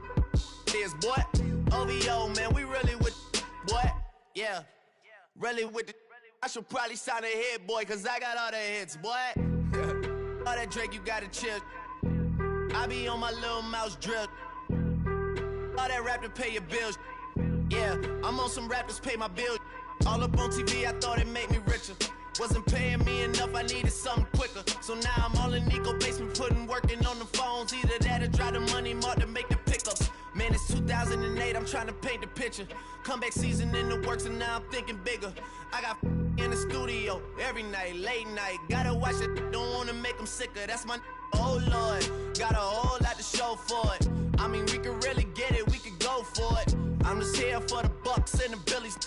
is, boy? OVO, man, we really with boy. Yeah, really with the. I should probably sign a hit, boy, cause I got all the hits, boy. All that Drake, you gotta chill. I be on my little mouse drip. All that rap to pay your bills. Yeah, I'm on some rappers pay my bills. All up on TV, I thought it made me richer. Wasn't paying me enough, I needed something quicker. So now I'm all in Nico basement, working on the phones. Either that or try the money mark to make the pickups. Man, it's 2008, I'm trying to paint the picture. Comeback season in the works and now I'm thinking bigger. I got in the studio every night, late night. Gotta watch it, don't wanna make them sicker. That's my oh Lord, got a whole lot to show for it. I mean, we could really get it, we could go for it. I'm just here for the Bucks and the Billies.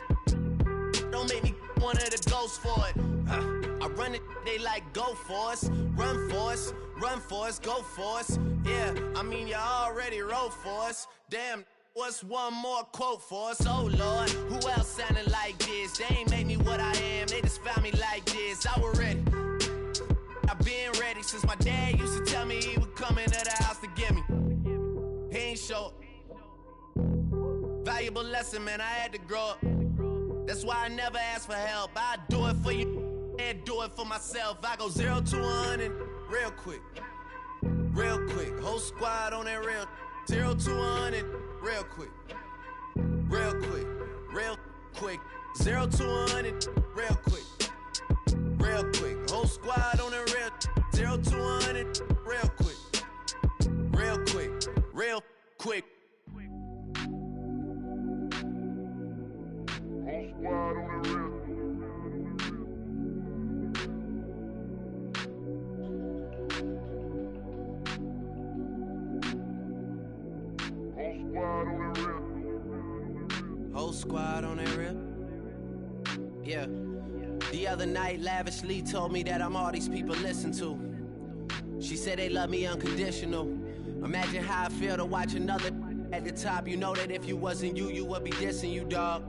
Don't make me one of the ghosts for it. I run it, they like go for us. Run for us, run for us, go for us. Yeah, I mean, you already wrote for us. Damn, what's one more quote for us? Oh Lord, who else sounding like this? They ain't made me what I am, they just found me like this. I was ready, I've been ready since my dad used to tell me he would come into the house to get me. He ain't show. Valuable lesson, man, I had to grow up. That's why I never ask for help. I do it for you and do it for myself. I go 0 to 100 real quick. Real quick. Whole squad on that real. 0 to 100 real quick. Real quick. Real quick. 0 to 100 real quick. Real quick. Whole squad on that real. 0 to 100 real quick. Real quick. Real quick. Whole squad on the real. Whole squad on that real. Yeah. The other night, Lavishly told me that I'm all these people listen to. She said they love me unconditional. Imagine how I feel to watch another at the top. You know that if you wasn't you, you would be dissing you, dog.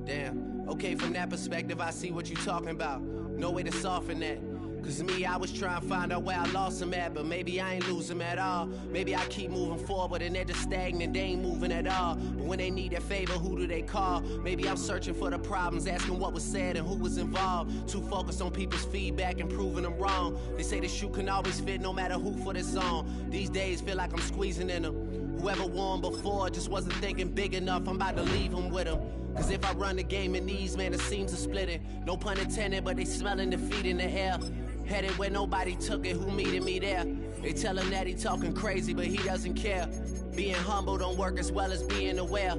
Damn. Okay, from that perspective, I see what you talking about. No way to soften that. Cause me, I was trying to find out where I lost him at, but maybe I ain't lose him at all. Maybe I keep moving forward and they're just stagnant, they ain't moving at all. But when they need their favor, who do they call? Maybe I'm searching for the problems, asking what was said and who was involved. Too focused on people's feedback and proving them wrong. They say the shoe can always fit no matter who for the song. These days feel like I'm squeezing in them. Whoever won before just wasn't thinking big enough, I'm about to leave them with them. Cause if I run the game in these, man, it seems to split it. No pun intended, but they smelling defeat in the air. Headed where nobody took it, who meeting me there? They tell him that he talking crazy, but he doesn't care. Being humble don't work as well as being aware.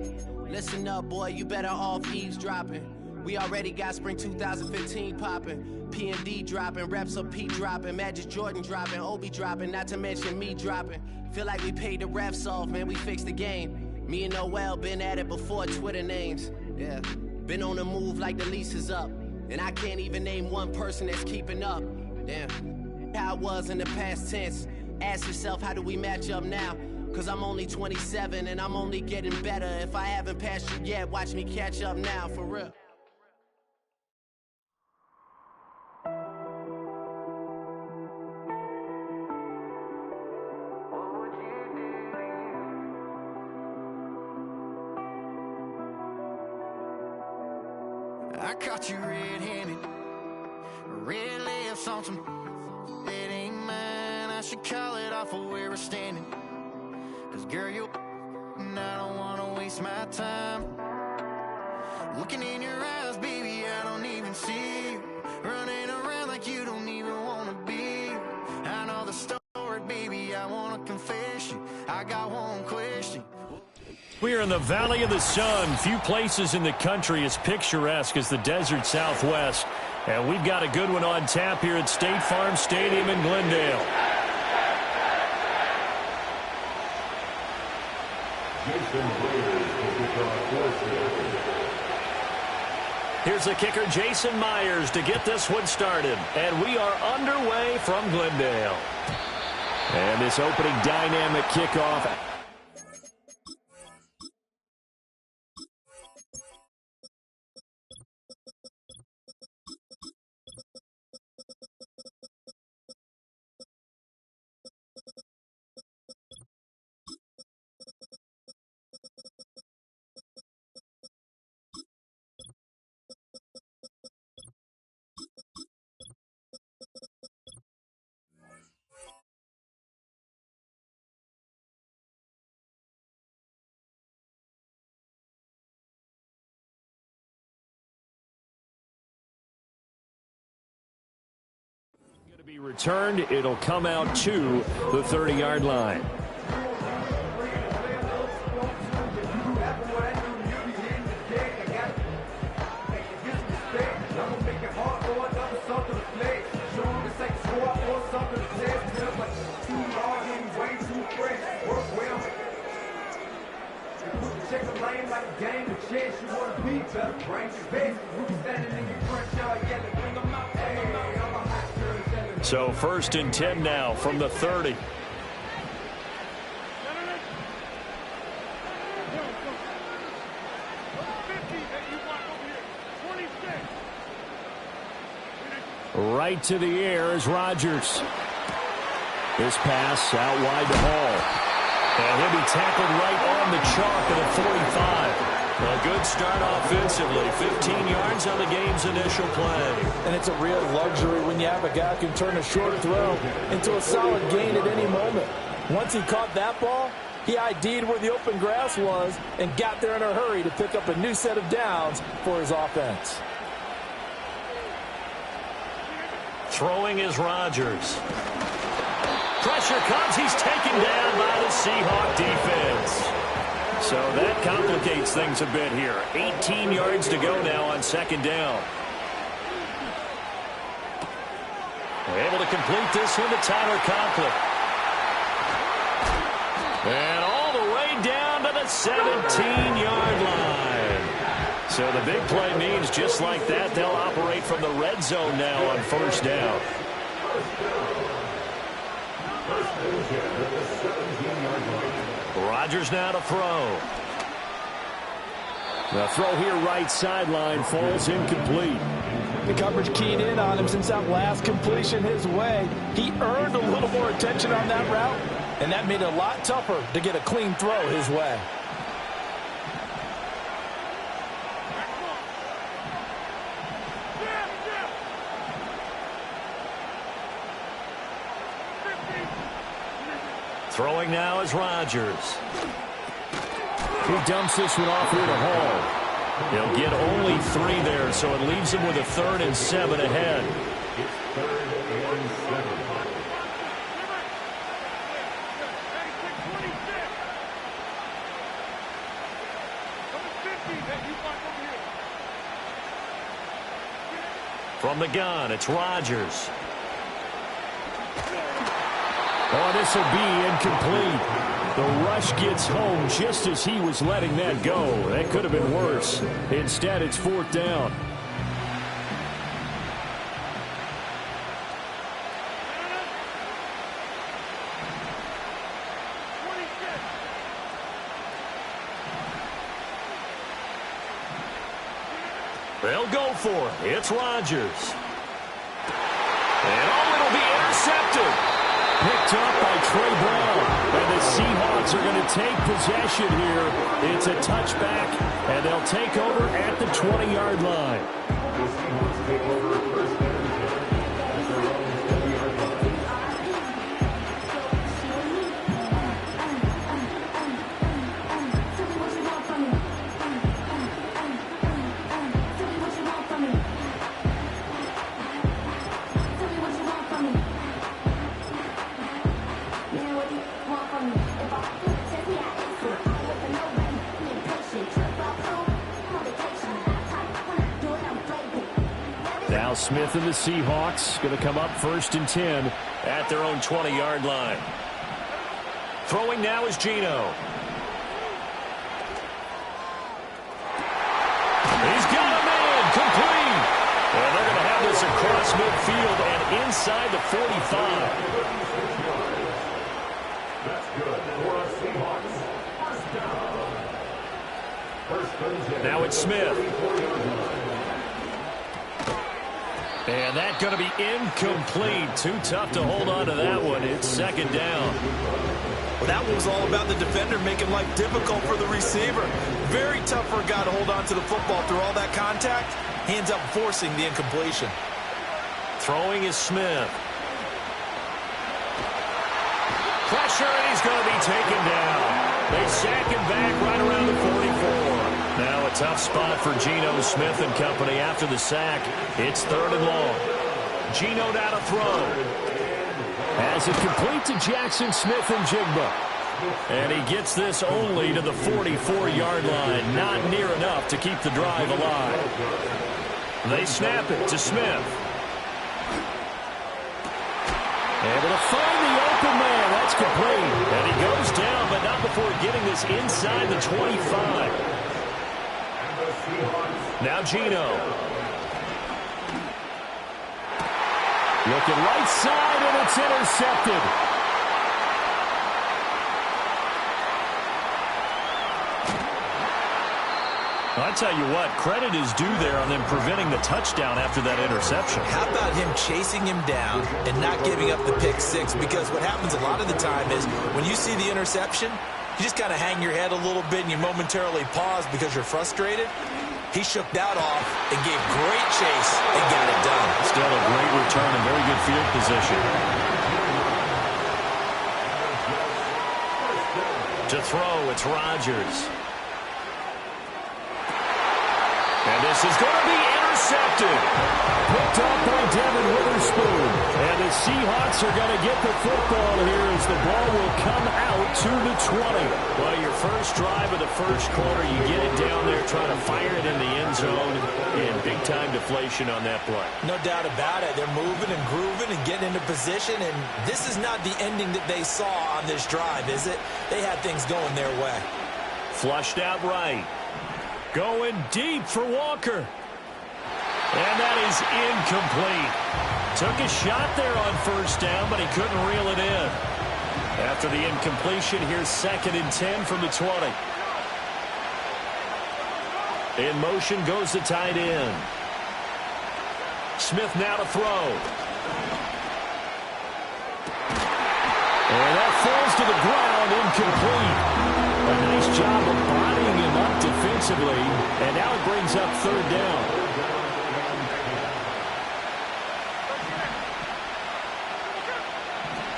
Listen up, boy, you better off eavesdropping. We already got spring 2015 popping. P&D dropping, reps up P dropping, Magic Jordan dropping, Obi dropping, not to mention me dropping. Feel like we paid the refs off, man, we fixed the game. Me and Noel been at it before Twitter names. Yeah, been on the move like the lease is up. And I can't even name one person that's keeping up. Damn, how it was in the past tense. Ask yourself, how do we match up now? Cause I'm only 27 and I'm only getting better. If I haven't passed you yet, watch me catch up now, for real. I caught you red-handed, red lips on some it ain't mine. I should call it off of where we're standing. Cause girl, you and I don't wanna waste my time. Looking in your eyes, baby, I don't even see you. Running around like you don't even wanna be. I know the story, baby, I wanna confess you. I got one question. We are in the Valley of the Sun. Few places in the country as picturesque as the desert Southwest. And we've got a good one on tap here at State Farm Stadium in Glendale. Here's the kicker, Jason Myers, to get this one started. And we are underway from Glendale. And this opening dynamic kickoff. To be returned, it'll come out to the 30-yard line. Check the lane like a game of chess. You want to beat better, bring your best. We be standing in your front yard yelling, bring them out, bring them out. I'm a hot girl yelling. So 1st and 10 now from the 30. Right to the air is Rodgers. This pass out wide to Hall. And he'll be tackled right on the chalk at the 45. A good start offensively. 15 yards on the game's initial play. And it's a real luxury when you have a guy who can turn a short throw into a solid gain at any moment. Once he caught that ball, he ID'd where the open grass was and got there in a hurry to pick up a new set of downs for his offense. Throwing is Rodgers. Pressure comes. He's taken down by the Seahawk defense. So that complicates things a bit here. 18 yards to go now on 2nd down. Able to complete this one to Tyler Conklin. And all the way down to the 17-yard line. So the big play means just like that, they'll operate from the red zone now on 1st down. Rodgers now to throw. The throw here right sideline falls incomplete. The coverage keyed in on him since that last completion his way. He earned a little more attention on that route, and that made it a lot tougher to get a clean throw his way. Throwing now is Rodgers. He dumps this one off here to Hall. He'll get only 3 there, so it leaves him with a 3rd and 7 ahead. It's 3rd and 7. From the gun, it's Rodgers. Oh, this will be incomplete. The rush gets home just as he was letting that go. That could have been worse. Instead, it's 4th down. They'll go for it. It's Rodgers. And it'll be intercepted. Picked up by Trey Brown. And the Seahawks are going to take possession here. It's a touchback, and they'll take over at the 20-yard line. The Seahawks take over first and 10 at their own 20-yard line. Now Smith and the Seahawks going to come up 1st and 10 at their own 20-yard line. Throwing now is Geno. He's got a man complete. And they're going to have this across midfield and inside the 45. That's good for us Seahawks. First down. First and 10. Now it's Smith. And that's going to be incomplete. Too tough to hold on to that one. It's 2nd down. Well, that one was all about the defender making life difficult for the receiver. Very tough for a guy to hold on to the football through all that contact. He ends up forcing the incompletion. Throwing is Smith. Pressure, and he's going to be taken down. They sack him back right around the 44. Now a tough spot for Geno Smith and company after the sack. It's 3rd and long. Geno now to throw. Has it complete to Jackson Smith and Jigba. And he gets this only to the 44-yard line. Not near enough to keep the drive alive. They snap it to Smith. Able to find the open man. That's complete. And he goes down, but not before getting this inside the 25. Now Geno. Looking right side, and it's intercepted. I tell you what, credit is due there on them preventing the touchdown after that interception. How about him chasing him down and not giving up the pick six? Because what happens a lot of the time is when you see the interception, you just kind of hang your head a little bit and you momentarily pause because you're frustrated. He shook that off and gave great chase and got it done. Still a great return and very good field position. To throw, it's Rodgers. And this is going to be intercepted. Picked up by Devin Witherspoon. And the Seahawks are going to get the football here as the ball will come out to the 20. Well, your first drive of the first quarter, you get it down there, trying to fire it in the end zone, and big-time deflation on that play. No doubt about it. They're moving and grooving and getting into position, and this is not the ending that they saw on this drive, is it? They had things going their way. Flushed out right. Going deep for Walker. And that is incomplete. Took a shot there on first down, but he couldn't reel it in. After the incompletion, here's 2nd and 10 from the 20. In motion goes the tight end. Smith now to throw. And that falls to the ground, incomplete. A nice job of bodying him up defensively, and now it brings up 3rd down.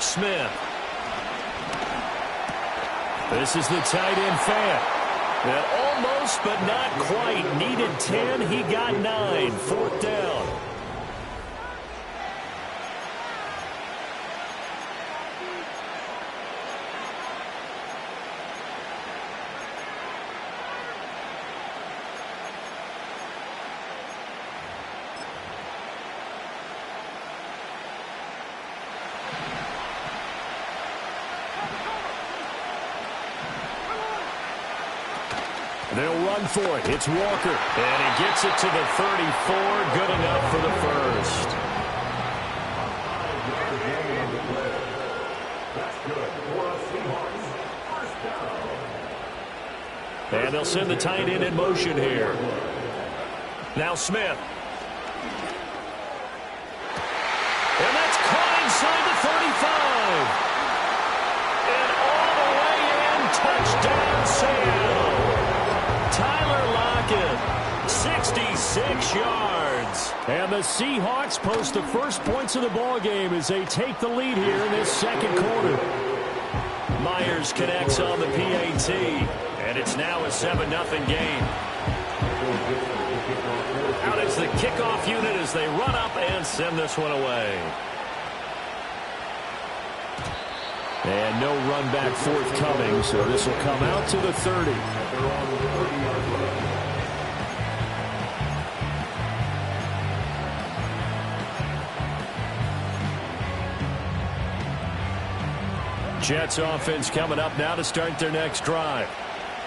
Smith. This is the tight end Fant. That almost, but not quite. Needed 10. He got 9. 4th down. They'll run for it. It's Walker. And he gets it to the 34. Good enough for the first. And they'll send the tight end in motion here. Now Smith. And that's caught inside the 35. And all the way in, touchdown Sam. Tyler Lockett, 66 yards. And the Seahawks post the first points of the ballgame as they take the lead here in this second quarter. Myers connects on the PAT. And it's now a 7-0 game. Out is the kickoff unit as they run up and send this one away. And no run back forthcoming, so this will come out to the 30. Jets offense coming up now to start their next drive.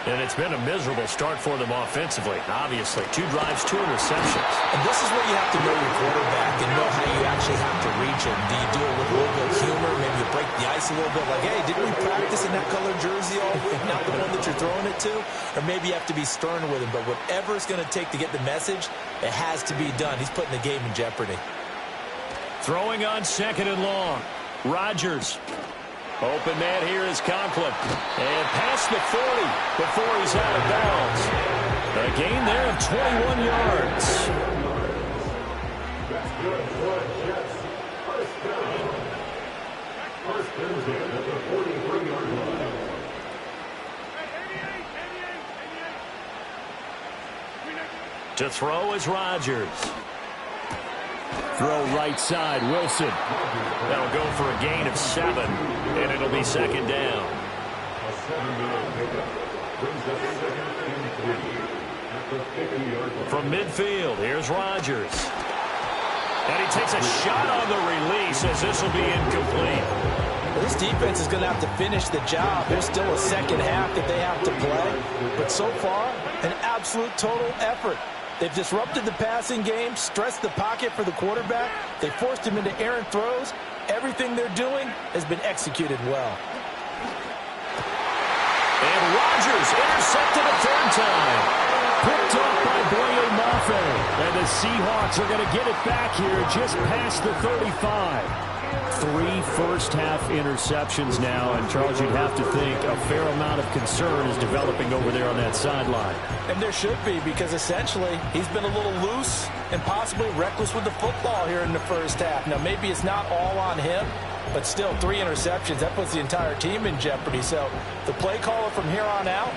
And it's been a miserable start for them offensively. Obviously, 2 drives, 2 interceptions. And this is where you have to know your quarterback and know how you actually have to reach him. Do you do it with a little bit of humor? Maybe you break the ice a little bit like, hey, didn't we practice in that colored jersey all week, not the one that you're throwing it to? Or maybe you have to be stern with him. But whatever it's going to take to get the message, it has to be done. He's putting the game in jeopardy. Throwing on 2nd and long. Rodgers. Open man here is Conklin. And past the 40 before he's out of bounds. A gain there of 21 yards. That's good for the Jets. First down. First and 10 at the 43-yard line. To throw is Rodgers. Throw right side, Wilson. That'll go for a gain of 7, and it'll be 2nd down. A 7-yard pickup brings up 2nd and 3 at the 50-yard line. From midfield, here's Rodgers. And he takes a shot on the release as this will be incomplete. Well, this defense is going to have to finish the job. There's still a second half that they have to play. But so far, an absolute total effort. They've disrupted the passing game, stressed the pocket for the quarterback. They forced him into errant throws. Everything they're doing has been executed well. And Rodgers intercepted a 3rd time. Picked off by Boye Mafe. And the Seahawks are going to get it back here just past the 35. 3 first-half interceptions now, and Charles, you'd have to think a fair amount of concern is developing over there on that sideline. And there should be, because essentially he's been a little loose and possibly reckless with the football here in the first half. Now, maybe it's not all on him, but still 3 interceptions. That puts the entire team in jeopardy. So the play caller from here on out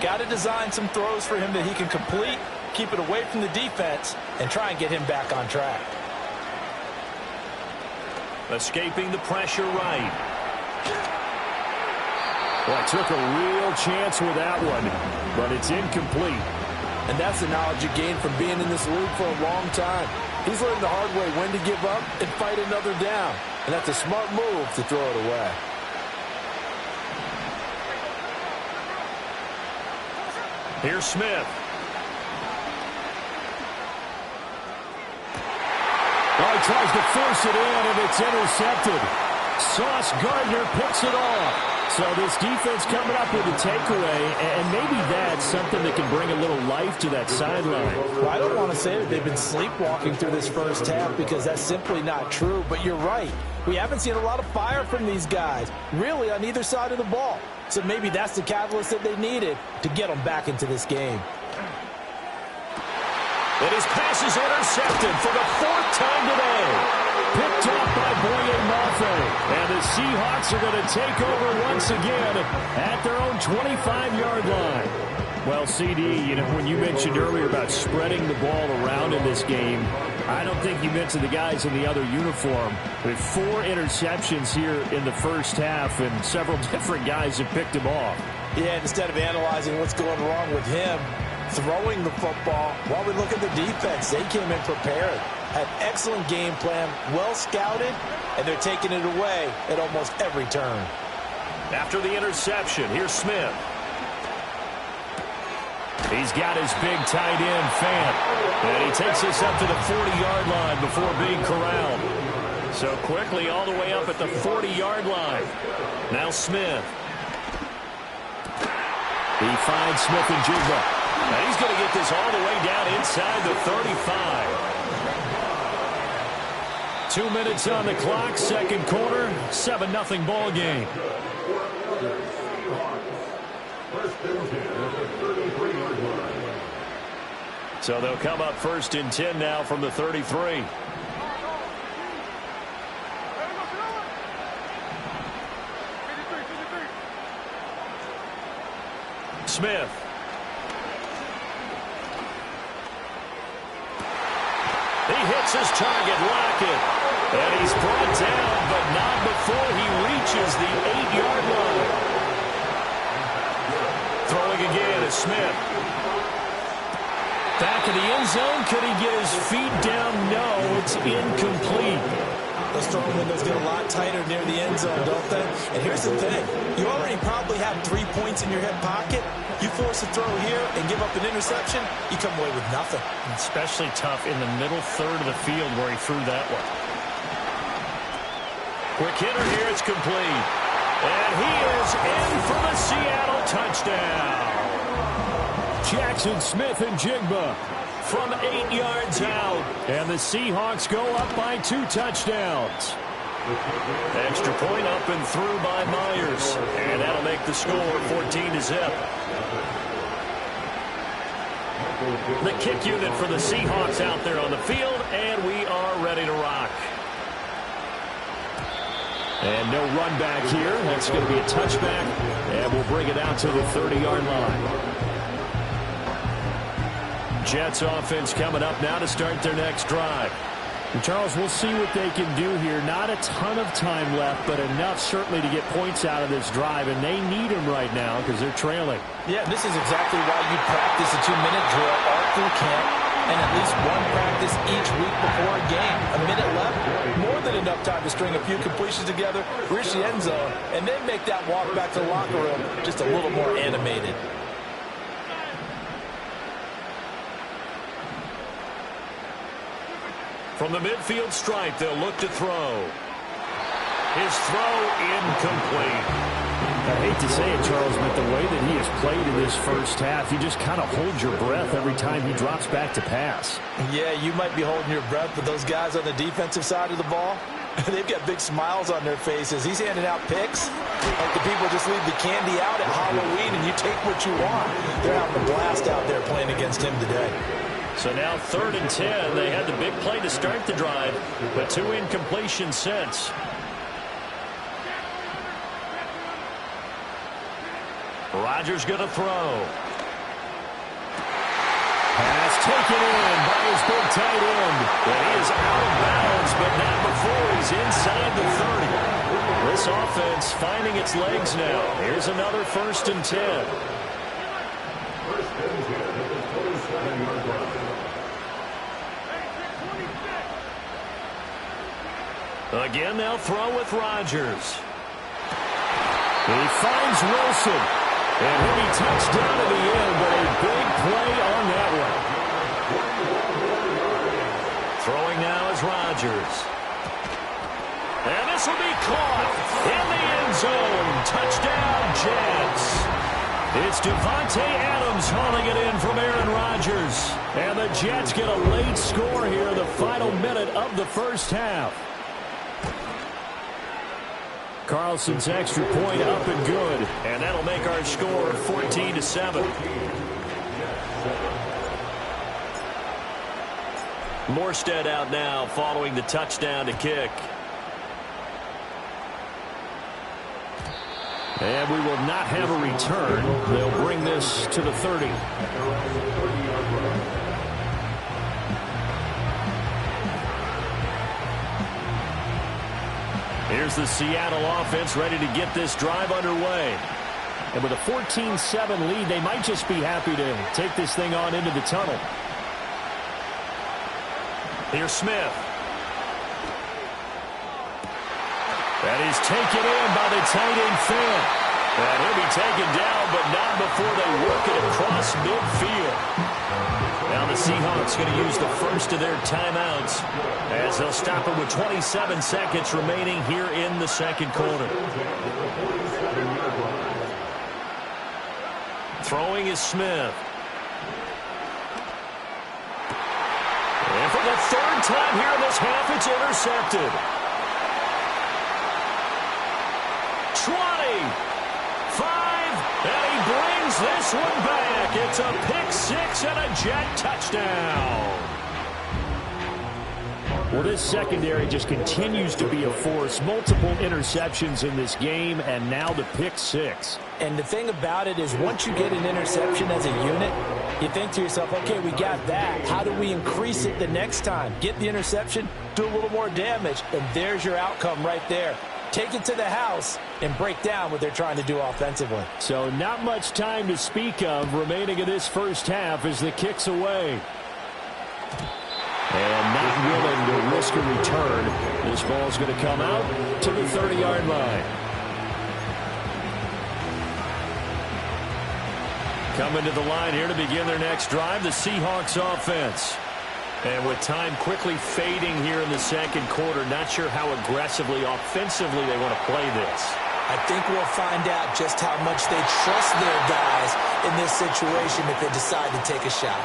got to design some throws for him that he can complete, keep it away from the defense, and try and get him back on track. Escaping the pressure right. Well, took a real chance with that one, but it's incomplete. And that's the knowledge you gain from being in this league for a long time. He's learned the hard way when to give up and fight another down. And that's a smart move to throw it away. Here's Smith. Oh, he tries to force it in, and it's intercepted. Sauce Gardner picks it off. So this defense coming up with a takeaway, and maybe that's something that can bring a little life to that sideline. Well, I don't want to say that they've been sleepwalking through this first half because that's simply not true, but you're right. We haven't seen a lot of fire from these guys, really on either side of the ball. So maybe that's the catalyst that they needed to get them back into this game. And his pass is intercepted for the 4th time today. Picked off by Boye Mafe. And the Seahawks are going to take over once again at their own 25-yard line. Well, CD, you know, when you mentioned earlier about spreading the ball around in this game, I don't think you mentioned the guys in the other uniform. With 4 interceptions here in the first half, and several different guys have picked him off. Yeah, instead of analyzing what's going wrong with him, throwing the football, while we look at the defense, they came in prepared. Had excellent game plan, well scouted, and they're taking it away at almost every turn. After the interception, here's Smith. He's got his big tight end, Fant. And he takes us up to the 40-yard line before being corralled. So quickly all the way up at the 40-yard line. Now Smith. He finds Smith and Jigba. And he's going to get this all the way down inside the 35. 2 minutes on the clock, second quarter, 7-0 ball game. So they'll come up 1st and 10 now from the 33. Smith. He hits his target, Lockett. And he's brought down, but not before he reaches the 8-yard line. Throwing again is Smith. Back in the end zone. Could he get his feet down? No, it's incomplete. Those throwing windows get a lot tighter near the end zone, don't they? And here's the thing. You already probably have 3 points in your hip pocket. You force a throw here and give up an interception, you come away with nothing. Especially tough in the middle third of the field where he threw that one. Quick hitter here. It's complete. And he is in for the Seattle touchdown. Jackson Smith-Njigba from 8 yards out. And the Seahawks go up by 2 touchdowns. Extra point up and through by Myers. And that'll make the score 14-0. The kick unit for the Seahawks out there on the field. And we are ready to rock. And no run back here. That's going to be a touchback. And we'll bring it out to the 30-yard line. Jets offense coming up now to start their next drive. And Charles, we'll see what they can do here. Not a ton of time left, but enough certainly to get points out of this drive. And they need them right now because they're trailing. Yeah, this is exactly why you practice a 2-minute drill all through camp and at least one practice each week before a game. A minute left, more than enough time to string a few completions together, reach the end zone, and then make that walk back to the locker room just a little more animated. From the midfield stripe, they'll look to throw. His throw incomplete. I hate to say it, Charles, but the way that he has played in this first half, you just kind of hold your breath every time he drops back to pass. Yeah, you might be holding your breath, but those guys on the defensive side of the ball, they've got big smiles on their faces. He's handing out picks like the people just leave the candy out at Halloween and you take what you want. They're having a blast out there playing against him today. So now 3rd and 10. They had the big play to start the drive, but 2 incompletions since. Rodgers going to throw. Pass taken in by his big tight end. And he is out of bounds, but not before he's inside the 30. This offense finding its legs now. Here's another 1st and 10. Again, they'll throw with Rodgers. He finds Wilson. And he'll be touched down to the end, but a big play on that one. Throwing now is Rodgers. And this will be caught in the end zone. Touchdown, Jets. It's Devontae Adams hauling it in from Aaron Rodgers. And the Jets get a late score here in the final minute of the first half. Carlson's extra point up and good. And that'll make our score 14-7. Morstead out now following the touchdown to kick. And we will not have a return. They'll bring this to the 30. Here's the Seattle offense ready to get this drive underway. And with a 14-7 lead, they might just be happy to take this thing on into the tunnel. Here's Smith. That is taken in by the tight end Fant. And he'll be taken down, but not before they work it across midfield. Now the Seahawks going to use the first of their timeouts as they'll stop it with 27 seconds remaining here in the second quarter. Throwing is Smith. And for the third time here in this half, it's intercepted. 20, 5, and he brings this one back. It's a pick-6 and a Jet touchdown. Well, this secondary just continues to be a force. Multiple interceptions in this game, and now the pick-6. And the thing about it is once you get an interception as a unit, you think to yourself, okay, we got that. How do we increase it the next time? Get the interception, do a little more damage, and there's your outcome right there. Take it to the house and break down what they're trying to do offensively. So not much time to speak of remaining in this first half as the kick's away. And not willing to risk a return. This ball's going to come out to the 30-yard line. Coming to the line here to begin their next drive, the Seahawks offense. And with time quickly fading here in the second quarter, not sure how aggressively, offensively they want to play this. I think we'll find out just how much they trust their guys in this situation if they decide to take a shot.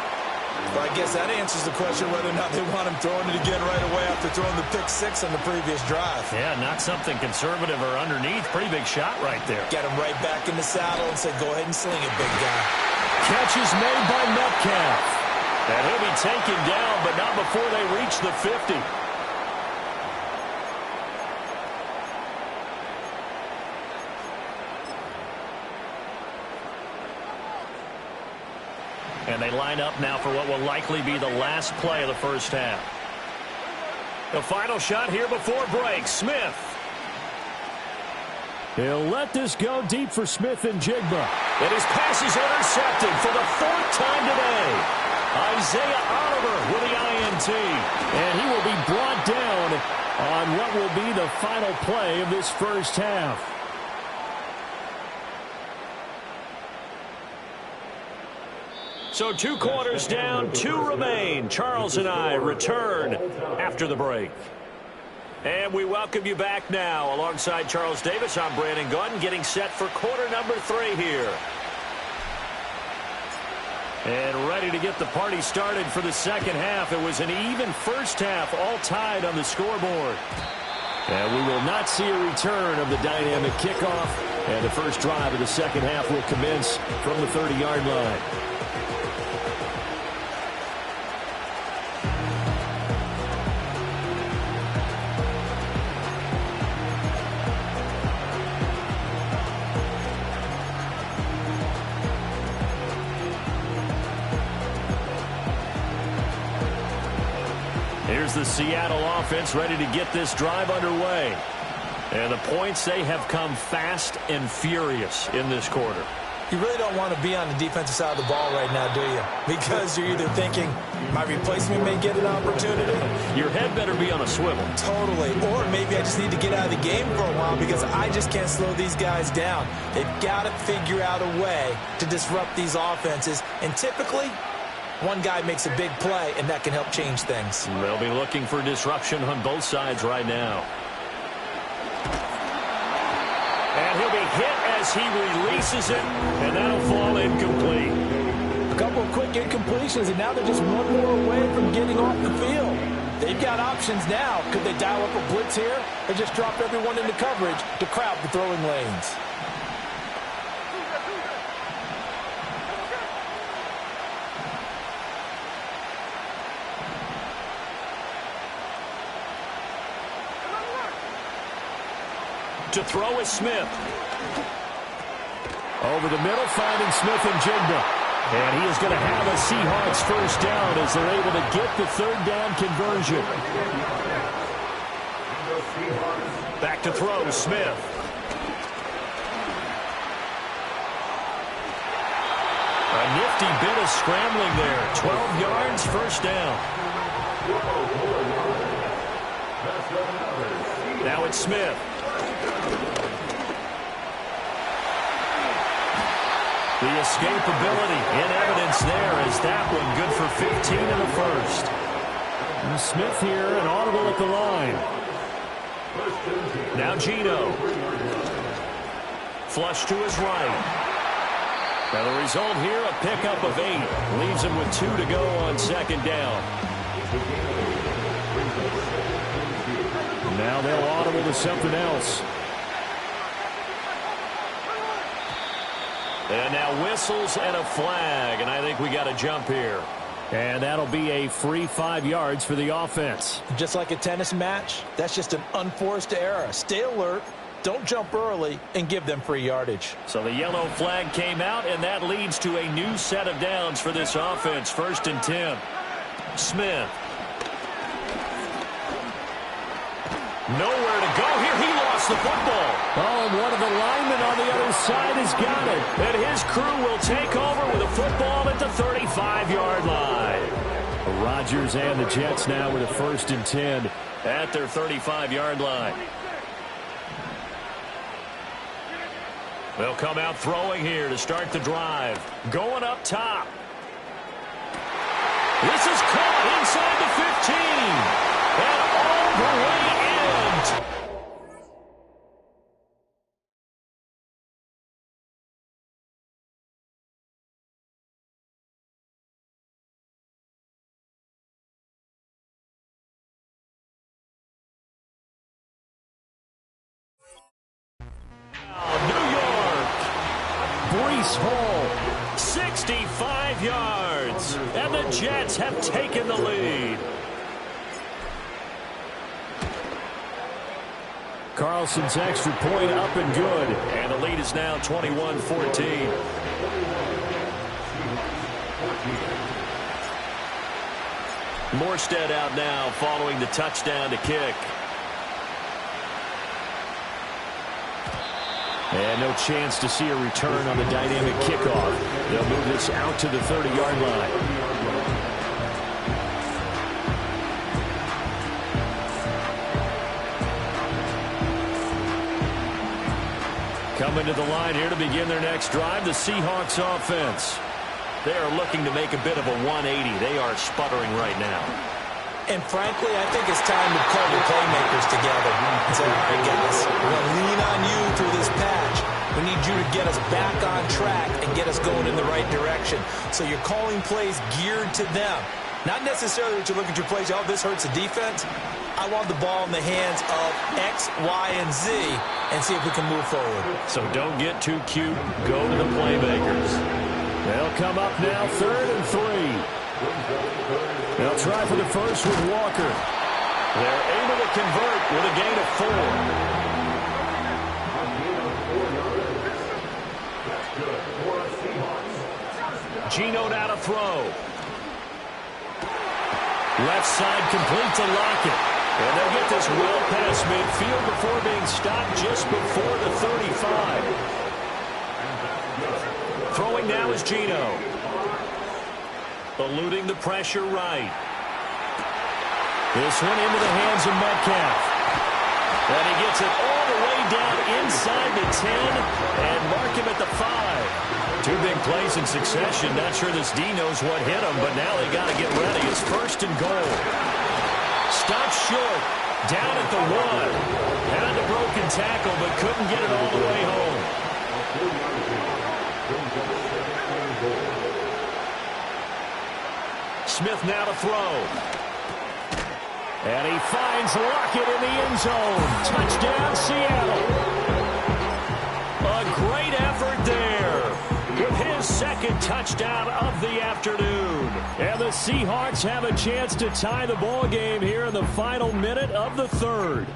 Well, I guess that answers the question whether or not they want him throwing it again right away after throwing the pick-6 on the previous drive. Yeah, not something conservative or underneath. Pretty big shot right there. Get him right back in the saddle and say, go ahead and sling it, big guy. Catch is made by Metcalf. And he'll be taken down, but not before they reach the 50. And they line up now for what will likely be the last play of the first half. The final shot here before break. Smith. He'll let this go deep for Smith and Jigba. And his pass is intercepted for the fourth time today. Isaiah Oliver with the INT. And he will be brought down on what will be the final play of this first half. So 2 quarters down, 2 remain. Charles and I return after the break. And we welcome you back now. Alongside Charles Davis, I'm Brandon Gunn, getting set for quarter number 3 here. And ready to get the party started for the second half. It was an even first half, all tied on the scoreboard. And we will not see a return of the dynamic kickoff. And the first drive of the second half will commence from the 30-yard line. Here's the Seattle offense ready to get this drive underway. And the points, they have come fast and furious in this quarter. You really don't want to be on the defensive side of the ball right now, do you? Because you're either thinking, my replacement may get an opportunity. Your head better be on a swivel. Totally. Or maybe I just need to get out of the game for a while because I just can't slow these guys down. They've got to figure out a way to disrupt these offenses. And typically, one guy makes a big play, and that can help change things. They'll be looking for disruption on both sides right now. And he'll be hit as he releases it, and that'll fall incomplete. A couple of quick incompletions, and now they're just one more away from getting off the field. They've got options now. Could they dial up a blitz here or just drop everyone into coverage to crowd the throwing lanes? To throw is Smith. Over the middle, finding Smith and Jigba. And he is going to have a Seahawks first down as they're able to get the third down conversion. Back to throw, Smith. A nifty bit of scrambling there. 12 yards, first down. Now it's Smith. The escapability in evidence there as that one good for 15 in the first. And Smith here, an audible at the line. Now Geno. Flush to his right. Now the result here, a pickup of 8. Leaves him with 2 to go on second down. Now they'll audible to something else. And now whistles and a flag, and I think we got a jump here. And that'll be a free 5 yards for the offense. Just like a tennis match, that's just an unforced error. Stay alert, don't jump early, and give them free yardage. So the yellow flag came out, and that leads to a new set of downs for this offense. 1st and 10. Smith. Nowhere to go here. He lost the football. Oh, and one of the linemen on the other side has got it. And his crew will take over with a football at the 35-yard line. Rodgers and the Jets now with a 1st and 10 at their 35-yard line. They'll come out throwing here to start the drive. Going up top. This is caught inside the 15. And all the way in. Breece Hall, 65 yards, and the Jets have taken the lead. Carlson's extra point up and good. And the lead is now 21-14. Morstead out now following the touchdown to kick. And no chance to see a return on the dynamic kickoff. They'll move this out to the 30-yard line. Coming to the line here to begin their next drive, the Seahawks offense. They are looking to make a bit of a 180. They are sputtering right now. And frankly, I think it's time to call the playmakers together and say, all right, guys, we're going to lean on you through this patch. We need you to get us back on track and get us going in the right direction. So you're calling plays geared to them. Not necessarily that you look at your plays, oh, this hurts the defense. I want the ball in the hands of X, Y, and Z and see if we can move forward. So don't get too cute. Go to the playmakers. They'll come up now 3rd and 3. They'll try for the first with Walker. They're able to convert with a gain of 4. Geno now to throw. Left side complete to Lockett. And they'll get this well past midfield before being stopped just before the 35. Throwing now is Geno. Eluding the pressure right. This one into the hands of Metcalf. And he gets it all the way down inside the 10 and mark him at the 5. 2 big plays in succession. Not sure this D knows what hit him, but now they got to get ready. It's 1st and goal. Stopped short. Down at the 1. Had a broken tackle, but couldn't get it all the way home. Smith now to throw. And he finds Lockett in the end zone. Touchdown, Seattle. A great effort there with his 2nd touchdown of the afternoon. And the Seahawks have a chance to tie the ball game here in the final minute of the 3rd.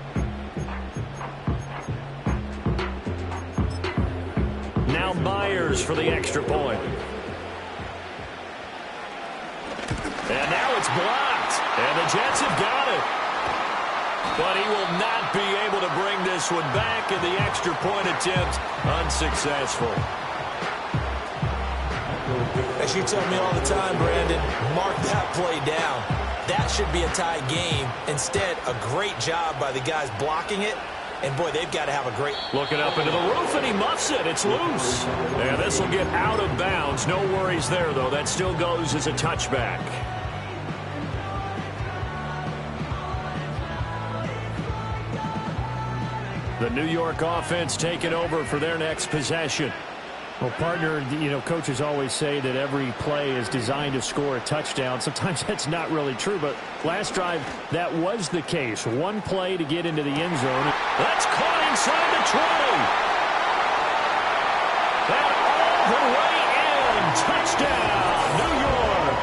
Now Myers for the extra point. And now it's blocked. And the Jets have got it. But he will not be able to bring this one back, and the extra point attempt unsuccessful. As you tell me all the time, Brandon, mark that play down. That should be a tie game. Instead, a great job by the guys blocking it And, boy, they've got to have a great... Looking up into the roof, and he muffs it. It's loose. And this will get out of bounds. No worries there, though. That still goes as a touchback. The New York offense taking over for their next possession. Well, partner, coaches always say that every play is designed to score a touchdown. Sometimes that's not really true, but last drive, that was the case. One play to get into the end zone. That's caught inside the 20. And all the way in. Touchdown, New York.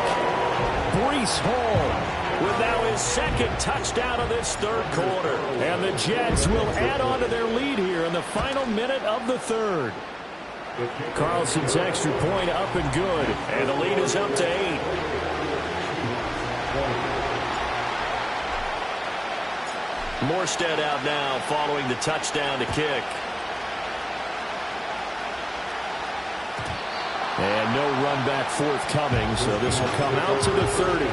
Breece Hall with now his second touchdown of this third quarter. And the Jets will add on to their lead here in the final minute of the third. Carlson's extra point up and good, and the lead is up to 8. Morstead out now following the touchdown to kick. And no run back forthcoming, so this will come out to the 30.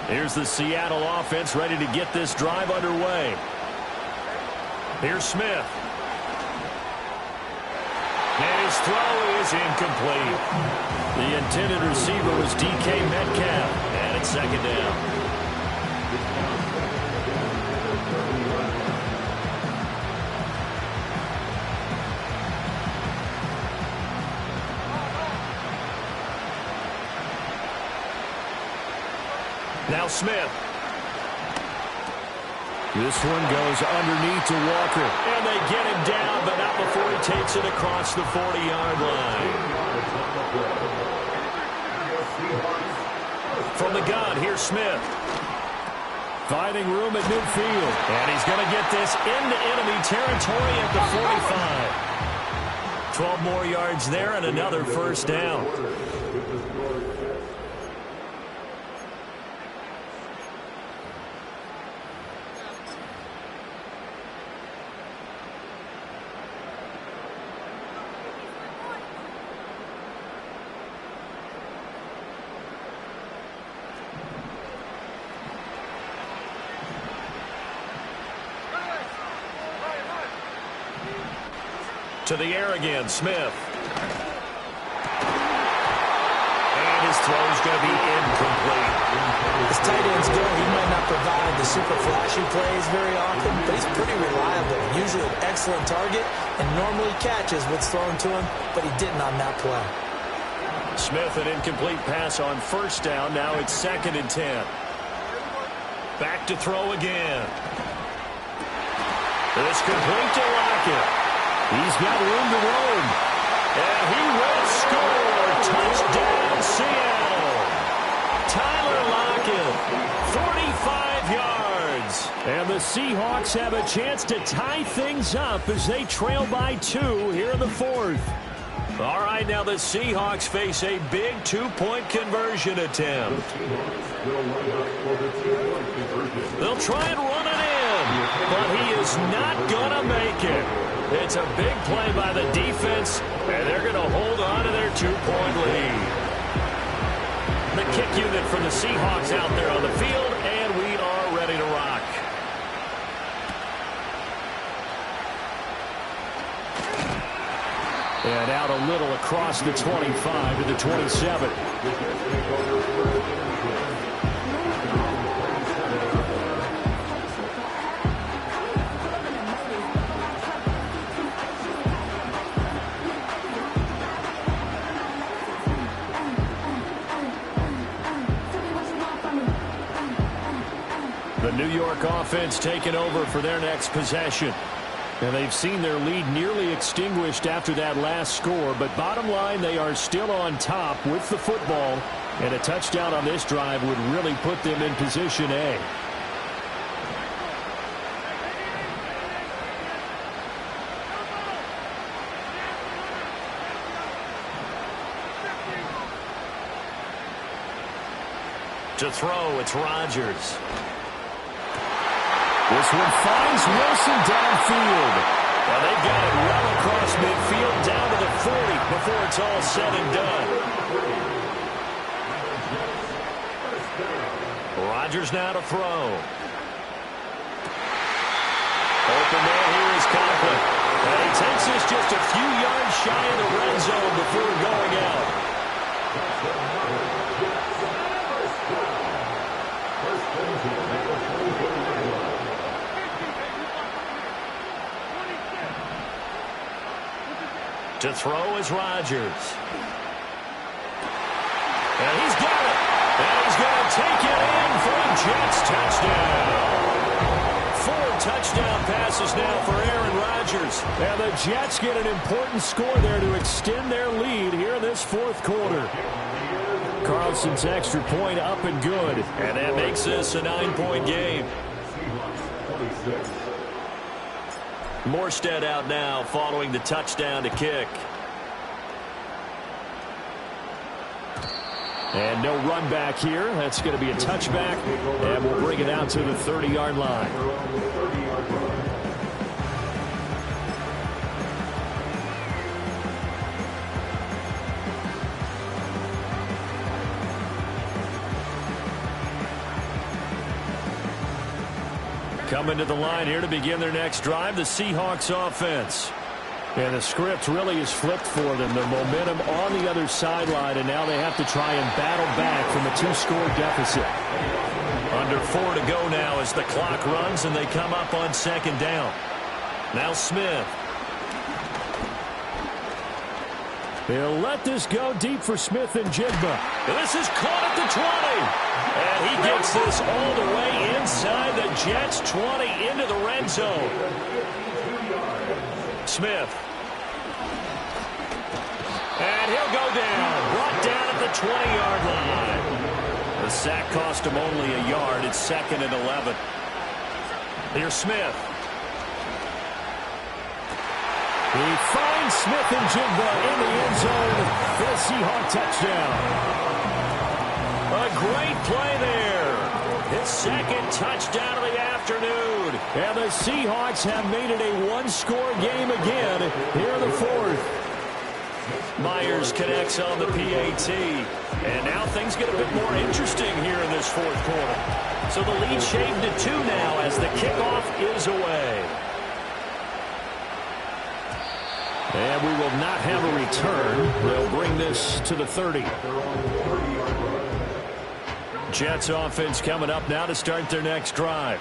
Here's the Seattle offense ready to get this drive underway. Here's Smith. And his throw is incomplete. The intended receiver was DK Metcalf. And it's second down. Now Smith. This one goes underneath to Walker. And they get him down, but not before he takes it across the 40-yard line. From the gun, here's Smith. Finding room at midfield. And he's going to get this into enemy territory at the 45. 12 more yards there and another first down. To the air again, Smith. And his throw's going to be incomplete. As tight ends go, he might not provide the super flashy plays very often, but he's pretty reliable. Usually an excellent target and normally catches what's thrown to him, but he didn't on that play. Smith, an incomplete pass on first down. Now it's 2nd and 10. Back to throw again. It's complete to Lockett. He's got room to roam. And he will score. Touchdown, Seattle. Tyler Lockett, 45 yards. And the Seahawks have a chance to tie things up as they trail by 2 here in the 4th. All right, now the Seahawks face a big 2-point conversion attempt. They'll try and run it in, but he is not going to make it. It's a big play by the defense, and they're going to hold on to their 2-point lead. The kick unit for the Seahawks out there on the field, and we are ready to rock. And out a little across the 25 to the 27. The New York offense taking over for their next possession. And they've seen their lead nearly extinguished after that last score. But bottom line, they are still on top with the football. And a touchdown on this drive would really put them in position A. To throw, it's Rodgers. This one finds Wilson downfield. And they've got it well across midfield down to the 40 before it's all said and done. Rodgers now to throw. Open man here is Conklin. And he takes this just a few yards shy of the red zone before going out. To throw is Rodgers. And he's got it. And he's going to take it in for a Jets touchdown. 4 touchdown passes now for Aaron Rodgers. And the Jets get an important score there to extend their lead here in this fourth quarter. Carlson's extra point up and good. And that makes this a 9-point game. Morstead out now following the touchdown to kick. And no run back here. That's going to be a touchback. And we'll bring it out to the 30-yard line. Coming to the line here to begin their next drive, the Seahawks offense. And the script really is flipped for them. Their momentum on the other sideline, and now they have to try and battle back from a 2-score deficit. Under 4 to go now as the clock runs and they come up on second down. Now Smith. They'll let this go deep for Smith and Jigba. This is caught at the 20. And he gets this all the way inside the Jets' 20 into the red zone. Smith. And he'll go down. Brought down at the 20-yard line. The sack cost him only a yard. It's 2nd and 11. Here's Smith. He finds Smith and Jigba in the end zone for a Seahawk touchdown. A great play there. His 2nd touchdown of the afternoon. And the Seahawks have made it a 1-score game again here in the 4th. Myers connects on the PAT. And now things get a bit more interesting here in this 4th quarter. So the lead shaved to 2 now as the kickoff is away. And we will not have a return. They'll bring this to the 30. Jets offense coming up now to start their next drive.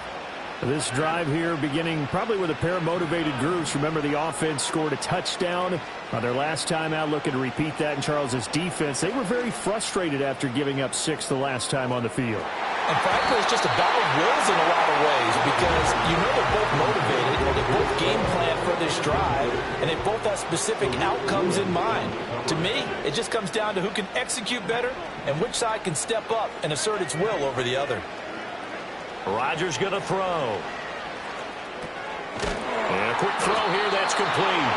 This drive here beginning probably with a pair of motivated groups. Remember, the offense scored a touchdown on their last time out, looking to repeat that in Charles's defense. They were very frustrated after giving up 6 the last time on the field. And frankly, it's just a battle of wills in a lot of ways because you know they're both motivated, they both game plan for this drive, and they both have specific outcomes in mind. To me, it just comes down to who can execute better and which side can step up and assert its will over the other. Rodgers going to throw. And a quick throw here, that's complete.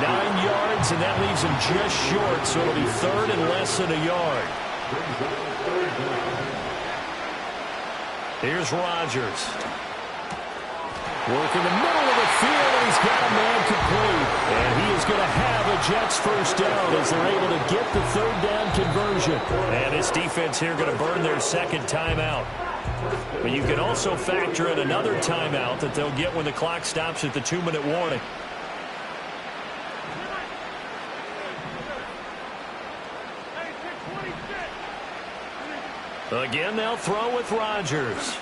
9 yards, and that leaves him just short, so it'll be 3rd and less than a yard. Here's Rodgers. Work in the middle of the field, and he's got a man complete. And he is going to have a Jets first down as they're able to get the 3rd down conversion. And this defense here going to burn their 2nd timeout. But you can also factor in another timeout that they'll get when the clock stops at the 2-minute warning. Again, they'll throw with Rodgers.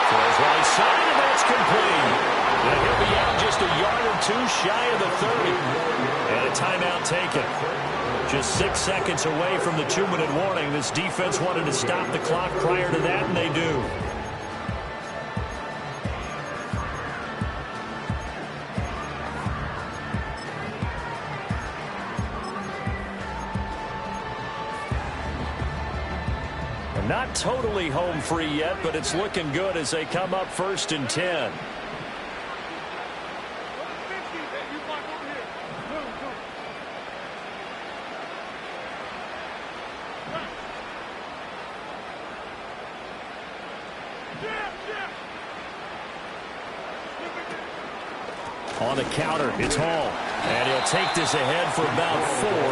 Throws right side, and that's complete. And he'll be out just a yard or 2 shy of the 30. And a timeout taken. Just 6 seconds away from the 2-minute warning. This defense wanted to stop the clock prior to that, and they do. Not totally home free yet, but it's looking good as they come up 1st and 10. On the counter, it's Hall. And he'll take this ahead for about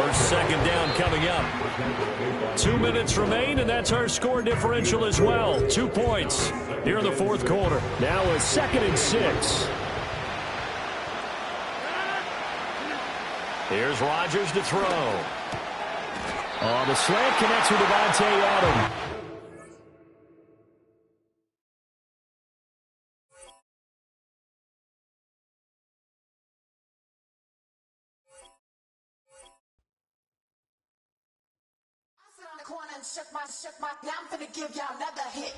4. Second down coming up. 2 minutes remain, and that's our score differential as well. 2 points here in the fourth quarter. Now a 2nd and 6. Here's Rodgers to throw. On the slant, connects with Devontae Adams. Now I'm finna give y'all another hit.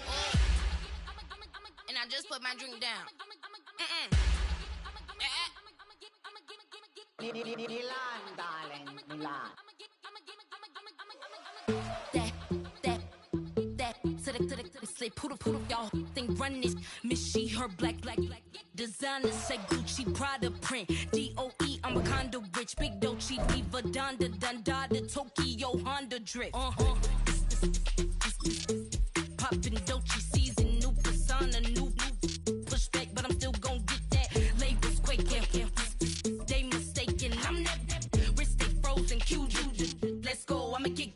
And I just put my drink down. Milan, darling, Milan. Say poodle, y'all think run this. Miss she, her black. Designer say Gucci, Prada print. DOE, I'm a condo rich. Big Dolce, Diva, Donda, Tokyo, Honda drip. Poppin' Dolce season, new persona, new pushback, but I'm still gon' get that. Labels quaking, they mistaken. I'm that wrist stay frozen, QG. Let's go, I'ma get.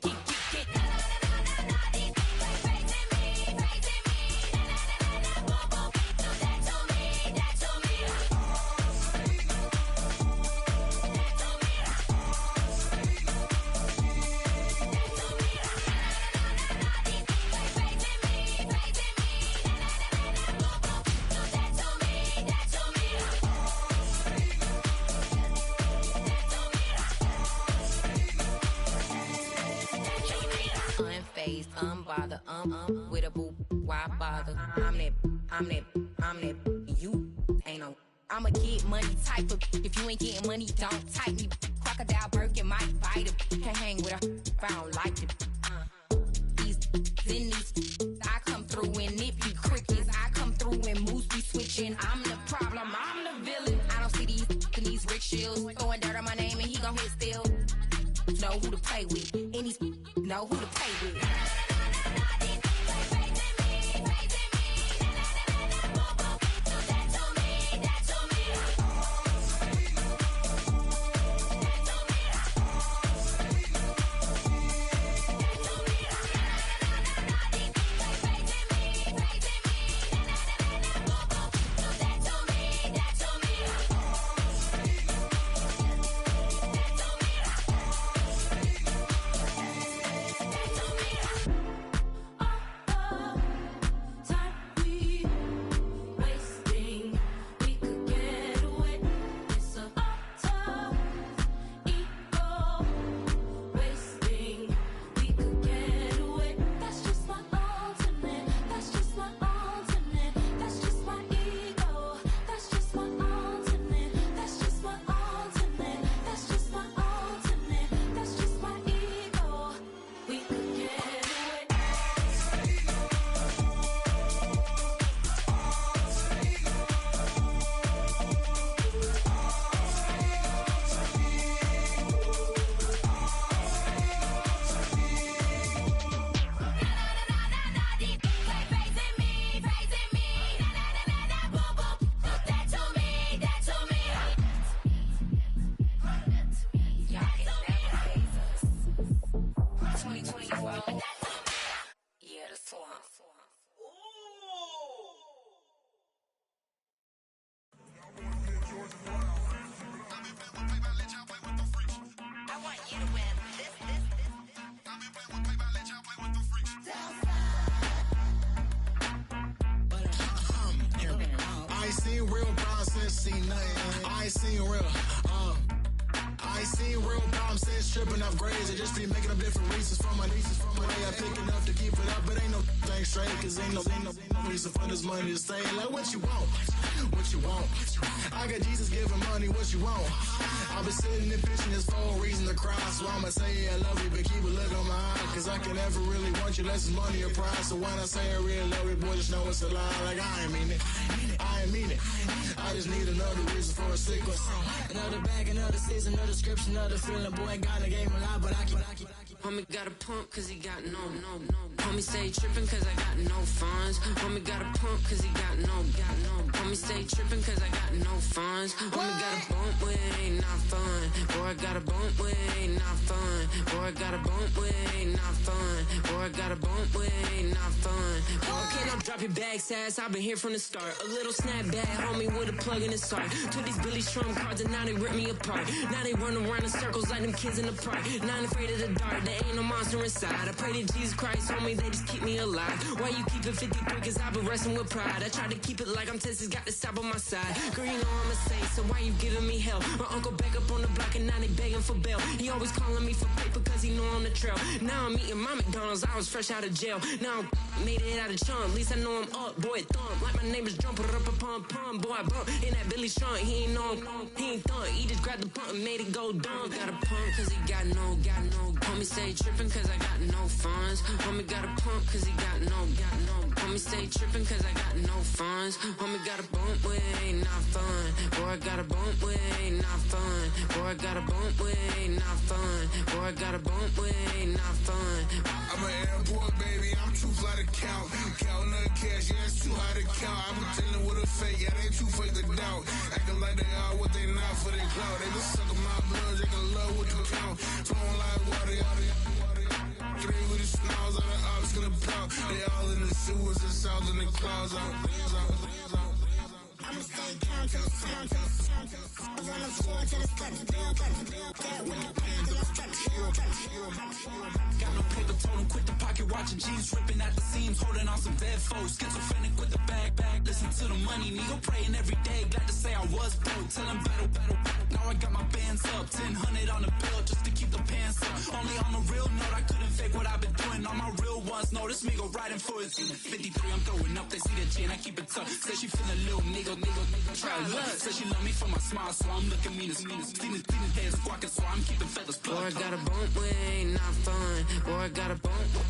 Unbothered, with a boo, why bother? I'm that, you ain't no. I'm a get money type of, if you ain't getting money, don't type me. Crocodile Birkin might bite him. Can't hang with her if I don't like them. These, I come through and it be crickets. I come through and moves be switching. I'm the problem, I'm the villain. I don't see these rickshaws throwing dirt on my name and he gon' hit still. Know who to play with, and these know who to play with. Tripping off grades, I just be making up different reasons for my nieces. From my way I pick enough to keep it up, but ain't no thing straight, cause ain't no reason for this money to stay. Like what you want, what you want. I got Jesus giving money, what you want. I've been sitting and pitching this for a reason to cry, so I'ma say I love you, but keep a look on my eye, cause I can never really want you less than money or pride. So when I say I really love you, boy, just know it's a lie. Like I ain't mean it, I ain't mean it. I just need another reason for a sequence. Another bag, another season, another description, another feeling. Boy, God, the game a lot, but I keep. Homie got a pump cause he got no. Homie say trippin' cause I got no funds. Homie got a pump cause he got no. Homie stay tripping cause I got no funds. Homie got a bump with it ain't not fun. Boy, I got a bump with it ain't not fun. Boy, I got a bump with it ain't not fun. Boy, I got a bump with it ain't not fun. Okay, now drop your bag, sass. I've been here from the start. A little snapback, homie, with a plug in his heart. Took these Billy Strum cards and now they rip me apart. Now they run around in circles like them kids in the park. Not afraid of the dark, there ain't no monster inside. I pray to Jesus Christ, homie, they just keep me alive. Why you keep it 53? Cause I've been wrestling with pride. I try to keep it like I'm Texas, got the stop on my side. Girl, you know I'm a saint, so why you giving me hell? My uncle back up on the block and now they begging for bail. He always calling me for paper cause he know I'm the trail. Now I'm eating my McDonald's, I was fresh out of jail. Now I'm made it out of chunk, at least I know I'm up, boy, thump. Like my neighbors jump, up a pump, pump. Boy, I bump in that Billy Strong, he ain't know him, he ain't thump. He just grabbed the pump and made it go dumb. Got a pump cause he got no. Homie stay tripping cause I got no funds. Homie got a pump cause he got no. Homie stay tripping cause I got no funds. Homie got a bump with it ain't not fun. Boy, I got a bump with it ain't not fun. Boy, I got a bump with it ain't not fun. Boy, I got a bump with it ain't not fun. I'm an airport baby, I'm too fly to count. Counting the cash, yeah, it's too high to count. I'm pretending with a fake, yeah, they too fake to doubt. Acting like they are what they not for their clout. They been sucking my blood, they can love what you count. Flowing like water, three with the smiles on the ops gonna pout. They all in the sewers and south in the clouds. I'ma stay down to the sound, I was on the floor till it's cut. That with the pants and the straps. Got no paper, told him quit the pocket watching jeans, ripping at the seams, holding on some bed foes. Schizophrenic with the bag, listen to the money, nigga praying every day. Glad to say I was broke, tell him battle. Now I got my bands up, 1000 on the bill just to keep the pants up. Only on the real note, I couldn't fake what I've been doing. All my real ones know this nigga riding for his 53. I'm throwing up, they see the G and I keep it tough. Say she feeling a little nigga, try to look. Say she love me for my smile, so I'm looking mean as mean. Seen his head squawking, so I'm keeping feathers plucked. Boy, I got a bump with it ain't not fun. Boy, I got a bump fun.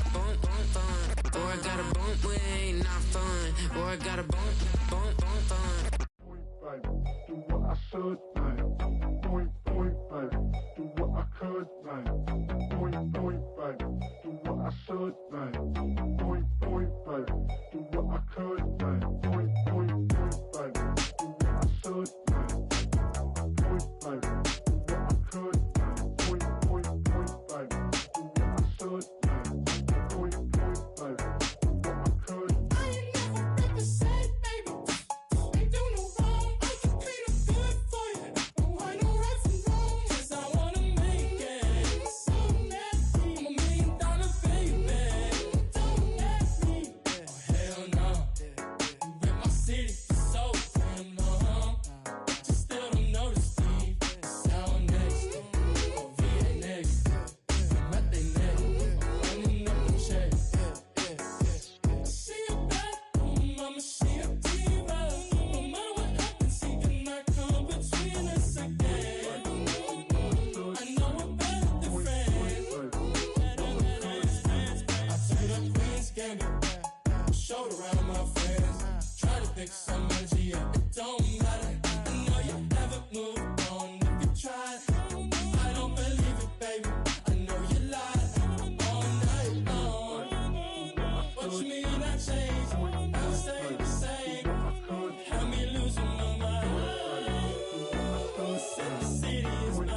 Boy, I got a bump with it ain't not fun. Boy, I got a bump fun. Do what I should, man. Point, baby. Do what I could, man. Point, baby. Do what I should, man. Point, baby. Do what I could, man. Point, baby. Do what I should, man. Point, baby. Do what I could, man. Point, baby. Do what I should, man. Point, baby. Do what I could. I ain't never represent, baby. Ain't do no wrong. I can plead a good for you. No, I know right from wrong. 'Cause I wanna make it. So nasty. I'm $1 million baby. Don't ask me. Oh, hell no. You rip my city so damn long. Just still don't notice me. Sound next. Oh, VA next. I'm at they neck. I'm running up the check. See you back, mama, she a diva. No matter what happens, he cannot come between us again. I know we're better than friends. I took up Queen's Gambit, showed around my friends. Tried to pick some energy up, it don't matter. I know you never moved on if you tried. I don't believe it, baby. I know you lied all night long. What you mean I changed? I stay the same. Had me losing my mind. Said the city is mine. I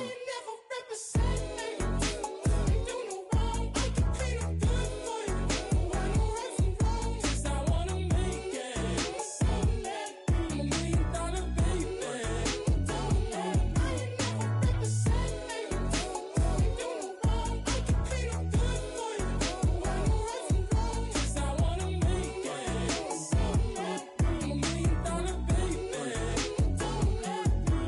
ain't never represent, baby. Ain't do no wrong. I can plead a good for you. I know right from wrong. 'Cause I wanna make it. So nasty. I'm $1 million baby. Don't let me. I ain't never represent, baby. Ain't do no wrong. I can plead a good for you. I know right from wrong. 'Cause I wanna make it. So nasty. I'm $1 million baby. Don't let me.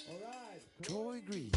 All right. Troy Green.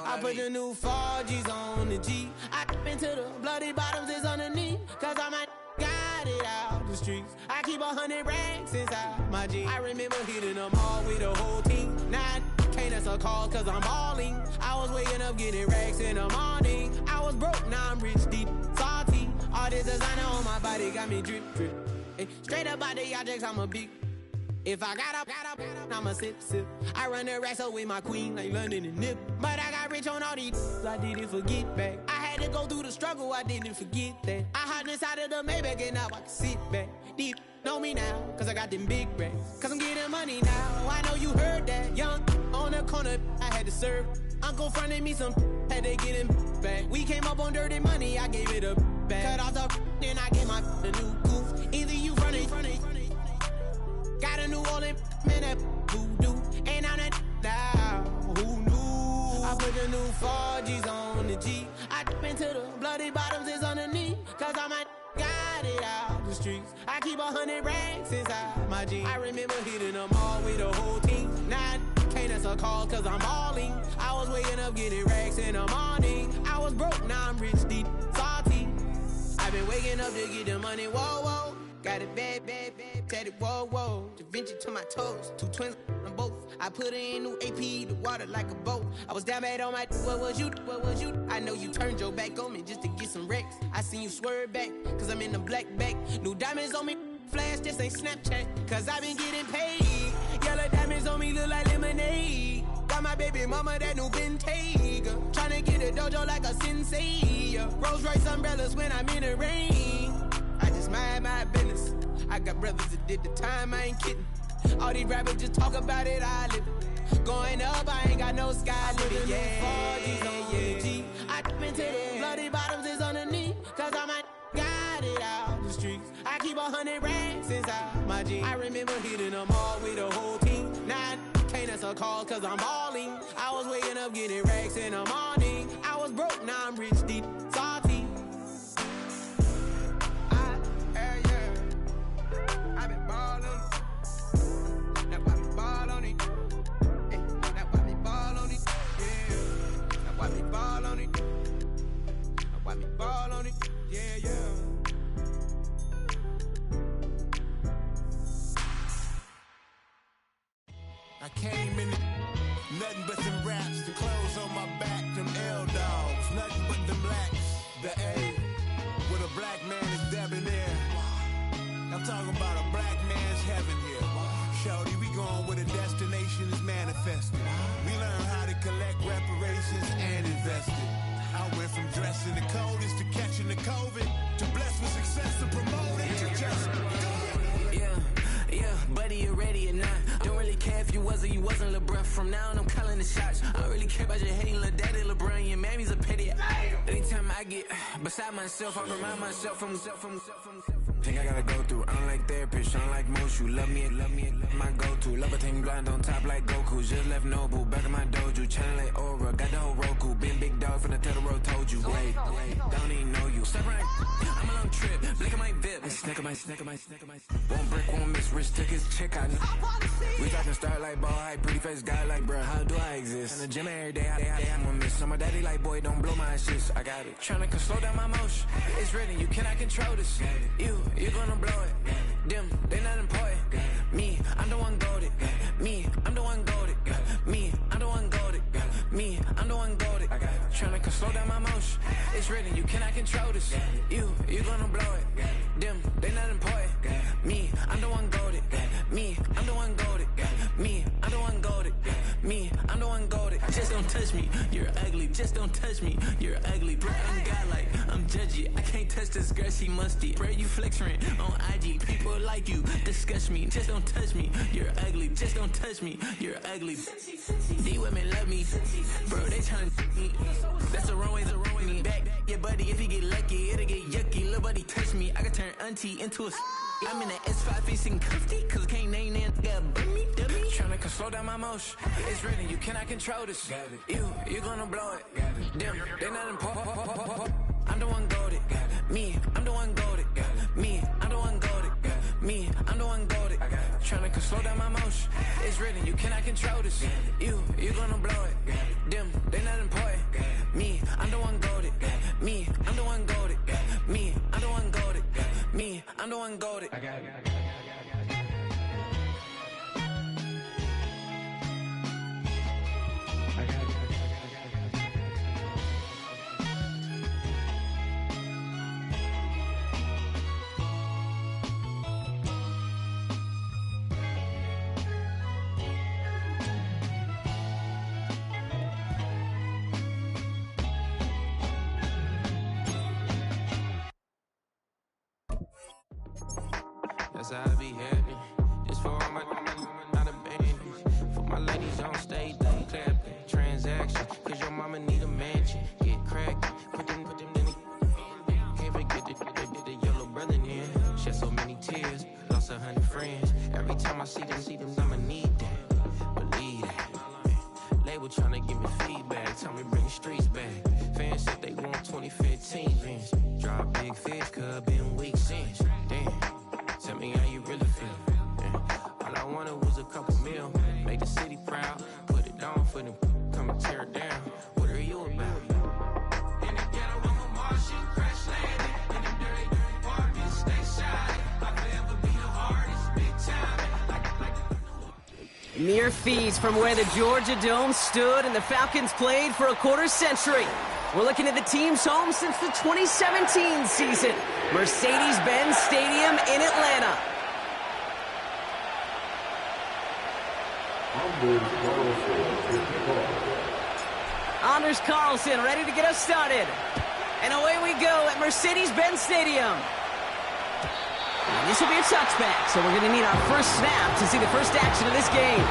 I put the new 4Gs on the G. I dip into the bloody bottoms is underneath. Cause I might got it out the streets. I keep 100 racks inside my G. I remember hitting them all with the whole team. Now I can't answer calls cause I'm balling. I was waking up getting racks in the morning. I was broke, now I'm rich, deep, salty. All this designer on my body got me drip, drip. Hey, straight up out the objects, I'm a big. If I got up, I'ma sip. I run the racks up with my queen like London and Nip. But I got rich on all these, I didn't forget back. I had to go through the struggle, I didn't forget that. I hopped inside of the Maybach and now I can sit back. Deep, know me now, cause I got them big racks. Cause I'm getting money now, I know you heard that. Young, on the corner, I had to serve. Uncle fronted me some, had to get him back. We came up on dirty money, I gave it a back. Cut off the, then I gave my a new goof. Either you running. Got a New Orleans, man, that voodoo. And I'm that now, who knew? I put the new 4Gs on the G. I dip into the bloody bottoms is underneath. Cause I might got it out the streets. I keep 100 racks inside my G. I remember hitting them all with the whole team. Now I can't answer calls cause I'm balling. I was waking up getting racks in the morning. I was broke, now I'm rich, deep, salty. I've been waking up to get the money, whoa, whoa. Got it bad, tatted, whoa. Da Vinci to my toes, 2 twins on both. I put her in new AP, the water like a boat. I was down bad on my, what was you? I know you turned your back on me just to get some wrecks. I seen you swerve back, cause I'm in the black back. New diamonds on me, flash, this ain't Snapchat, cause I been getting paid. Yellow diamonds on me look like lemonade. Got my baby mama that new Bentayga. Tryna get a dojo like a sensei. Rolls Royce umbrellas when I'm in the rain. I just mind my business. I got brothers that did the time, I ain't kidding. All these rappers just talk about it, I live it. Going up, I ain't got no sky limit. Yeah. I been to the bloody bottoms is underneath, cause I might got it out the streets. I keep 100 racks inside my jeans. I remember hitting them all with the whole team. Now can't answer calls cause I'm balling. I was waking up getting racks in the morning. I was broke, now I'm rich, deep, salty. I been ballin'. That's why we ball on it. That's why we ball on it. Yeah. That's why we ball on it. That's why we ball on it. Yeah. I came in nothing but them raps, the clothes on my back, them L-dogs, nothing but them blacks, the A, with a black man is debonair. I'm talking about a black man's heaven here. Shorty, we going where the destination is manifested. We learn how to collect reparations and invest it. I went from dressing the coldest to catching the COVID, to blessed with success to promote it, to just go. Yeah, buddy, you ready or not? Don't really care if you was or you wasn't LeBron. From now on, I'm calling the shots. I don't really care about your hating little daddy LeBron. Your mammy's a pity. Anytime I get beside myself, I remind myself from Think I gotta go through. I don't like therapist, I don't like most. You love me, my go-to. Love a team blind on top like Goku. Just left Nobu, back in my dojo. Channel like Aura, got the whole Roku. Been big dog from the Tether Road, told you. Wait, don't even know you. Step right, I'm a long trip. Blink of my VIP. Snack of my. Won't break, won't miss. Rich took his chick out. We talking start like ball high, pretty face guy like bruh. How do I exist? In the gym every day, I'm gonna miss. So my daddy like, boy, don't blow my assist. I got it. Tryna slow down my motion. It's written, you cannot control this. You gonna blow it. Them, they not important. Me, I'm the one goated. Me, I'm the one goated. Me, I'm the one goated. Me, I'm the one goated. I got it. Tryna slow down my motion. It's written, you cannot control this. You gonna blow it. Them, they not important. Me, I'm the one goated. Me, I'm the one goated. Me, I'm the one goated. Me, I'm the one goated. Just don't touch me, you're ugly. Just don't touch me, you're ugly. Bro, I'm godlike, I'm judgy. I can't touch this girl, she musty. Bro, you flexing on IG. People like you disgust me. Just don't touch me, you're ugly. Just don't touch me, you're ugly. These women love me, bro, they tryna me. That's the wrong way, me back. Yeah, buddy, if you get lucky, it'll get yucky. Little buddy touch me, I can turn auntie into a I'm in the S5 facing cuffy, cause I can't name that guy dummy. Tryna slow down my motion. It's written, you cannot control this. You gonna blow it. Them, they not important. I'm the one goated. Me, I'm the one goated. Me, I'm the one goated. Me, I'm the one goated. Tryna slow down my motion. It's written, you cannot control this. You gonna blow it. Them, they not important. Me, I'm the one goated. Me, I'm the one goated. Me, I'm the one goated. Me, I'm the one goated. I got it. That's how I be happening. This for all my not abandoned. For my ladies on stage, they clapping. Transaction, cause your mama need a mansion. Get cracked, put them in the. Can't forget the yellow brother in. Shed so many tears, lost 100 friends. Every time I see them, I'ma need that. Believe that. Label tryna give me feedback, tell me bring the streets back. Fans said they want 2015 Vince. Drop big fish, cuz been weak since. Damn. Tell me how you really feel. Yeah. All I wanted was a couple mil. Make the city proud. Put it on for them. Come and tear it down. What are you about? In the ghetto, I'm a Martian. Crash landing. In them dirty apartments, stay shy. I feel Mere feet from where the Georgia Dome stood and the Falcons played for a quarter century. We're looking at the team's home since the 2017 season. Mercedes-Benz Stadium in Atlanta. Anders Carlson ready to get us started. And away we go at Mercedes-Benz Stadium. And this will be a touchback, so we're going to need our first snap to see the first action of this game.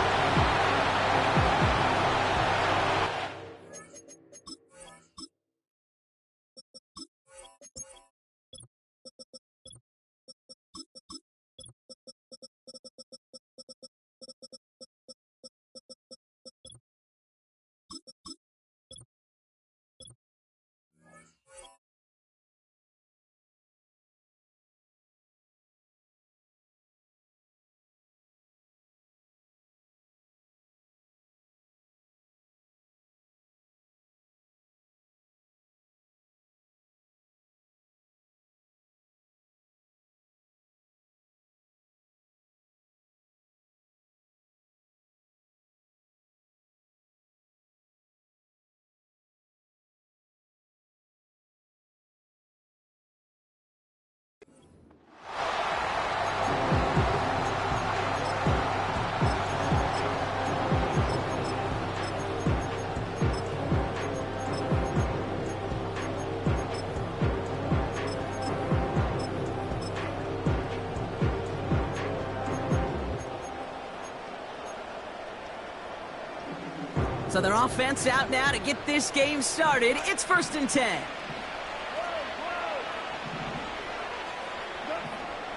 So their offense out now to get this game started. It's 1st and 10.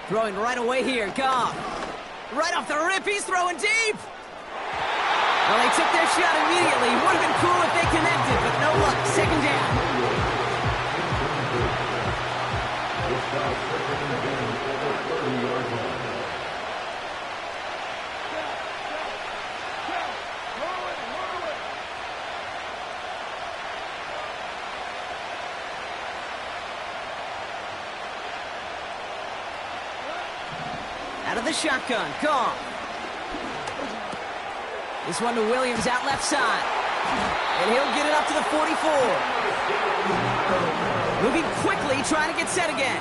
Throwing right away here, Goff. Right off the rip, he's throwing deep. Well, they took their shot immediately. Would have been cool if they connected, but no luck. 2nd down. Out of the shotgun, Goff. This one to Williams out left side. And he'll get it up to the 44. Moving quickly, trying to get set again.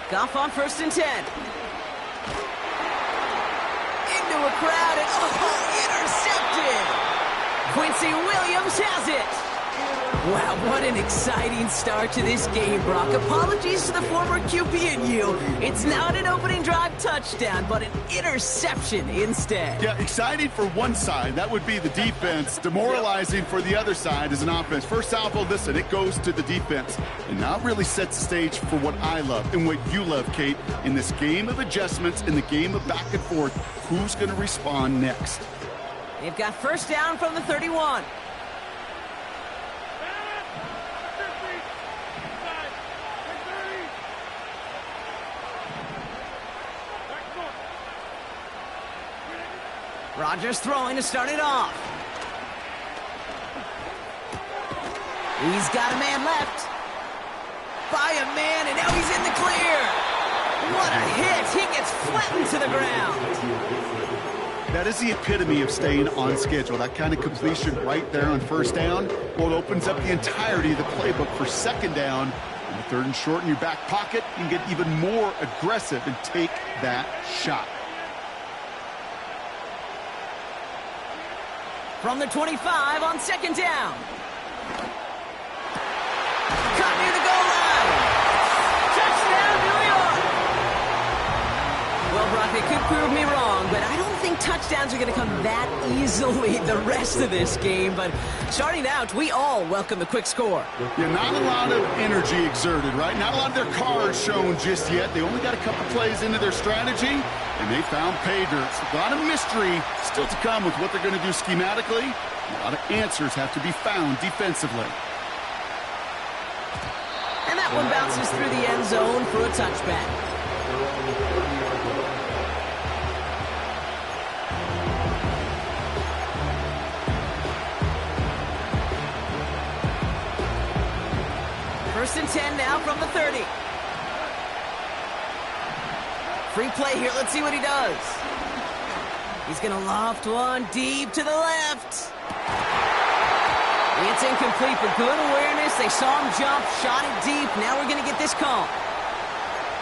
Goff on 1st and 10. Into a crowd and intercepted. Quincy Williams has it. Wow, what an exciting start to this game, Brock. Apologies to the former QB and you. It's not an opening drive touchdown, but an interception instead. Yeah, exciting for one side. That would be the defense. Demoralizing for the other side as an offense. First salvo, listen, it goes to the defense. And now it really sets the stage for what I love and what you love, Kate. In this game of adjustments, in the game of back and forth, who's going to respond next? They've got 1st down from the 31. Rodgers throwing to start it off. He's got a man left. By a man, and now he's in the clear. What a hit. He gets flattened to the ground. That is the epitome of staying on schedule. That kind of completion right there on 1st down. Well, it opens up the entirety of the playbook for 2nd down. And 3rd and short in your back pocket, you can get even more aggressive and take that shot. From the 25 on 2nd down. Caught near the goal line. Touchdown, New York. Well, Brock, they could prove me wrong, but I don't think touchdowns are going to come that easily the rest of this game. But starting out, we all welcome the quick score. Yeah, not a lot of energy exerted, right? Not a lot of their cards shown just yet. They only got a couple plays into their strategy, and they found pay dirt. A lot of mystery still to come with what they're going to do schematically. A lot of answers have to be found defensively. And that one bounces through the end zone for a touchback. First and 10 now from the 30. Free play here. Let's see what he does. He's going to loft one deep to the left. It's incomplete, but good awareness. They saw him jump, shot it deep. Now we're going to get this call.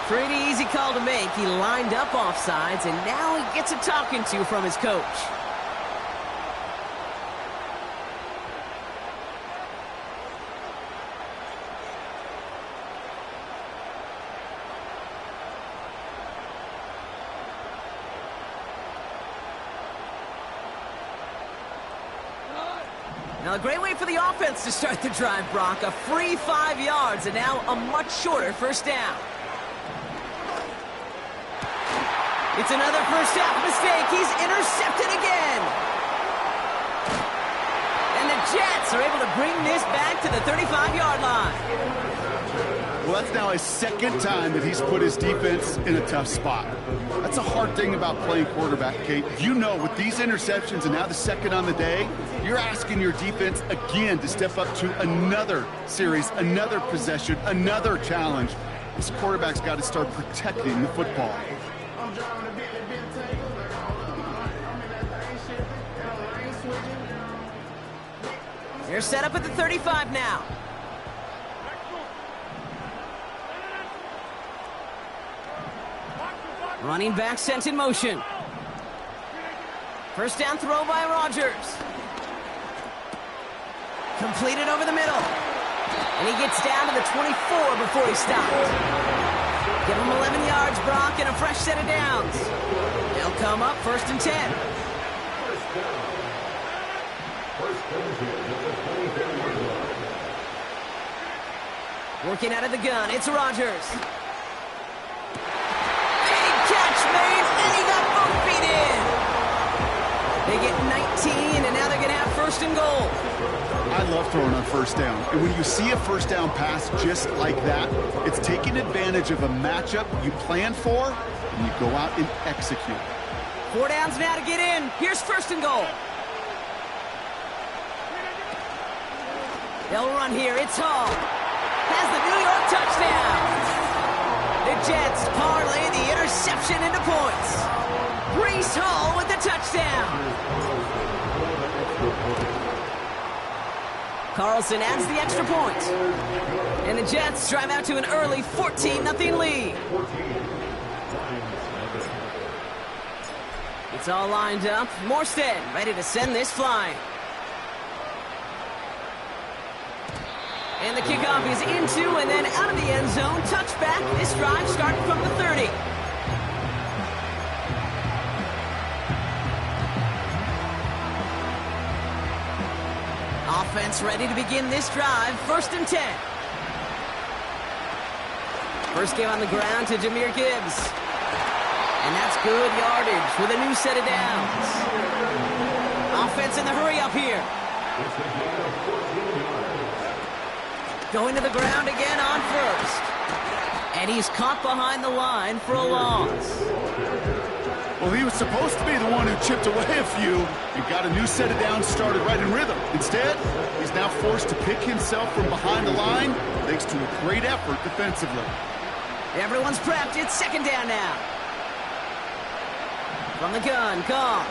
Pretty easy call to make. He lined up offsides, and now he gets a talking to from his coach. Now, a great way for the offense to start the drive, Brock. A free 5 yards, and now a much shorter first down. It's another first half mistake. He's intercepted again. And the Jets are able to bring this back to the 35-yard line. Well, that's now his second time that he's put his defense in a tough spot. That's a hard thing about playing quarterback, Kate. You know, with these interceptions and now the second on the day, you're asking your defense again to step up to another series, another possession, another challenge. This quarterback's got to start protecting the football. They're set up at the 35 now. Running back sent in motion. First down throw by Rodgers. Completed over the middle. And he gets down to the 24 before he stopped. Give him 11 yards, Brock, and a fresh set of downs. They'll come up first and 10. Working out of the gun, it's Rodgers. Big catch made, and he got both feet in. They get 19, and now they're going to have first and goal. I love throwing on first down. And when you see a first down pass just like that, it's taking advantage of a matchup you plan for, and you go out and execute. 4 downs now to get in. Here's first and goal. They'll run here. It's Hall. Has the New York touchdown. The Jets parlay the interception into points. Breece Hall with the touchdown. Carlson adds the extra point. And the Jets drive out to an early 14-0 lead. It's all lined up. Morstead ready to send this flying. And the kickoff is into and then out of the end zone. Touchback. This drive starting from the 30. Offense ready to begin this drive. First and 10. First game on the ground to Jahmyr Gibbs. And that's good yardage with a new set of downs. Offense in the hurry up here. Going to the ground again on first. And he's caught behind the line for a loss. Well, he was supposed to be the one who chipped away a few and got a new set of downs started right in rhythm. Instead, he's now forced to pick himself from behind the line thanks to a great effort defensively. Everyone's prepped. It's second down now. From the gun, Goff.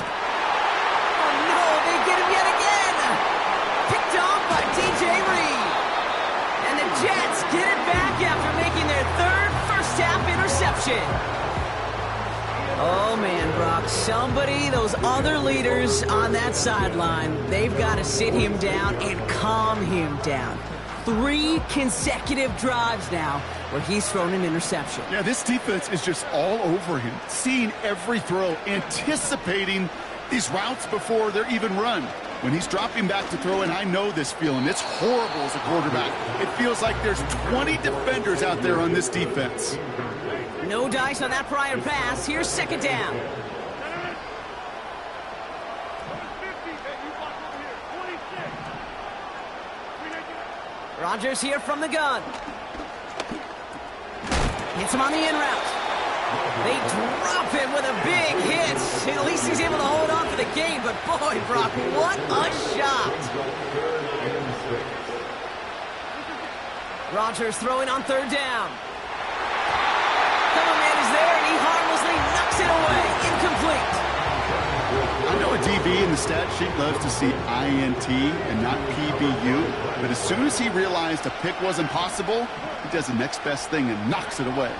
Oh, no, they get him yet again. Picked off by DJ Reed. And the Jets get it back after making their third first-half interception. Oh, man, Brock, somebody, those other leaders on that sideline, they've got to sit him down and calm him down. 3 consecutive drives now where he's thrown an interception. Yeah, this defense is just all over him, seeing every throw, anticipating these routes before they're even run. When he's dropping back to throw, and I know this feeling, it's horrible as a quarterback. It feels like there's 20 defenders out there on this defense. No dice on that prior pass. Here's second down. Rodgers here from the gun. Hits him on the in route. They drop him with a big hit. At least he's able to hold on for the game, but boy, Brock, what a shot. Rodgers throwing on third down. TV and the stat sheet loves to see INT and not PBU. But as soon as he realized a pick wasn't possible, he does the next best thing and knocks it away.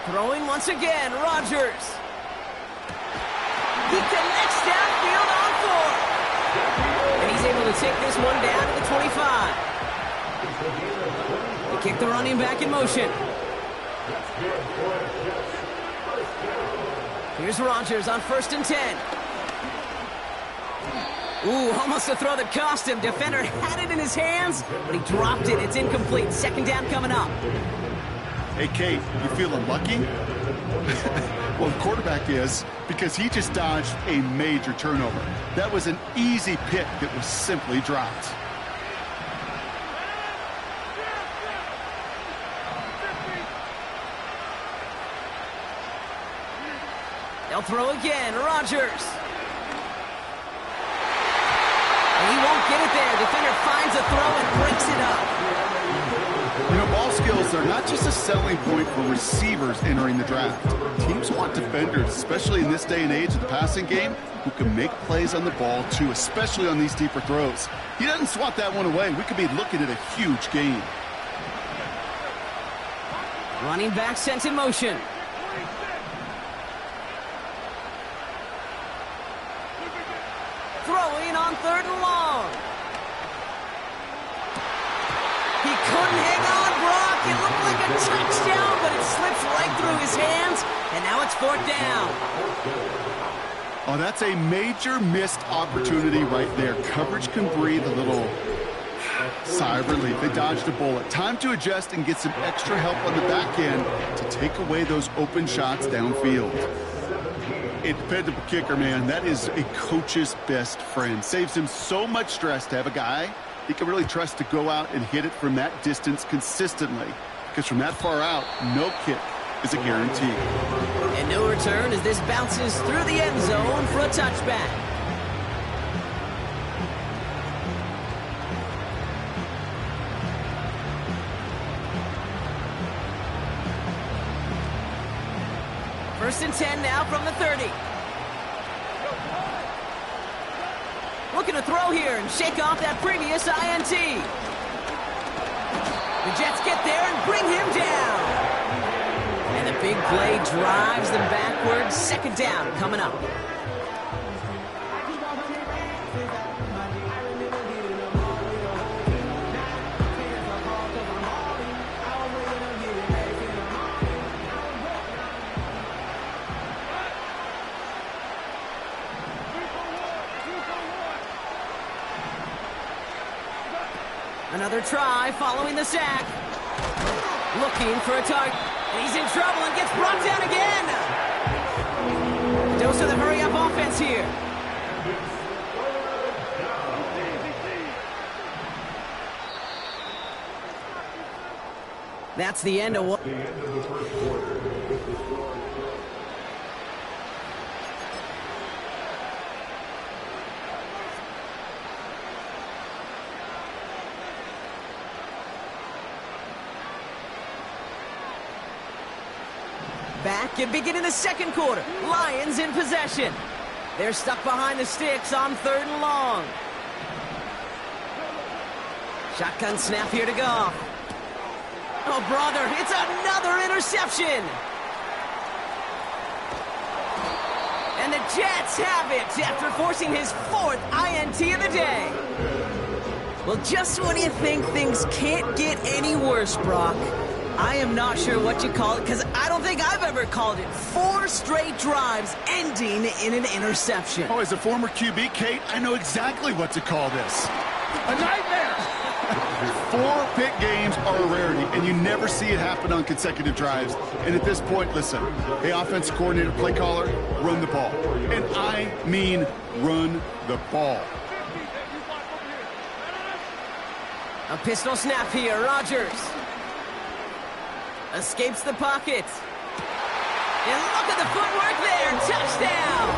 Throwing once again, Rodgers. He connects downfield on 4. And he's able to take this one down to the 25. They kick the running back in motion. Here's Rodgers on 1st and 10. Ooh, almost a throw that cost him. Defender had it in his hands, but he dropped it. It's incomplete. 2nd down coming up. Hey, Kate, you feeling lucky? Well, the quarterback is, because he just dodged a major turnover. That was an easy pick that was simply dropped. They'll throw again. Rodgers. And he won't get it there. Defender finds a throw and breaks it up. You know, ball skills are not just a selling point for receivers entering the draft. Teams want defenders, especially in this day and age of the passing game, who can make plays on the ball too, especially on these deeper throws. He doesn't swat that one away. We could be looking at a huge gain. Running back sent in motion. Throwing on 3rd and long. He couldn't hang on, Brock. It looked like a touchdown, but it slips right through his hands, and now it's 4th down. Oh, that's a major missed opportunity right there. Coverage can breathe a little sigh of relief. They dodged a bullet. Time to adjust and get some extra help on the back end to take away those open shots downfield. A dependable kicker, man, that is a coach's best friend. Saves him so much stress to have a guy he can really trust to go out and hit it from that distance consistently. Because from that far out, no kick is a guarantee. And no return as this bounces through the end zone for a touchback. First and 10 now from the 30. Looking to throw here and shake off that previous INT. The Jets get there and bring him down. And the big play drives them backwards. 2nd down coming up. Another try following the sack. Looking for a target. And he's in trouble and gets brought down again. Dose of the hurry-up offense here. That's the end of what... Back and beginning the 2nd quarter. Lions in possession. They're stuck behind the sticks on 3rd and long. Shotgun snap here to Goff. Oh, brother, it's another interception. And the Jets have it after forcing his 4th INT of the day. Well, just when you think things can't get any worse, Brock, I am not sure what you call it, because I don't think I've ever called it 4 straight drives ending in an interception. Oh, as a former QB, Kate, I know exactly what to call this. A nightmare! 4 pick games are a rarity, and you never see it happen on consecutive drives. And at this point, listen, hey, offensive coordinator, play caller, run the ball. And I mean run the ball. A pistol snap here, Rodgers. Escapes the pocket. And look at the footwork there. Touchdown!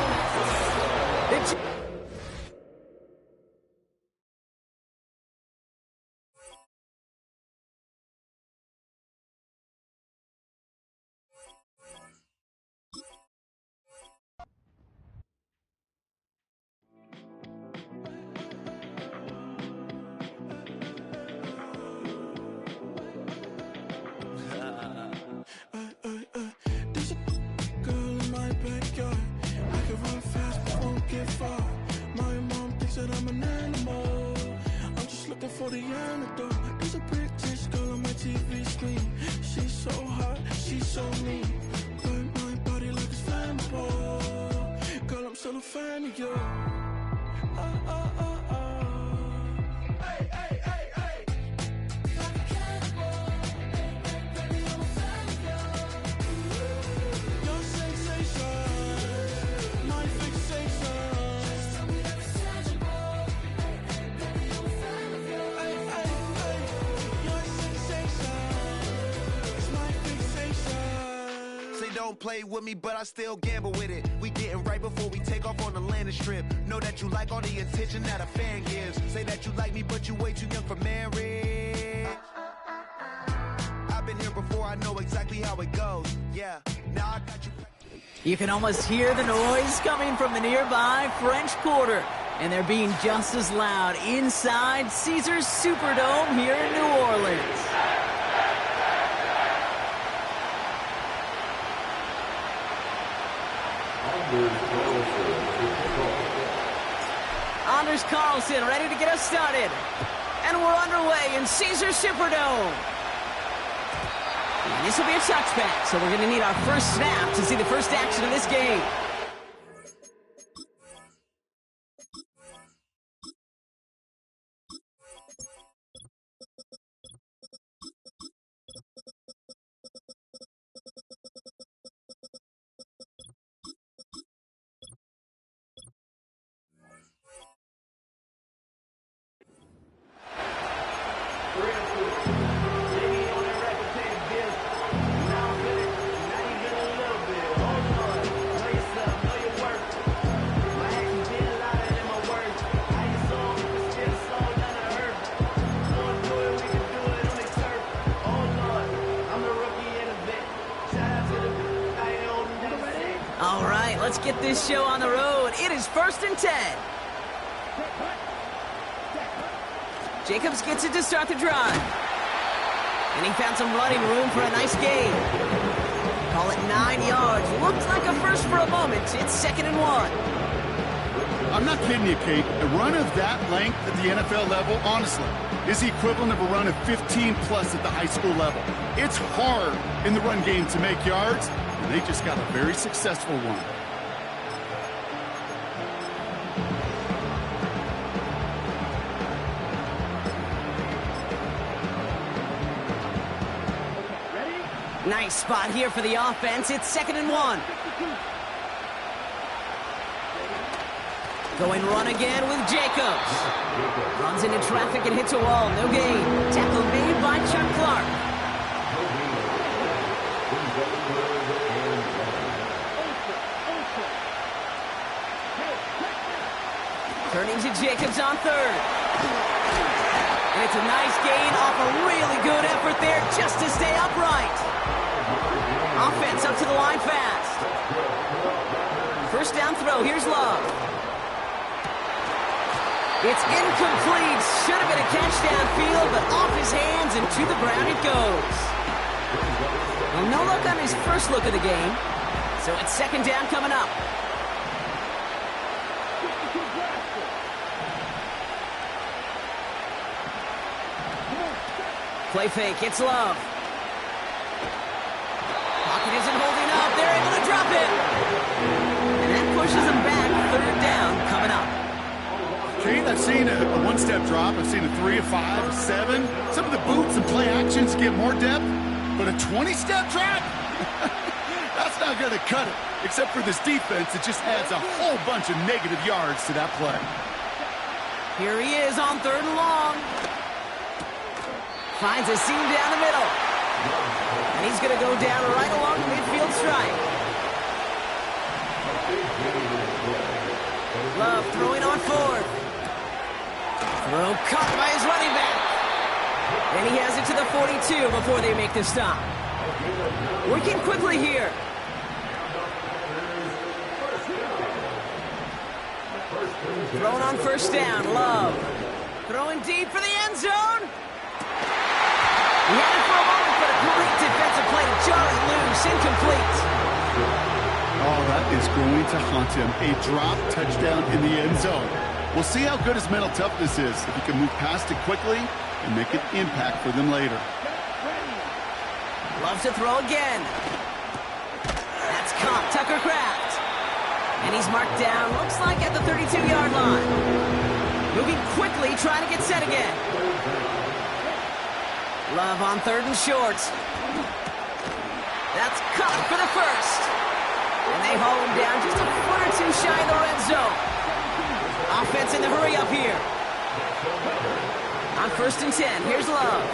the 40 antidote. There's a British girl on my TV screen. She's so hot, she's so mean. Burn my body like it's flammable. Girl, I'm still a fan of you. Hey, hey, hey, hey. Like a cannibal. Baby, I'm a fan of you. Your sensation, my fixation. Just tell me that it's tangible. Baby, I'm a fan of you. Hey, hey, hey. Your sensation is my fixation. Say don't play with me, but I still gamble with it. We getting right before we take off on the landing strip. Know that you like all the attention that a fan gives. Say that you like me, but you way too young for marriage. I've been here before, I know exactly how it goes. Yeah, now I got you. You can almost hear the noise coming from the nearby French Quarter. And they're being just as loud inside Caesars Superdome here in New Orleans. Anders Carlson ready to get us started. And we're underway in Caesars Superdome. And this will be a touchback, so we're going to need our first snap to see the first action of this game. All right, let's get this show on the road. It is 1st and 10. Jacobs gets it to start the drive. And he found some running room for a nice gain. Call it 9 yards. Looks like a first for a moment. It's 2nd and 1. I'm not kidding you, Kate. A run of that length at the NFL level, honestly, is the equivalent of a run of 15-plus at the high school level. It's hard in the run game to make yards, and they just got a very successful one. Nice spot here for the offense. It's 2nd and 1. Going run again with Jacobs. Runs into traffic and hits a wall. No gain. Tackle made by Chuck Clark. Turning to Jacobs on 3rd. And it's a nice gain off a really good effort there just to stay upright. Offense up to the line fast. First down throw. Here's Love. It's incomplete. Should have been a catch downfield, but off his hands and to the ground it goes. Well, no luck on his first look of the game. So it's 2nd down coming up. Play fake. It's Love. Pocket isn't holding up. They're able to drop it. And that pushes them back. 3rd down coming up. Kate, I've seen a one-step drop. I've seen a 3, a 5, a 7. Some of the boots and play actions get more depth, but a 20-step drop? That's not going to cut it. Except for this defense, it just adds a whole bunch of negative yards to that play. Here he is on 3rd and long. Finds a seam down the middle. And he's going to go down right along the midfield stripe. Love throwing on 4th. Throw caught by his running back. And he has it to the 42 before they make the stop. Working quickly here. Thrown on 1st down. Love. Throwing deep for the end zone. He had it for a moment, but a great defensive play to jar it loose. Incomplete. Oh, that is going to haunt him. A drop touchdown in the end zone. We'll see how good his mental toughness is, if he can move past it quickly and make an impact for them later. Loves to throw again. That's caught, Tucker Kraft. And he's marked down, looks like at the 32-yard line. Moving quickly, trying to get set again. Love on 3rd and short. That's caught for the first. And they haul him down just a foot or two shy of the red zone. Offense in the hurry up here. On 1st and 10, here's Love.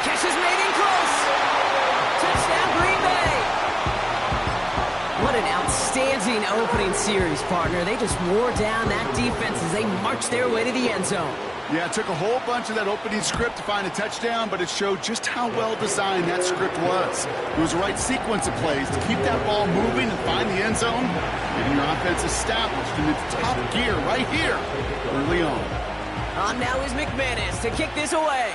Catch is made in close. Touchdown, Green Bay. What an outstanding opening series, partner. They just wore down that defense as they marched their way to the end zone. Yeah, it took a whole bunch of that opening script to find a touchdown, but it showed just how well designed that script was. It was the right sequence of plays to keep that ball moving and find the end zone, getting your offense established in its top gear right here early on. On now is McManus to kick this away.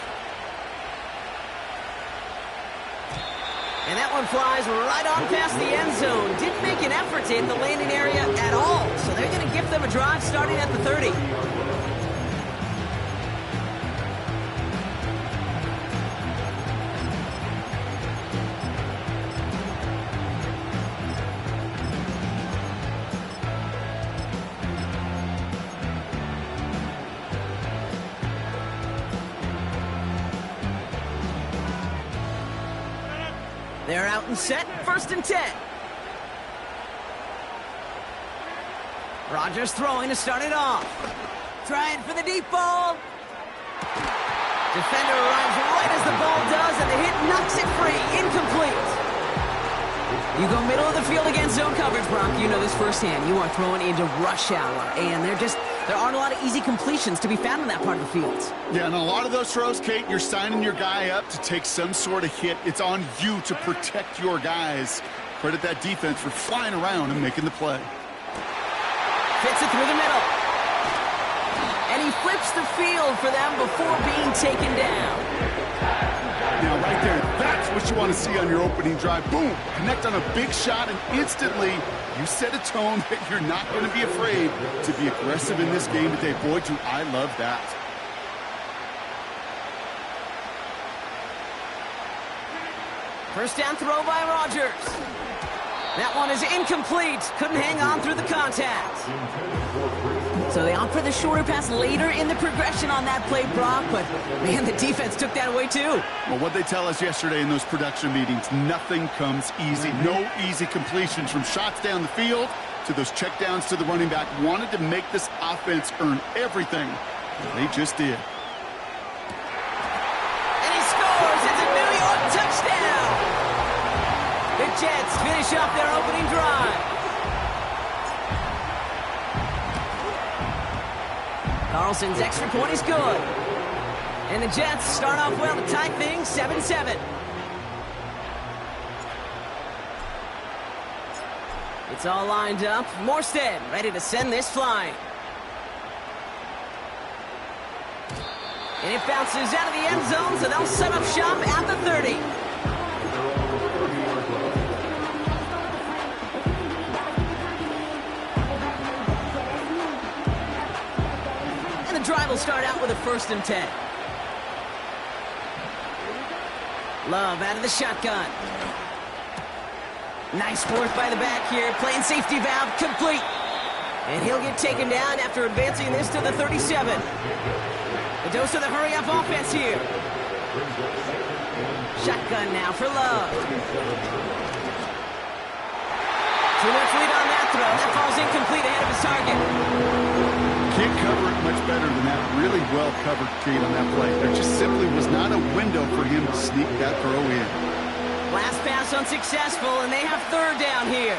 And that one flies right on past the end zone. Didn't make an effort to hit the landing area at all, so they're going to give them a drive starting at the 30. They're out and set, 1st and 10. Rodgers throwing to start it off. Trying for the deep ball. Defender arrives right as the ball does, and the hit knocks it free. Incomplete. You go middle of the field against zone coverage, Brock. You know this firsthand. You are throwing into rush hour, and there aren't a lot of easy completions to be found in that part of the field. Yeah, and a lot of those throws, Kate, you're signing your guy up to take some sort of hit. It's on you to protect your guys. Credit that defense for flying around and making the play. Fits it through the middle. And he flips the field for them before being taken down. Now, right there, that's what you want to see on your opening drive. Boom! Connect on a big shot, and instantly you set a tone that you're not going to be afraid to be aggressive in this game today. Boy, do I love that. First down throw by Rodgers. That one is incomplete. Couldn't hang on through the contact. So they opt for the shorter pass later in the progression on that play, Brock, but man, the defense took that away too. Well, what they tell us yesterday in those production meetings, nothing comes easy. No easy completions from shots down the field to those checkdowns to the running back. Wanted to make this offense earn everything. They just did. And he scores. It's a New York touchdown. The Jets finish up their opening drive. Carlson's extra point is good. And the Jets start off well to tie things 7-7. It's all lined up. Morstead ready to send this flying. And it bounces out of the end zone, so they'll set up shop at the 30. Drive will start out with a 1st and 10. Love out of the shotgun. Nice work by the back here. Playing safety valve complete. And he'll get taken down after advancing this to the 37. A dose of the hurry-up offense here. Shotgun now for Love. Too much lead on that throw. That falls incomplete ahead of his target. Can't cover it much better than that. Really well covered, Kate, on that play. There just simply was not a window for him to sneak that throw in. Last pass unsuccessful, and they have 3rd down here.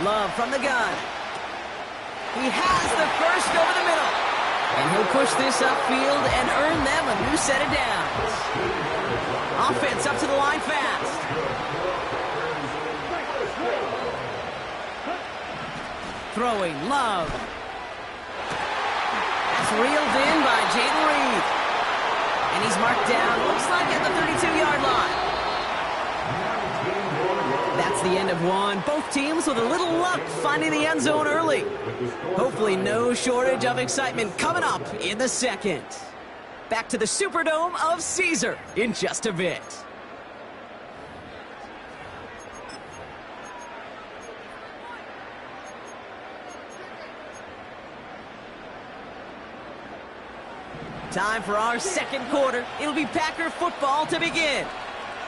Love from the gun. He has the first over the middle. And he'll push this upfield and earn them a new set of downs. Offense up to the line fast. Throwing, Love. That's reeled in by Jayden Reed. And he's marked down, looks like at the 32-yard line. the end of one. Both teams with a little luck finding the end zone early. Hopefully no shortage of excitement coming up in the second. Back to the Superdome of Caesar in just a bit. Time for our second quarter. It'll be Packer football to begin.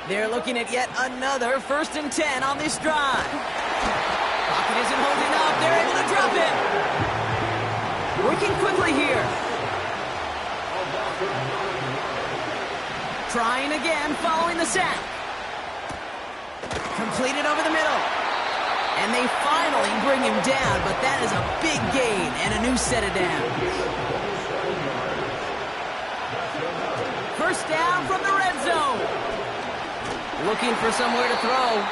They're looking at yet another 1st and 10 on this drive. Pocket isn't holding up. They're able to drop it. Working quickly here. Trying again following the sack. Completed over the middle. And they finally bring him down, but that is a big gain and a new set of downs. First down from the red zone. Looking for somewhere to throw.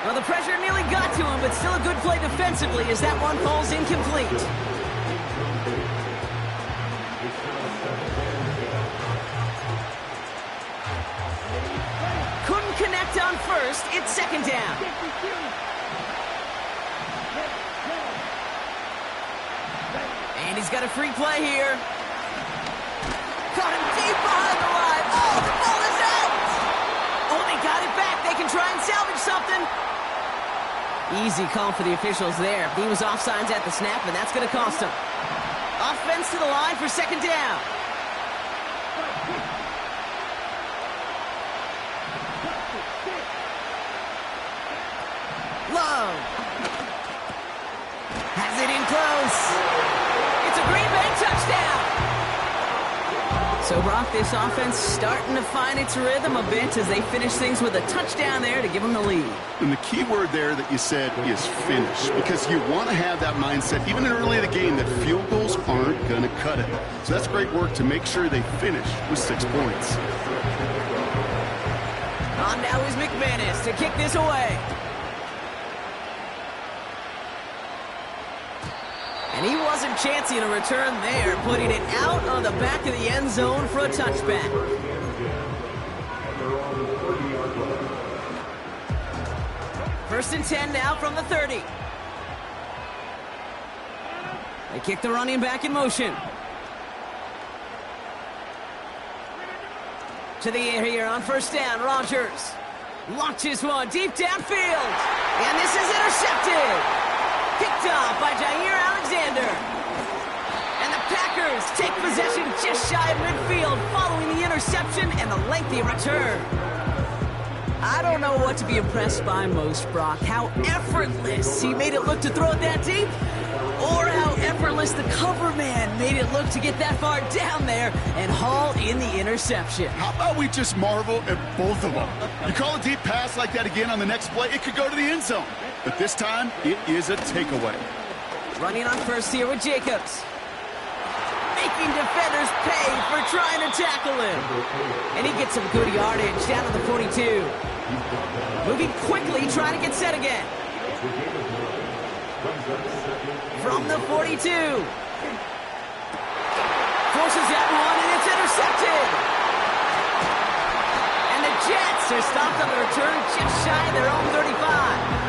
Well, the pressure nearly got to him, but still a good play defensively as that one falls incomplete. Couldn't connect on first. It's second down. And he's got a free play here. Caught him deep behind the line. Oh, the ball is out! Oh, they got it back. They can try and salvage something. Easy call for the officials there. He was offsides at the snap, and that's going to cost him. Offense to the line for second down. Love. Has it in close. It's a Green Bay touchdown. So, Brock, this offense starting to find its rhythm a bit as they finish things with a touchdown there to give them the lead. And the key word there that you said is finish, because you want to have that mindset, even early in the game, that field goals aren't going to cut it. So that's great work to make sure they finish with 6 points. On now is McManus to kick this away. And he wasn't chancing a return there, putting it out on the back of the end zone for a touchback. First and 10 now from the 30. They kick the running back in motion. To the air here on first down, Rodgers launches one deep downfield. And this is intercepted. Picked off by Jair Alexander. And the Packers take possession just shy of midfield following the interception and the lengthy return. I don't know what to be impressed by most, Brock. How effortless he made it look to throw it that deep, or how effortless the cover man made it look to get that far down there and haul in the interception. How about we just marvel at both of them? You call a deep pass like that again on the next play, it could go to the end zone. But this time, it is a takeaway. Running on first here with Jacobs. Making defenders pay for trying to tackle him. And he gets some good yardage down to the 42. Moving quickly, trying to get set again. From the 42. Forces that one, and it's intercepted. And the Jets are stopped on the return just shy of their own 35.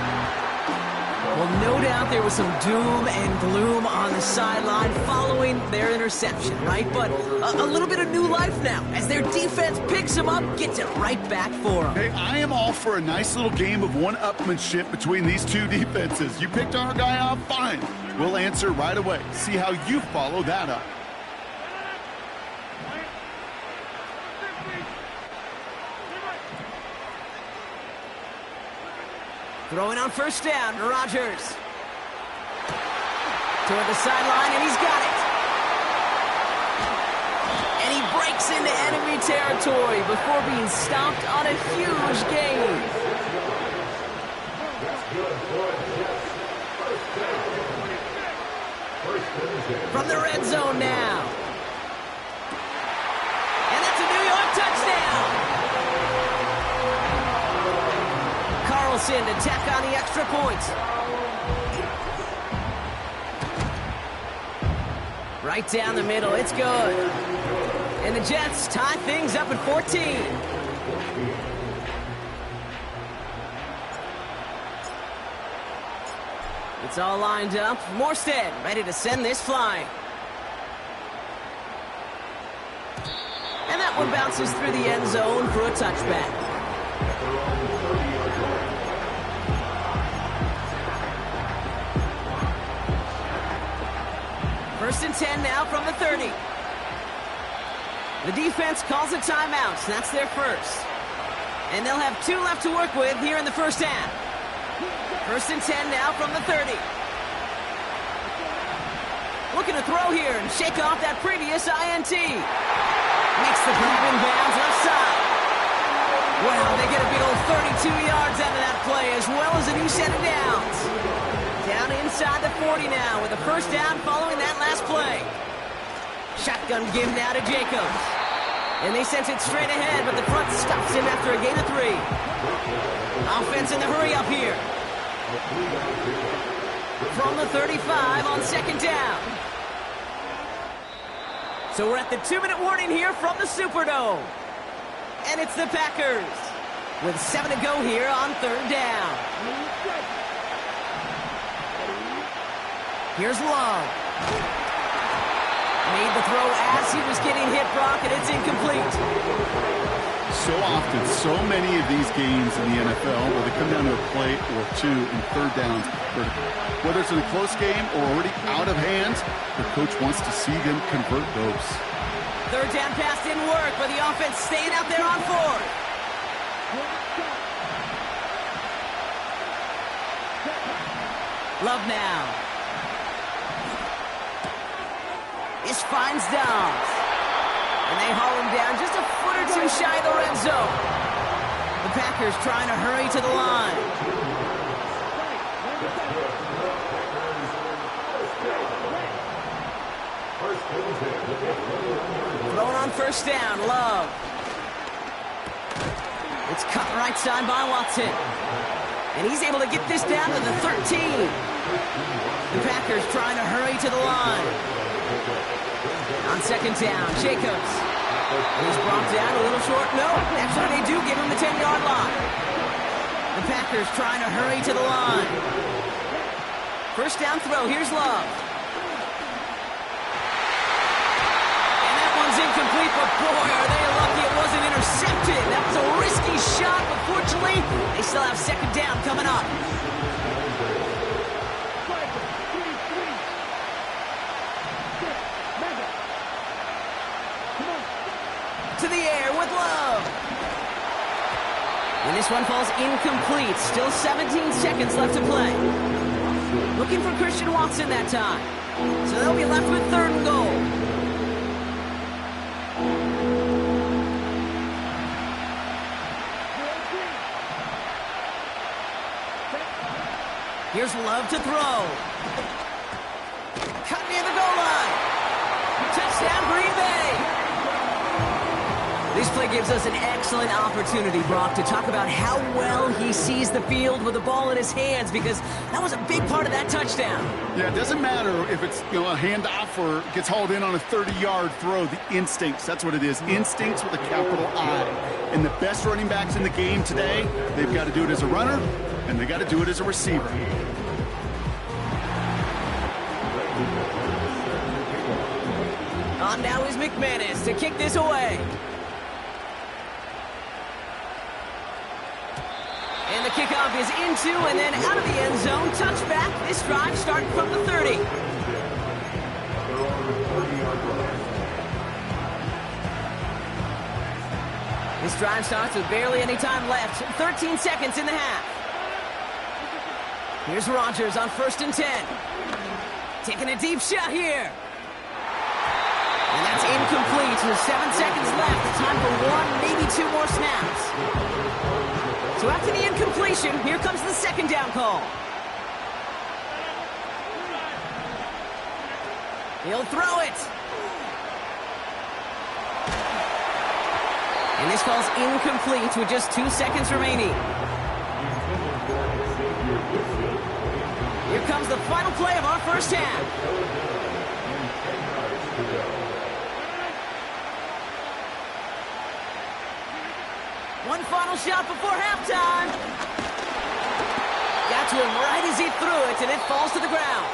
Well, no doubt there was some doom and gloom on the sideline following their interception, right? But a little bit of new life now as their defense picks them up, gets it right back for them. Hey, I am all for a nice little game of one-upmanship between these two defenses. You picked our guy off, fine. We'll answer right away. See how you follow that up. Throwing on first down, Rodgers. Toward the sideline, and he's got it. And he breaks into enemy territory before being stopped on a huge gain. From the red zone now. And that's a New York touchdown. Carlson to tack on the extra points. Right down the middle, it's good. And the Jets tie things up at 14. It's all lined up. Morstead ready to send this flying. And that one bounces through the end zone for a touchback. First and 10 now from the 30. The defense calls a timeout. That's their first. And they'll have 2 left to work with here in the first half. First and 10 now from the 30. Looking to throw here and shake off that previous INT. Makes the grab in bounds left side. Wow, they get a big old 32 yards out of that play, as well as a new set of downs. Down inside the 40 now with a first down following that last play. Shotgun give now to Jacobs. And they sent it straight ahead, but the front stops him after a gain of 3. Offense in the hurry up here. From the 35 on second down. So we're at the 2-minute warning here from the Superdome. And it's the Packers with 7 to go here on third down. Here's Love. Made the throw as he was getting hit, Brock, and it's incomplete. So often, so many of these games in the NFL, where they come down to a play or 2 in third downs. Whether it's in a close game or already out of hand, the coach wants to see them convert those. Third down pass didn't work, but the offense stayed out there on 4th. Love now. This finds Dobbs. And they haul him down just a foot or 2 shy of the red zone. The Packers trying to hurry to the line. Throwing on first down, Love. It's cut right side by Watson. And he's able to get this down to the 13. The Packers trying to hurry to the line. On second down, Jacobs. He's brought down a little short. No, actually they do give him the 10-yard line. The Packers trying to hurry to the line. First down throw, here's Love. And that one's incomplete, but boy, are they lucky it wasn't intercepted. That was a risky shot, but fortunately, they still have second down coming up. To the air with Love. And this one falls incomplete. Still 17 seconds left to play. Looking for Christian Watson that time. So they'll be left with 3rd and goal. Here's Love to throw. Cut near the goal line. Touchdown, Green Bay. This play gives us an excellent opportunity, Brock, to talk about how well he sees the field with the ball in his hands, because that was a big part of that touchdown. Yeah, it doesn't matter if it's a handoff or gets hauled in on a 30-yard throw. The instincts, that's what it is. Instincts with a capital I. And the best running backs in the game today, they've got to do it as a runner, and they got to do it as a receiver. On now is McManus to kick this away. And the kickoff is into and then out of the end zone. Touchback. This drive starting from the 30. This drive starts with barely any time left. 13 seconds in the half. Here's Rodgers on 1st and 10. Taking a deep shot here. And that's incomplete. With 7 seconds left. Time for 1, maybe 2 more snaps. So after the incompletion, here comes the second down call. He'll throw it. And this falls incomplete with just 2 seconds remaining. Here comes the final play of our first half. One final shot before halftime. Got got to him right as he threw it, and it falls to the ground.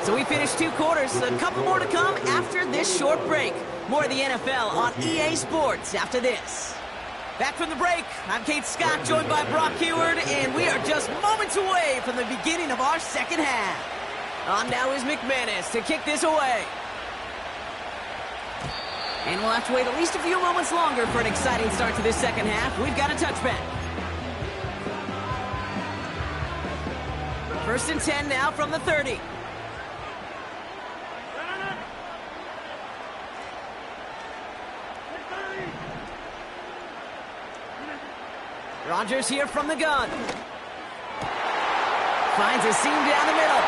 So we finished 2 quarters. A couple more to come after this short break. More of the NFL on EA Sports after this. Back from the break, I'm Kate Scott, joined by Brock Huard, and we are just moments away from the beginning of our second half. On now is McManus to kick this away. And we'll have to wait at least a few moments longer for an exciting start to this second half. We've got a touchback. 1st and 10 now from the 30. Rodgers here from the gun. Finds a seam down the middle.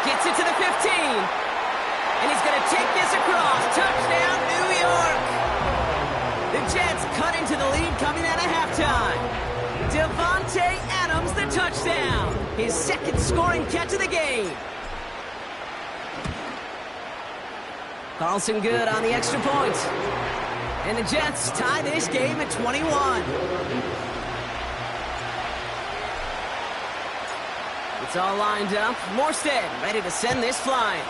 Gets it to the 15. And he's going to take this across. Touchdown, New York. The Jets cut into the lead coming out of halftime. Devontae Adams, the touchdown. His second scoring catch of the game. Carlson good on the extra point. And the Jets tie this game at 21. It's all lined up. Morstead ready to send this flying.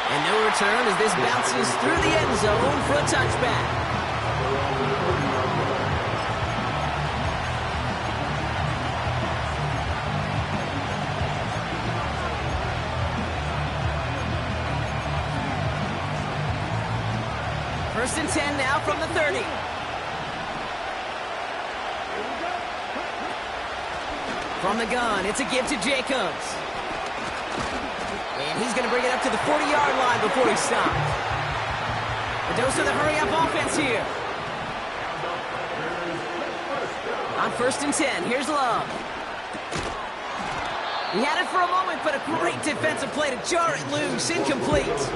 And no return as this bounces through the end zone for a touchback. First and 10 now from the 30. From the gun, it's a give to Jacobs. And he's going to bring it up to the 40-yard line before he stopped. A dose of the hurry-up offense here. On 1st and 10, here's Love. He had it for a moment, but a great defensive play to jar it loose. Incomplete.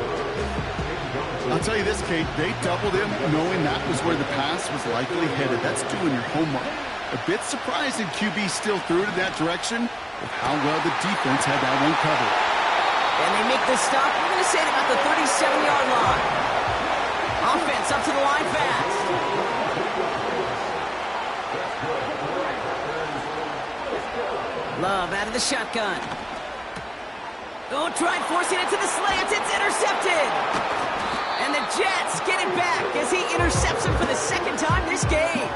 I'll tell you this, Kate, they doubled him knowing that was where the pass was likely headed. That's doing your homework. A bit surprising QB still threw it in that direction with how well the defense had that one covered. And they make this stop, we're going to say, at about the 37-yard line. Offense up to the line fast. Love out of the shotgun. Oh, try forcing it to the slants. It's intercepted. And the Jets get it back as he intercepts him for the second time this game.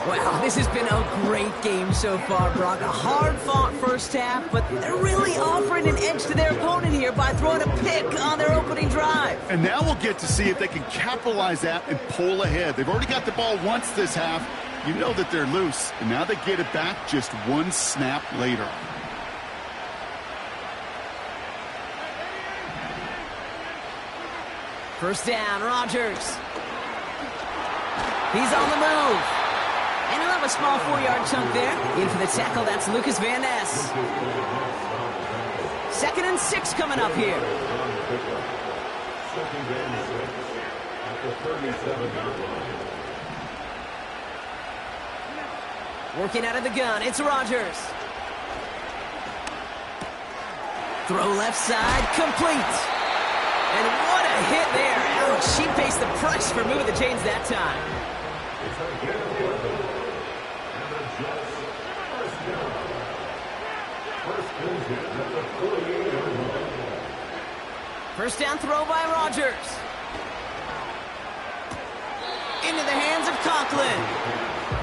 Wow, this has been a great game so far, Brock. A hard-fought first half, but they're really offering an edge to their opponent here by throwing a pick on their opening drive. And now we'll get to see if they can capitalize that and pull ahead. They've already got the ball once this half. You know that they're loose, and now they get it back just one snap later. First down, Rodgers. He's on the move. And he'll have a small 4-yard chunk there. In for the tackle, that's Lucas Van Ness. 2nd and 6 coming up here. Working out of the gun, it's Rodgers. Throw left side, complete. And what a hit there. Ouch, she faced the price for moving the chains that time. First down throw by Rodgers. Into the hands of Conklin.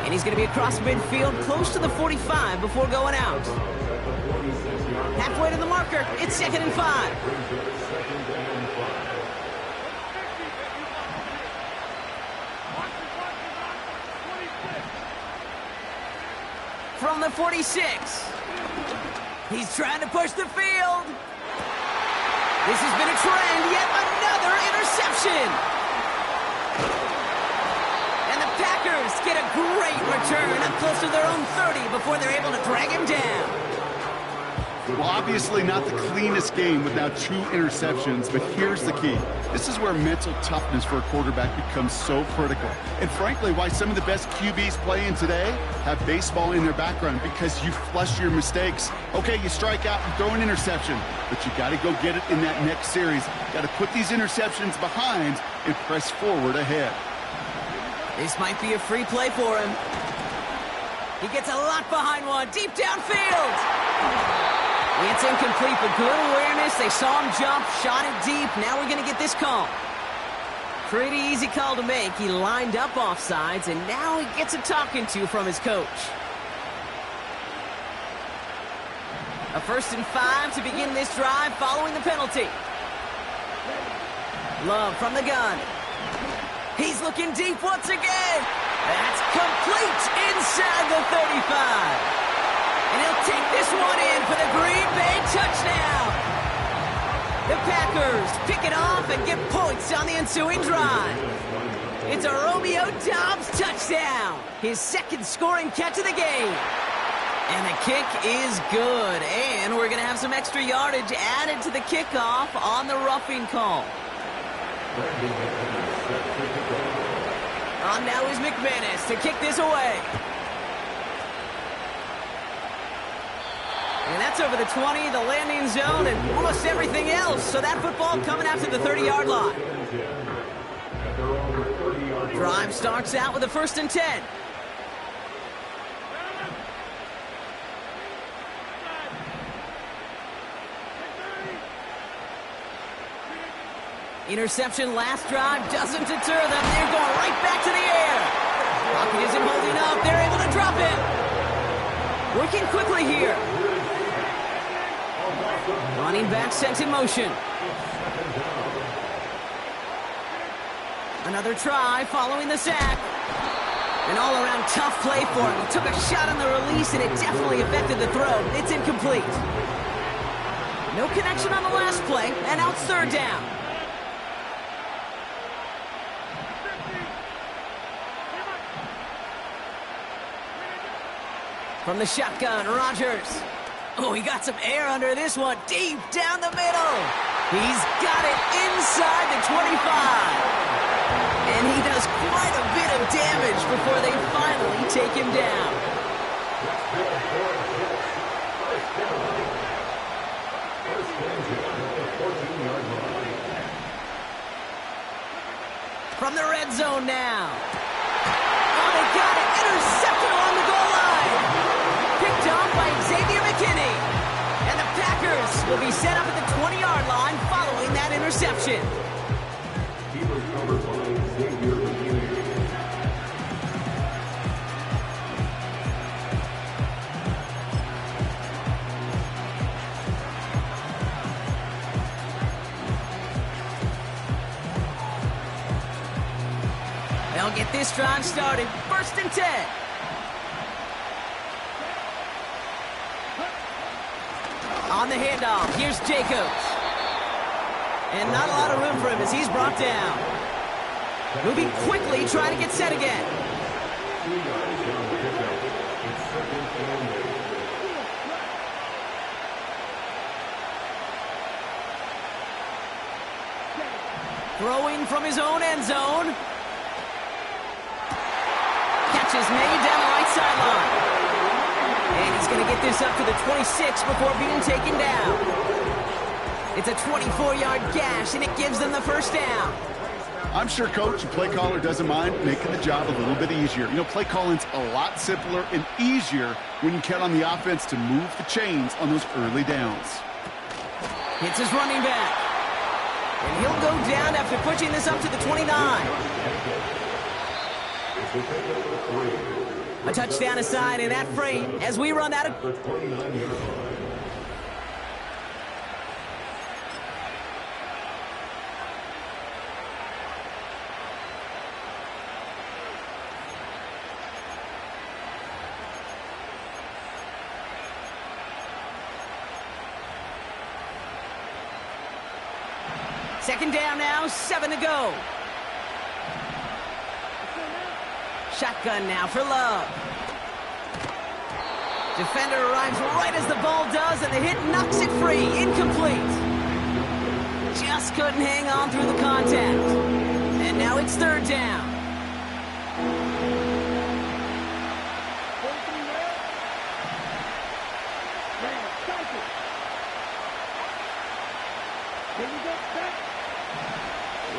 And he's going to be across midfield, close to the 45 before going out. Halfway to the marker, it's 2nd and 5. From the 46. He's trying to push the field. This has been a trend, yet another interception. And the Packers get a great return up close to their own 30 before they're able to drag him down. Well, obviously not the cleanest game without 2 interceptions, but here's the key. This is where mental toughness for a quarterback becomes so critical. And frankly, why some of the best QBs playing today have baseball in their background, because you flush your mistakes. Okay, you strike out and throw an interception, but you got to go get it in that next series. Got to put these interceptions behind and press forward ahead. This might be a free play for him. He gets a lot behind one, deep downfield. It's incomplete, but good awareness. They saw him jump, shot it deep. Now we're going to get this call. Pretty easy call to make. He lined up offsides, and now he gets a talking to from his coach. A 1st and 5 to begin this drive following the penalty. Love from the gun. He's looking deep once again. That's complete inside the 35. And he'll take this one in for the Green Bay touchdown. The Packers pick it off and get points on the ensuing drive. It's a Romeo Doubs touchdown. His 2nd scoring catch of the game. And the kick is good. And we're going to have some extra yardage added to the kickoff on the roughing call. On now is McManus to kick this away. And that's over the 20, the landing zone, and almost everything else. So that football coming out to the 30-yard line. Drive starts out with a 1st and 10. Interception last drive doesn't deter them. They're going right back to the air. Pocket isn't holding up. They're able to drop it. Working quickly here. Running back sent in motion. Another try following the sack. An all-around tough play for him. He took a shot on the release, and it definitely affected the throw. It's incomplete. No connection on the last play, and now it's 3rd down. From the shotgun, Rodgers. Oh, he got some air under this one, deep down the middle. He's got it inside the 25. And he does quite a bit of damage before they finally take him down. From the red zone now. Oh, they got it. Intercepted along the goal line. Picked off by Xavier McKinney. And the Packers will be set up at the 20-yard line following that interception. They'll get this drive started. 1st and 10. On the handoff, here's Jacobs. And not a lot of room for him as he's brought down. Moving quickly, trying to get set again. Throwing from his own end zone. Catch is made down the right sideline. And he's going to get this up to the 26 before being taken down. It's a 24-yard gash, and it gives them the 1st down. I'm sure Coach, the play caller, doesn't mind making the job a little bit easier. You know, play calling's a lot simpler and easier when you count on the offense to move the chains on those early downs. It's his running back. And he'll go down after pushing this up to the 29. A touchdown aside in that frame as we run out of... Second down now, 7 to go. Shotgun now for Love. Defender arrives right as the ball does, and the hit knocks it free. Incomplete. Just couldn't hang on through the contact. And now it's 3rd down.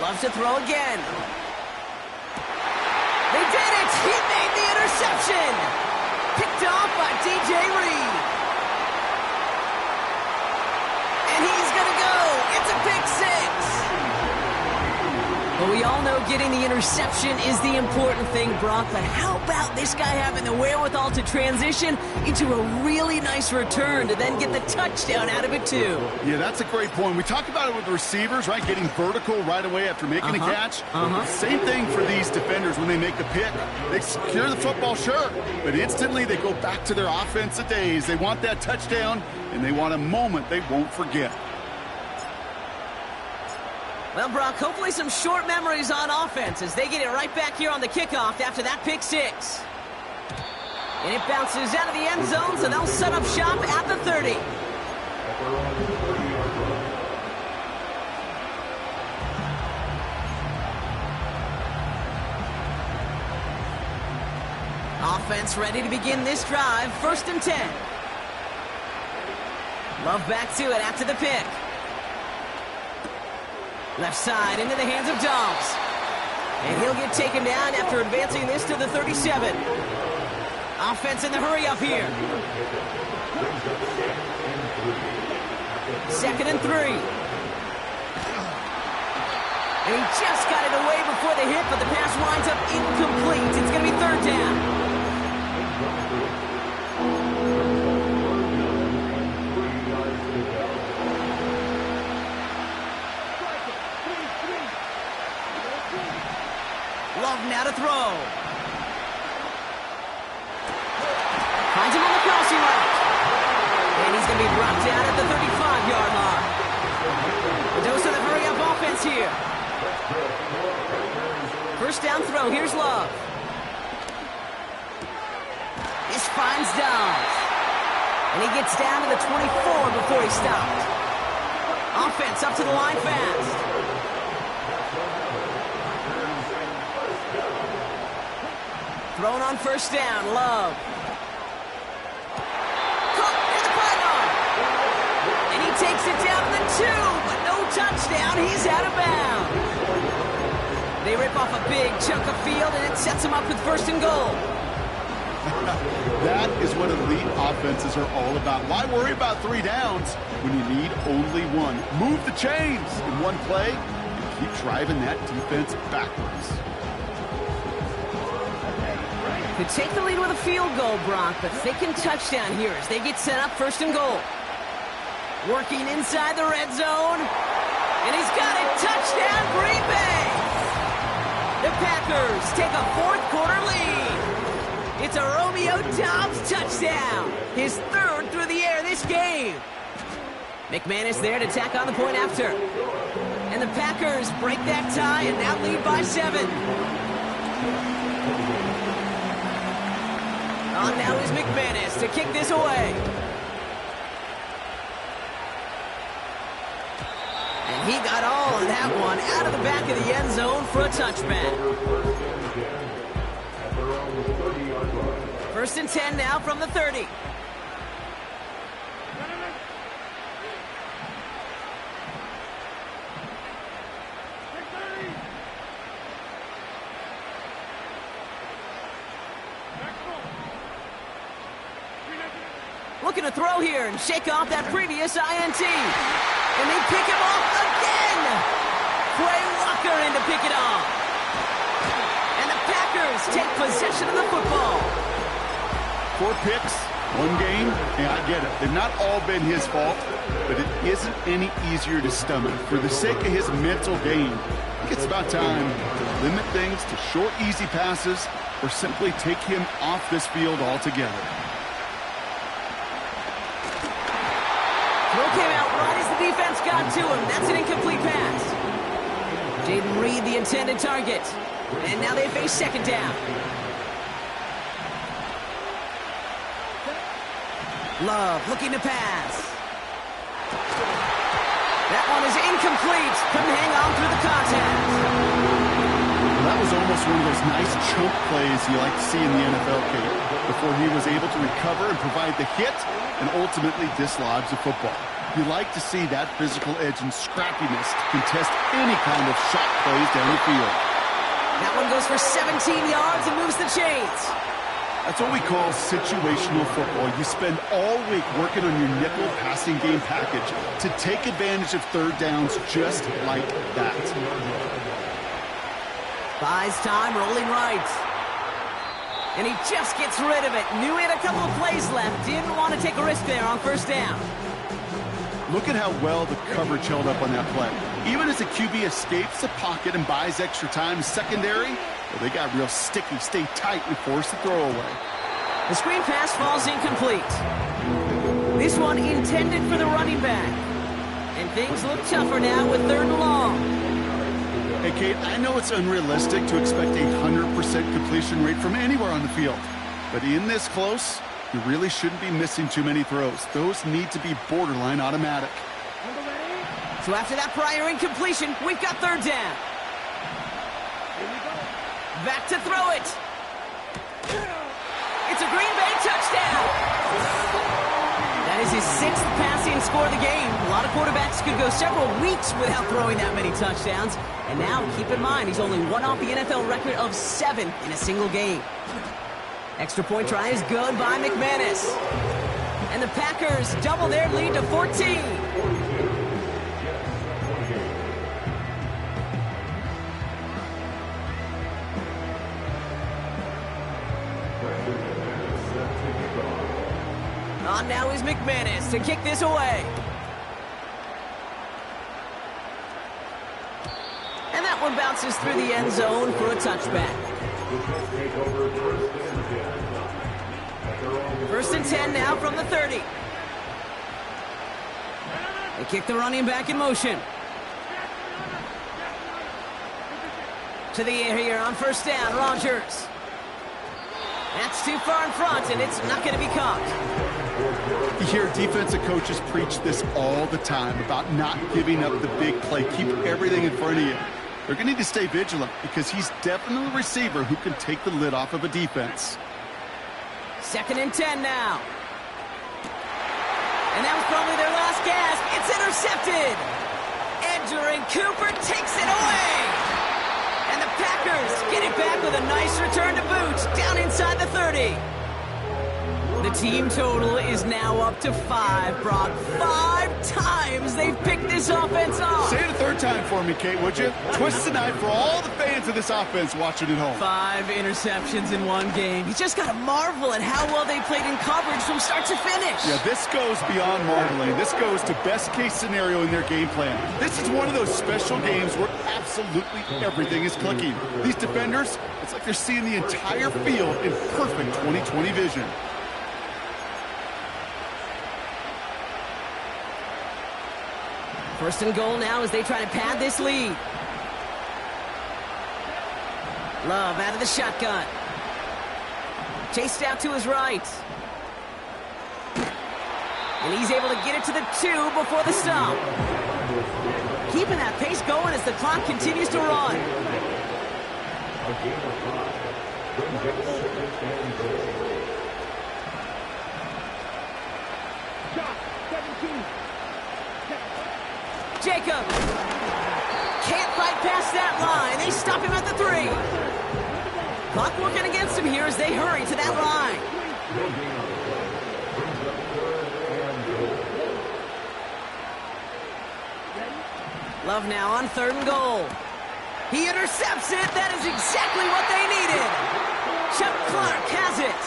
Loves to throw again. They did interception! Picked off by DJ Reed. And he's going to go. It's a pick six. Well, we all know getting the interception is the important thing, Brock, but how about this guy having the wherewithal to transition into a really nice return to then get the touchdown out of it, too? Yeah, that's a great point. We talk about it with the receivers, right? Getting vertical right away after making a catch. Same thing for these defenders when they make the pick. They secure the football, sure, but instantly they go back to their offensive days. They want that touchdown, and they want a moment they won't forget. Well, Brock, hopefully some short memories on offense as they get it right back here on the kickoff after that pick six. And it bounces out of the end zone, so they'll set up shop at the 30. Offense ready to begin this drive, 1st and 10. Love back to it after the pick. Left side into the hands of Dobbs. And he'll get taken down after advancing this to the 37. Offense in the hurry up here. 2nd and 3. And he just got it away before the hit, but the pass winds up incomplete. It's going to be 3rd down. Love now to throw. Finds him on the crossing route. And he's going to be brought down at the 35-yard line. The dose of the hurry-up offense here. 1st down throw. Here's Love. This finds Dobbs. And he gets down to the 24 before he stopped. Offense up to the line fast. Thrown on 1st down, Love. Caught near the pylon. And he takes it down to the 2, but no touchdown. He's out of bounds. They rip off a big chunk of field, and it sets them up with 1st and goal. That is what elite offenses are all about. Why worry about 3 downs when you need only 1? Move the chains in one play and keep driving that defense backwards. Could take the lead with a field goal, Brock, but thinking touchdown here as they get set up 1st and goal. Working inside the red zone. And he's got it. Touchdown, Green Bay! The Packers take a 4th quarter lead. It's a Romeo Dobbs touchdown. His 3rd through the air this game. McManus there to tack on the point after. And the Packers break that tie and now lead by 7. On now is McManus to kick this away. And he got all of that one out of the back of the end zone for a touchback. 1st and 10 now from the 30. Looking to throw here and shake off that previous INT. And they pick him off again. Quay Walker in to pick it off. And the Packers take possession of the football. 4 picks, 1 game, and I get it. They've not all been his fault, but it isn't any easier to stomach. For the sake of his mental game, I think it's about time to limit things to short, easy passes or simply take him off this field altogether. Throw came out right as the defense got to him. That's an incomplete pass. Jaden Reed, the intended target. And now they face 2nd down. Love looking to pass. That one is incomplete. Couldn't hang on through the contact. That was almost one of those nice chunk plays you like to see in the NFL, Kate, before he was able to recover and provide the hit and ultimately dislodge the football. You like to see that physical edge and scrappiness to contest any kind of shot plays down the field. That one goes for 17 yards and moves the chains. That's what we call situational football. You spend all week working on your nickel passing game package to take advantage of third downs just like that. Buys time, rolling right. And he just gets rid of it. Knew he had a couple of plays left. Didn't want to take a risk there on first down. Look at how well the coverage held up on that play. Even as the QB escapes the pocket and buys extra time in secondary, well, they got real sticky, stay tight, and force the throw away. The screen pass falls incomplete. This one intended for the running back. And things look tougher now with 3rd and long. Hey, Kate, I know it's unrealistic to expect a 100% completion rate from anywhere on the field. But in this close, you really shouldn't be missing too many throws. Those need to be borderline automatic. So after that prior incompletion, we've got 3rd down. Back to throw it. It's a Green Bay touchdown. That is his 6th passing score of the game. A lot of quarterbacks could go several weeks without throwing that many touchdowns. And now, keep in mind, he's only one off the NFL record of 7 in a single game. Extra point try is good by McManus. And the Packers double their lead to 14. On now is McManus to kick this away. And that one bounces through the end zone for a touchback. 1st and 10 now from the 30. They kick the running back in motion. To the air here on 1st down, Rodgers. That's too far in front, and it's not going to be caught. You hear defensive coaches preach this all the time about not giving up the big play. Keep everything in front of you. They're going to need to stay vigilant because he's definitely a receiver who can take the lid off of a defense. 2nd and 10 now. And that was probably their last gasp. It's intercepted. Edgerrin Cooper takes it away. And the Packers get it back with a nice return to boot down inside the 30. The team total is now up to 5, Brock. 5 times they've picked this offense off. Say it a 3rd time for me, Kate, would you? Twist the knife for all the fans of this offense watching at home. 5 interceptions in one game. You just got to marvel at how well they played in coverage from start to finish. Yeah, this goes beyond marveling. This goes to best case scenario in their game plan. This is one of those special games where absolutely everything is clicking. These defenders, it's like they're seeing the entire field in perfect 20/20 vision. First and goal now as they try to pad this lead. Love out of the shotgun. Chased out to his right. And he's able to get it to the 2 before the stop. Keeping that pace going as the clock continues to run. Jacob can't fight past that line. They stop him at the 3. Clock working against him here as they hurry to that line. Love now on 3rd and goal. He intercepts it. That is exactly what they needed. Chuck Clark has it.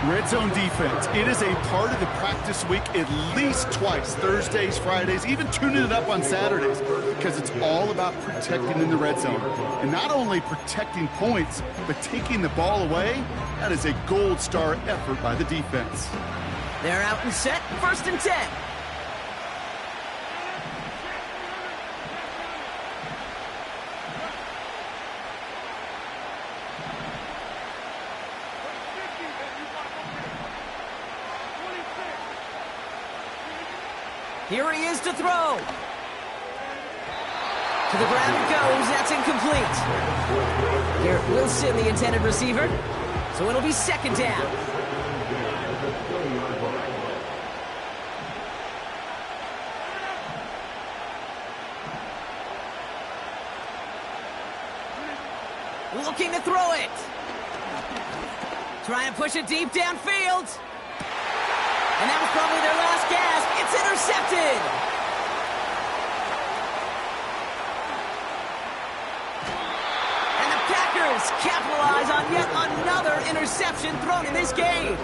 Red zone defense. It is a part of the practice week at least twice. Thursdays, Fridays, even tuning it up on Saturdays. Because it's all about protecting in the red zone. And not only protecting points, but taking the ball away. That is a gold star effort by the defense. They're out and set. 1st and 10. Here he is to throw. To the ground it goes. That's incomplete. Garrett Wilson, the intended receiver. So it'll be 2nd down. Looking to throw it. Trying to push it deep downfield. And that was probably their last gasp. It's intercepted. And the Packers capitalize on yet another interception thrown in this game.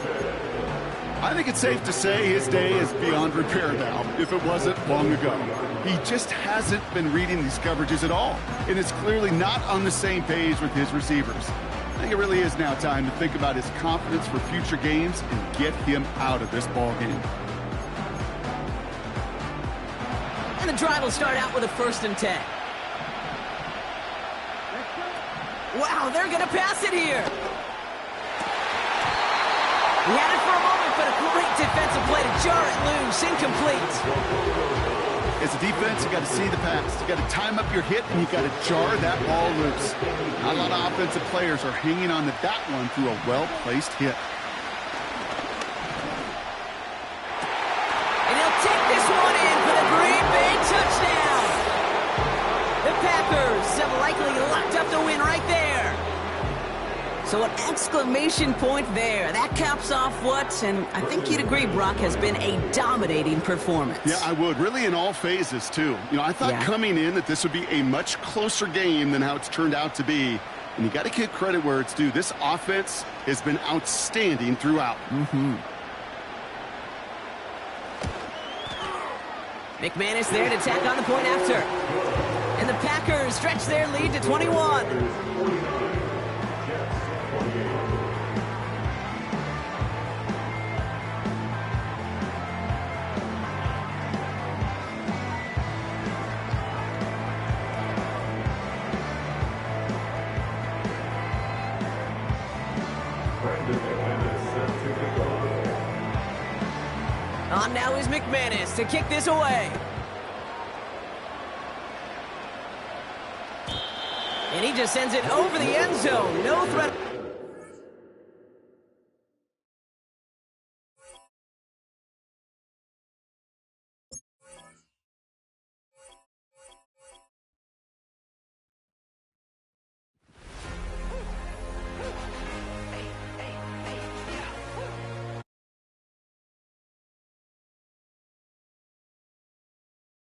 I think it's safe to say his day is beyond repair now, if it wasn't long ago. He just hasn't been reading these coverages at all, and is clearly not on the same page with his receivers. I think it really is now time to think about his confidence for future games and get him out of this ball game. And the drive will start out with a 1st and 10. Wow, they're going to pass it here. He had it for a moment, but a great defensive play to jar it loose. Incomplete. As a defense, you got to see the pass. You got to time up your hit, and you got to jar that ball loose. Not a lot of offensive players are hanging on to that one through a well-placed hit. And he'll take this one in for the Green Bay touchdown. The Packers have likely locked up the win right there. So an exclamation point there. That caps off what, and I think you'd agree, Brock, has been a dominating performance. Yeah, I would. Really in all phases, too. You know, I thought coming in that this would be a much closer game than how it's turned out to be. And you got to give credit where it's due. This offense has been outstanding throughout. McManus there to tack on the point after. And the Packers stretch their lead to 21. On now is McManus to kick this away. And he just sends it over the end zone. No threat.